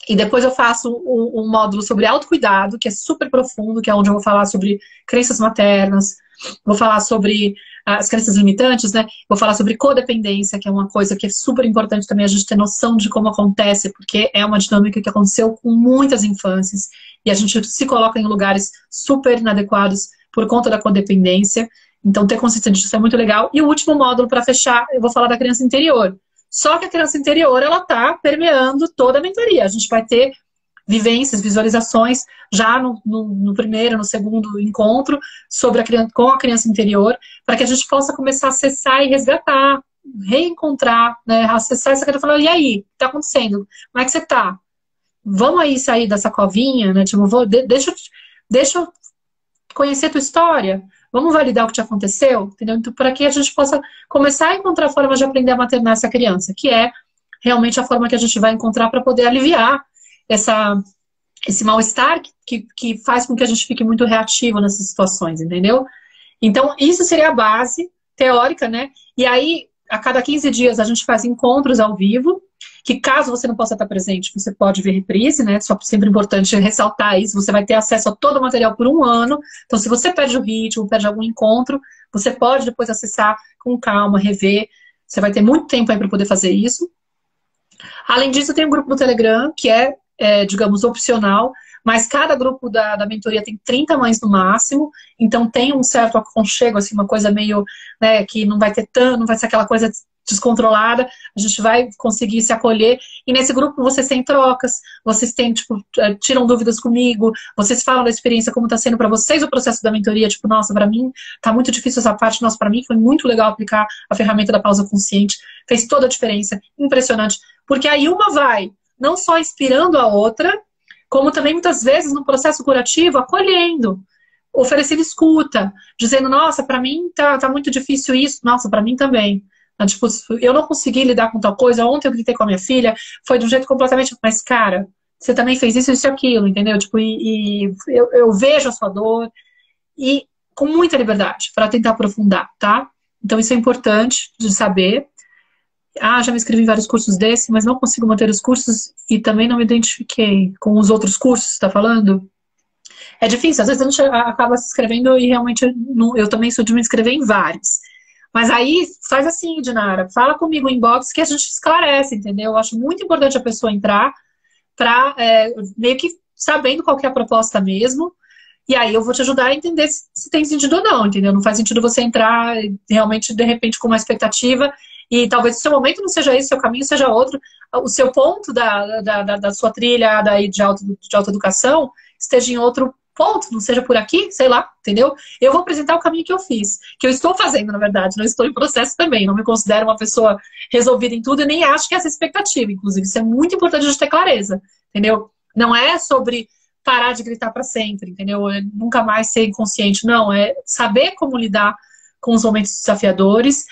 E depois eu faço um módulo sobre autocuidado, que é super profundo, que é onde eu vou falar sobre crenças maternas, vou falar sobre as crenças limitantes, né? Vou falar sobre codependência, que é uma coisa que é super importante também a gente ter noção de como acontece, porque é uma dinâmica que aconteceu com muitas infâncias e a gente se coloca em lugares super inadequados por conta da codependência. Então, ter consciência disso é muito legal. E o último módulo, para fechar, eu vou falar da criança interior. Só que a criança interior, ela está permeando toda a mentoria. A gente vai ter vivências, visualizações, já no primeiro, no segundo encontro, sobre com a criança interior, para que a gente possa começar a acessar e resgatar, reencontrar, né? Acessar essa criança e falar, e aí, o que está acontecendo? Como é que você está? Vamos aí sair dessa covinha, né? Tipo, deixa eu conhecer a tua história. Vamos validar o que te aconteceu, entendeu? Então, para que a gente possa começar a encontrar formas de aprender a maternar essa criança, que é realmente a forma que a gente vai encontrar para poder aliviar esse mal-estar que faz com que a gente fique muito reativo nessas situações, entendeu? Então, isso seria a base teórica, né? E aí, a cada 15 dias, a gente faz encontros ao vivo, que caso você não possa estar presente, você pode ver reprise, né? Só sempre importante ressaltar isso, você vai ter acesso a todo o material por 1 ano. Então, se você perde o ritmo, perde algum encontro, você pode depois acessar com calma, rever. Você vai ter muito tempo aí para poder fazer isso. Além disso, tem um grupo no Telegram, que digamos, opcional, mas cada grupo da mentoria tem 30 mães no máximo, então tem um certo aconchego, assim, uma coisa meio, né, que não vai ser aquela coisa descontrolada, a gente vai conseguir se acolher, e nesse grupo vocês têm trocas, vocês têm, tipo, tiram dúvidas comigo, vocês falam da experiência, como está sendo para vocês o processo da mentoria, tipo, nossa, para mim tá muito difícil essa parte, nossa, para mim foi muito legal aplicar a ferramenta da pausa consciente, fez toda a diferença, impressionante, porque aí uma vai não só inspirando a outra, como também muitas vezes no processo curativo, acolhendo, oferecendo escuta, dizendo, nossa, para mim tá muito difícil isso, nossa, para mim também. Tipo, eu não consegui lidar com tal coisa, ontem eu gritei com a minha filha, foi de um jeito completamente, mas cara, você também fez isso e aquilo, entendeu? Tipo, eu vejo a sua dor, e com muita liberdade, para tentar aprofundar, tá? Então isso é importante de saber. Já me inscrevi em vários cursos desse, mas não consigo manter os cursos e também não me identifiquei com os outros cursos, você tá falando? É difícil, às vezes a gente acaba se inscrevendo e realmente eu também sou de me inscrever em vários. Mas aí faz assim, Dinara, fala comigo em inbox que a gente esclarece, entendeu? Eu acho muito importante a pessoa entrar para meio que sabendo qual que é a proposta mesmo. E aí eu vou te ajudar a entender se tem sentido ou não, entendeu? Não faz sentido você entrar realmente, de repente, com uma expectativa e talvez o seu momento não seja esse, o seu caminho seja outro, o seu ponto da sua trilha de autoeducação esteja em outro ponto, não seja por aqui, sei lá, entendeu? Eu vou apresentar o caminho que eu fiz, que eu estou fazendo, na verdade, não estou em processo também, não me considero uma pessoa resolvida em tudo e nem acho que é essa expectativa, inclusive, isso é muito importante a gente ter clareza, entendeu? Não é sobre parar de gritar para sempre, entendeu? Nunca mais ser inconsciente, não, é saber como lidar com os momentos desafiadores,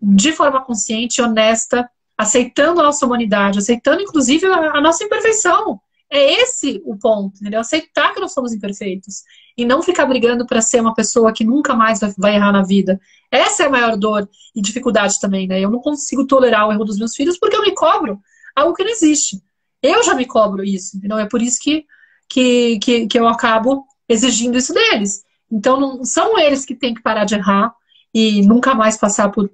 de forma consciente, honesta, aceitando a nossa humanidade, aceitando inclusive a nossa imperfeição. É esse o ponto, entendeu? Aceitar que nós somos imperfeitos e não ficar brigando para ser uma pessoa que nunca mais vai errar na vida. Essa é a maior dor e dificuldade também, né? Eu não consigo tolerar o erro dos meus filhos porque eu me cobro algo que não existe. Eu já me cobro isso, entendeu? É por isso que eu acabo exigindo isso deles. Então, não são eles que têm que parar de errar e nunca mais passar por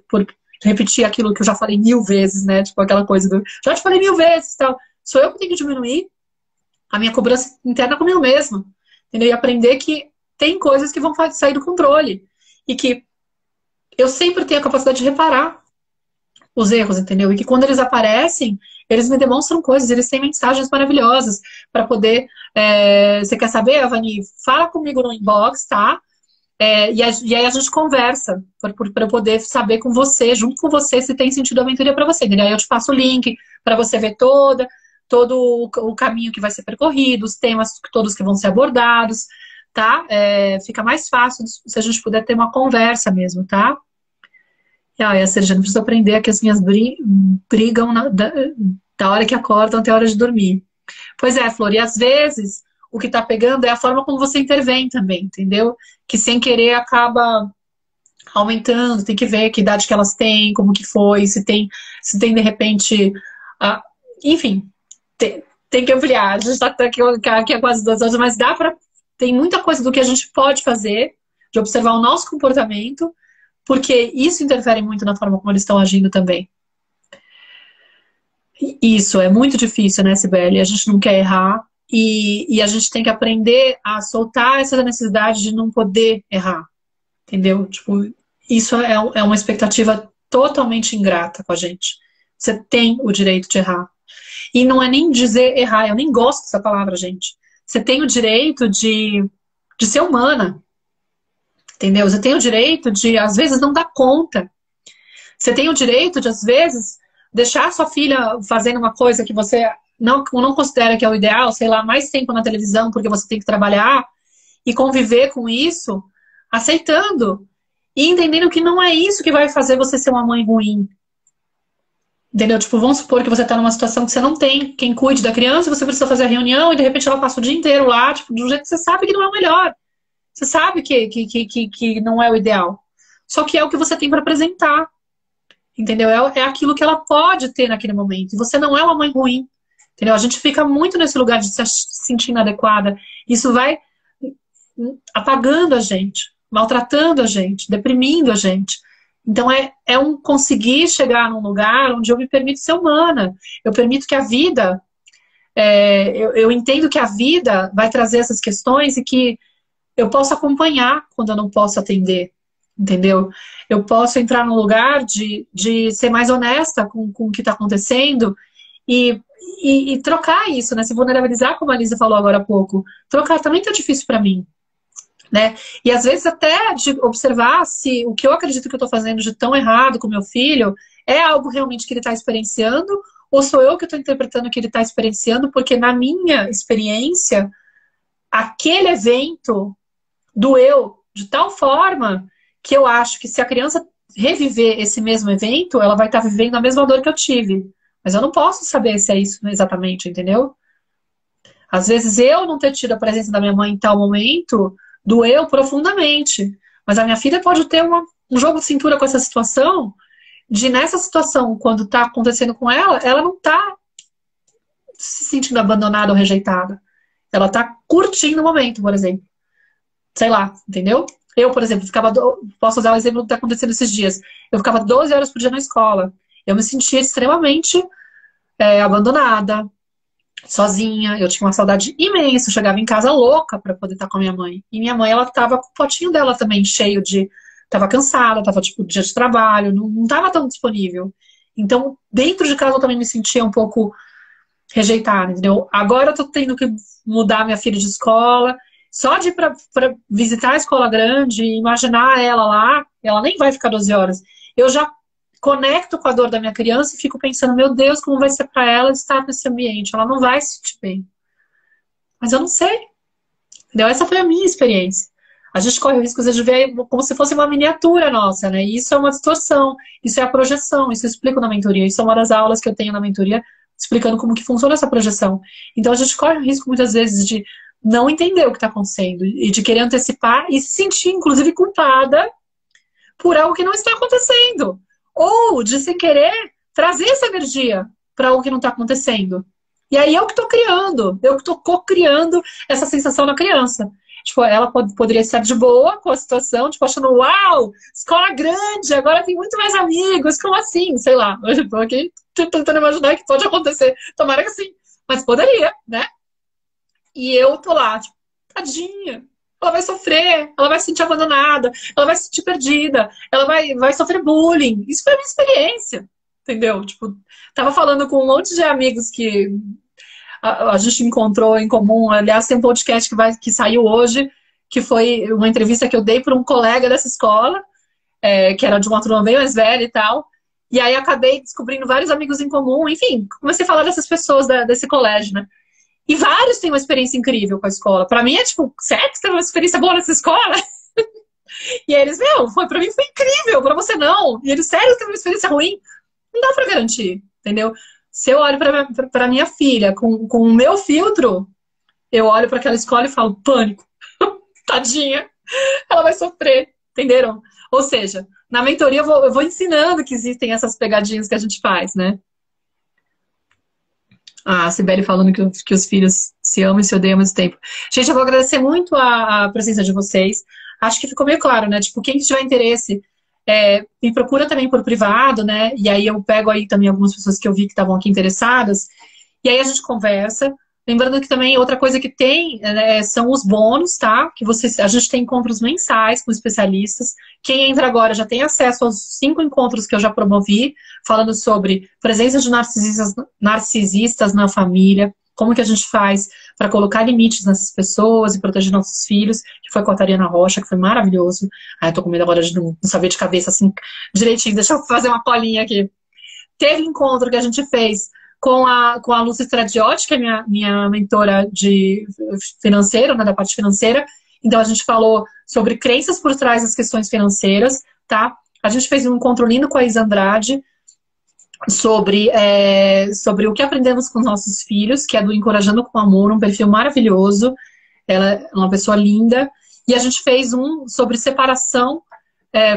repetir aquilo que eu já falei 1000 vezes, né? Tipo aquela coisa do já te falei 1000 vezes, tal. Sou eu que tenho que diminuir a minha cobrança interna comigo mesma, entendeu? E aprender que tem coisas que vão sair do controle e que eu sempre tenho a capacidade de reparar os erros, entendeu? E que quando eles aparecem, eles me demonstram coisas, eles têm mensagens maravilhosas para poder... Você quer saber, Avani? Fala comigo no inbox, tá? E aí a gente conversa para eu poder saber com você, junto com você, se tem sentido a mentoria para você. E aí eu te passo o link para você ver todo o caminho que vai ser percorrido, os temas todos que vão ser abordados, tá? Fica mais fácil se a gente puder ter uma conversa mesmo, tá? E a Sergiane precisa aprender que as minhas brigam da hora que acordam até a hora de dormir. Pois é, Flor, e às vezes o que tá pegando é a forma como você intervém também, entendeu? Que sem querer acaba aumentando, tem que ver que idade que elas têm, como que foi, se tem de repente... enfim, tem que ampliar. A gente tá aqui há quase 2 horas, mas tem muita coisa do que a gente pode fazer, de observar o nosso comportamento, porque isso interfere muito na forma como eles estão agindo também. Isso, é muito difícil, né, Sibeli? A gente não quer errar, E a gente tem que aprender a soltar essa necessidade de não poder errar, entendeu? Tipo, isso é uma expectativa totalmente ingrata com a gente. Você tem o direito de errar. E não é nem dizer errar, eu nem gosto dessa palavra, gente. Você tem o direito de ser humana, entendeu? Você tem o direito de, às vezes, não dar conta. Você tem o direito de, às vezes, deixar sua filha fazendo uma coisa que você não considera que é o ideal, sei lá, mais tempo na televisão porque você tem que trabalhar e conviver com isso, aceitando e entendendo que não é isso que vai fazer você ser uma mãe ruim. Entendeu? Tipo, vamos supor que você tá numa situação que você não tem quem cuide da criança, você precisa fazer a reunião e de repente ela passa o dia inteiro lá, tipo, de um jeito que você sabe que não é o melhor. Você sabe que não é o ideal. Só que é o que você tem para apresentar. Entendeu? É aquilo que ela pode ter naquele momento. E você não é uma mãe ruim. Entendeu? A gente fica muito nesse lugar de se sentir inadequada. Isso vai apagando a gente, maltratando a gente, deprimindo a gente. Então é um conseguir chegar num lugar onde eu me permito ser humana. Eu permito que a vida... eu entendo que a vida vai trazer essas questões e que eu posso acompanhar quando eu não posso atender. Entendeu? Eu posso entrar num lugar de ser mais honesta com o que está acontecendo e trocar isso, né? Se vulnerabilizar, como a Lisa falou agora há pouco. Trocar também tá difícil para mim, né? E às vezes até de observar se o que eu acredito que eu estou fazendo de tão errado com meu filho é algo realmente que ele está experienciando ou sou eu que estou interpretando que ele está experienciando, porque na minha experiência aquele evento doeu de tal forma que eu acho que se a criança reviver esse mesmo evento, ela vai estar vivendo a mesma dor que eu tive. Mas eu não posso saber se é isso exatamente, entendeu? Às vezes eu não ter tido a presença da minha mãe em tal momento doeu profundamente. Mas a minha filha pode ter um jogo de cintura com essa situação, de nessa situação, quando está acontecendo com ela, ela não está se sentindo abandonada ou rejeitada. Ela está curtindo o momento, por exemplo. Sei lá, entendeu? Eu, por exemplo, posso usar o exemplo do que está acontecendo esses dias. Eu ficava 12 horas por dia na escola. Eu me sentia extremamente abandonada, sozinha. Eu tinha uma saudade imensa. Eu chegava em casa louca para poder estar com a minha mãe. E minha mãe, ela tava com o potinho dela também cheio de... Tava cansada, tava tipo dia de trabalho, não tava tão disponível. Então, dentro de casa eu também me sentia um pouco rejeitada, entendeu? Agora eu tô tendo que mudar minha filha de escola. Só de ir pra visitar a escola grande e imaginar ela lá, ela nem vai ficar 12 horas. Eu já conecto com a dor da minha criança e fico pensando, meu Deus, como vai ser para ela estar nesse ambiente? Ela não vai se sentir bem. Mas eu não sei. Entendeu? Essa foi a minha experiência. A gente corre o risco de ver como se fosse uma miniatura nossa, né? E isso é uma distorção, isso é a projeção, isso eu explico na mentoria. Isso é uma das aulas que eu tenho na mentoria, explicando como que funciona essa projeção. Então a gente corre o risco muitas vezes de não entender o que está acontecendo e de querer antecipar e se sentir, inclusive, culpada por algo que não está acontecendo. Ou de, sem querer, trazer essa energia para algo que não está acontecendo. E aí eu que estou criando, eu que estou co-criando essa sensação na criança. Tipo, ela poderia estar de boa com a situação, tipo, achando, uau, escola grande, agora tem muito mais amigos, como assim? Sei lá, eu estou aqui tentando imaginar que pode acontecer. Tomara que sim, mas poderia, né? E eu tô lá, tipo, tadinha. Ela vai sofrer, ela vai se sentir abandonada, ela vai se sentir perdida, ela vai sofrer bullying. Isso foi a minha experiência, entendeu? Tipo, tava falando com um monte de amigos que a gente encontrou em comum. Aliás, tem um podcast que saiu hoje, que foi uma entrevista que eu dei para um colega dessa escola, que era de uma turma bem mais velha e tal. E aí acabei descobrindo vários amigos em comum. Enfim, comecei a falar dessas pessoas desse colégio, né? E vários têm uma experiência incrível com a escola. Pra mim é tipo, sério que você teve uma experiência boa nessa escola? E aí eles, pra mim foi incrível, pra você não. E eles, sério que teve uma experiência ruim? Não dá pra garantir, entendeu? Se eu olho pra minha filha com o meu filtro, eu olho pra aquela escola e falo, pânico, tadinha, ela vai sofrer, entenderam? Ou seja, na mentoria eu vou ensinando que existem essas pegadinhas que a gente faz, né? A Sibeli falando que os filhos se amam e se odeiam ao mesmo tempo. Gente, eu vou agradecer muito a presença de vocês. Acho que ficou meio claro, né? Tipo, quem tiver interesse, me procura também por privado, né? E aí eu pego aí também algumas pessoas que eu vi que estavam aqui interessadas. E aí a gente conversa. Lembrando que também outra coisa que tem são os bônus, tá? Que a gente tem encontros mensais com especialistas. Quem entra agora já tem acesso aos 5 encontros que eu já promovi, falando sobre presença de narcisistas na família, como que a gente faz para colocar limites nessas pessoas e proteger nossos filhos, que foi com a Tariana Rocha, que foi maravilhoso. Ai, eu tô com medo agora de não saber de cabeça assim direitinho, deixa eu fazer uma colinha aqui. Teve encontro que a gente fez com a Lúcia Stradiotti, que é minha mentora de financeiro, né, da parte financeira. Então a gente falou sobre crenças por trás das questões financeiras, tá? A gente fez um encontro lindo com a Isa Andrade sobre o que aprendemos com nossos filhos, que é do Encorajando com Amor, um perfil maravilhoso. Ela é uma pessoa linda. E a gente fez um sobre separação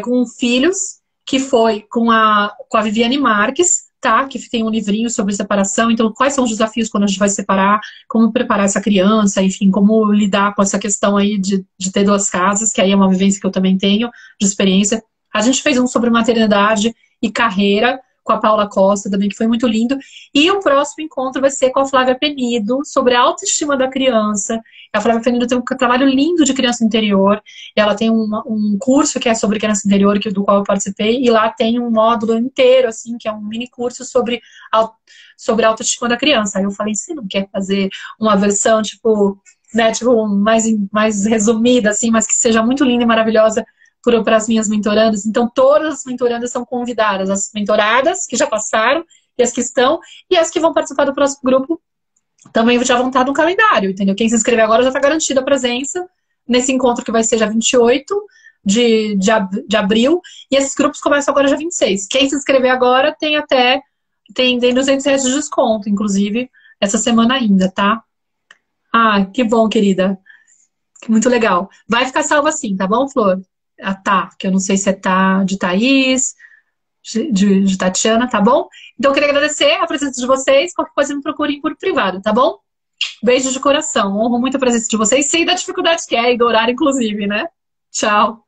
com filhos, que foi com a Viviane Marques, tá? Que tem um livrinho sobre separação. Então, quais são os desafios quando a gente vai se separar? Como preparar essa criança? Enfim, como lidar com essa questão aí de ter 2 casas, que aí é uma vivência que eu também tenho, de experiência. A gente fez um sobre maternidade e carreira, com a Paula Costa também, que foi muito lindo. E o próximo encontro vai ser com a Flávia Penido, sobre a autoestima da criança. A Flávia Penido tem um trabalho lindo de criança interior. Ela tem um curso que é sobre criança interior, do qual eu participei, e lá tem um módulo inteiro, assim, que é um mini curso sobre a autoestima da criança. Aí eu falei, você não quer fazer uma versão, mais resumida, assim, mas que seja muito linda e maravilhosa para as minhas mentorandas? Então, todas as mentorandas são convidadas. As mentoradas que já passaram, e as que estão, e as que vão participar do próximo grupo também já vão estar no calendário, entendeu? Quem se inscrever agora já está garantida a presença nesse encontro que vai ser dia 28 de abril, e esses grupos começam agora dia 26. Quem se inscrever agora tem R$200 de desconto, inclusive, essa semana ainda, tá? Ah, que bom, querida. Muito legal. Vai ficar salvo assim, tá bom, Flor? A Tá, que eu não sei se é Tá de Thaís, de Tatiana, tá bom? Então eu queria agradecer a presença de vocês. Qualquer coisa me procurem por privado, tá bom? Beijo de coração. Honro muito a presença de vocês, sei da dificuldade que é e do horário, inclusive, né? Tchau.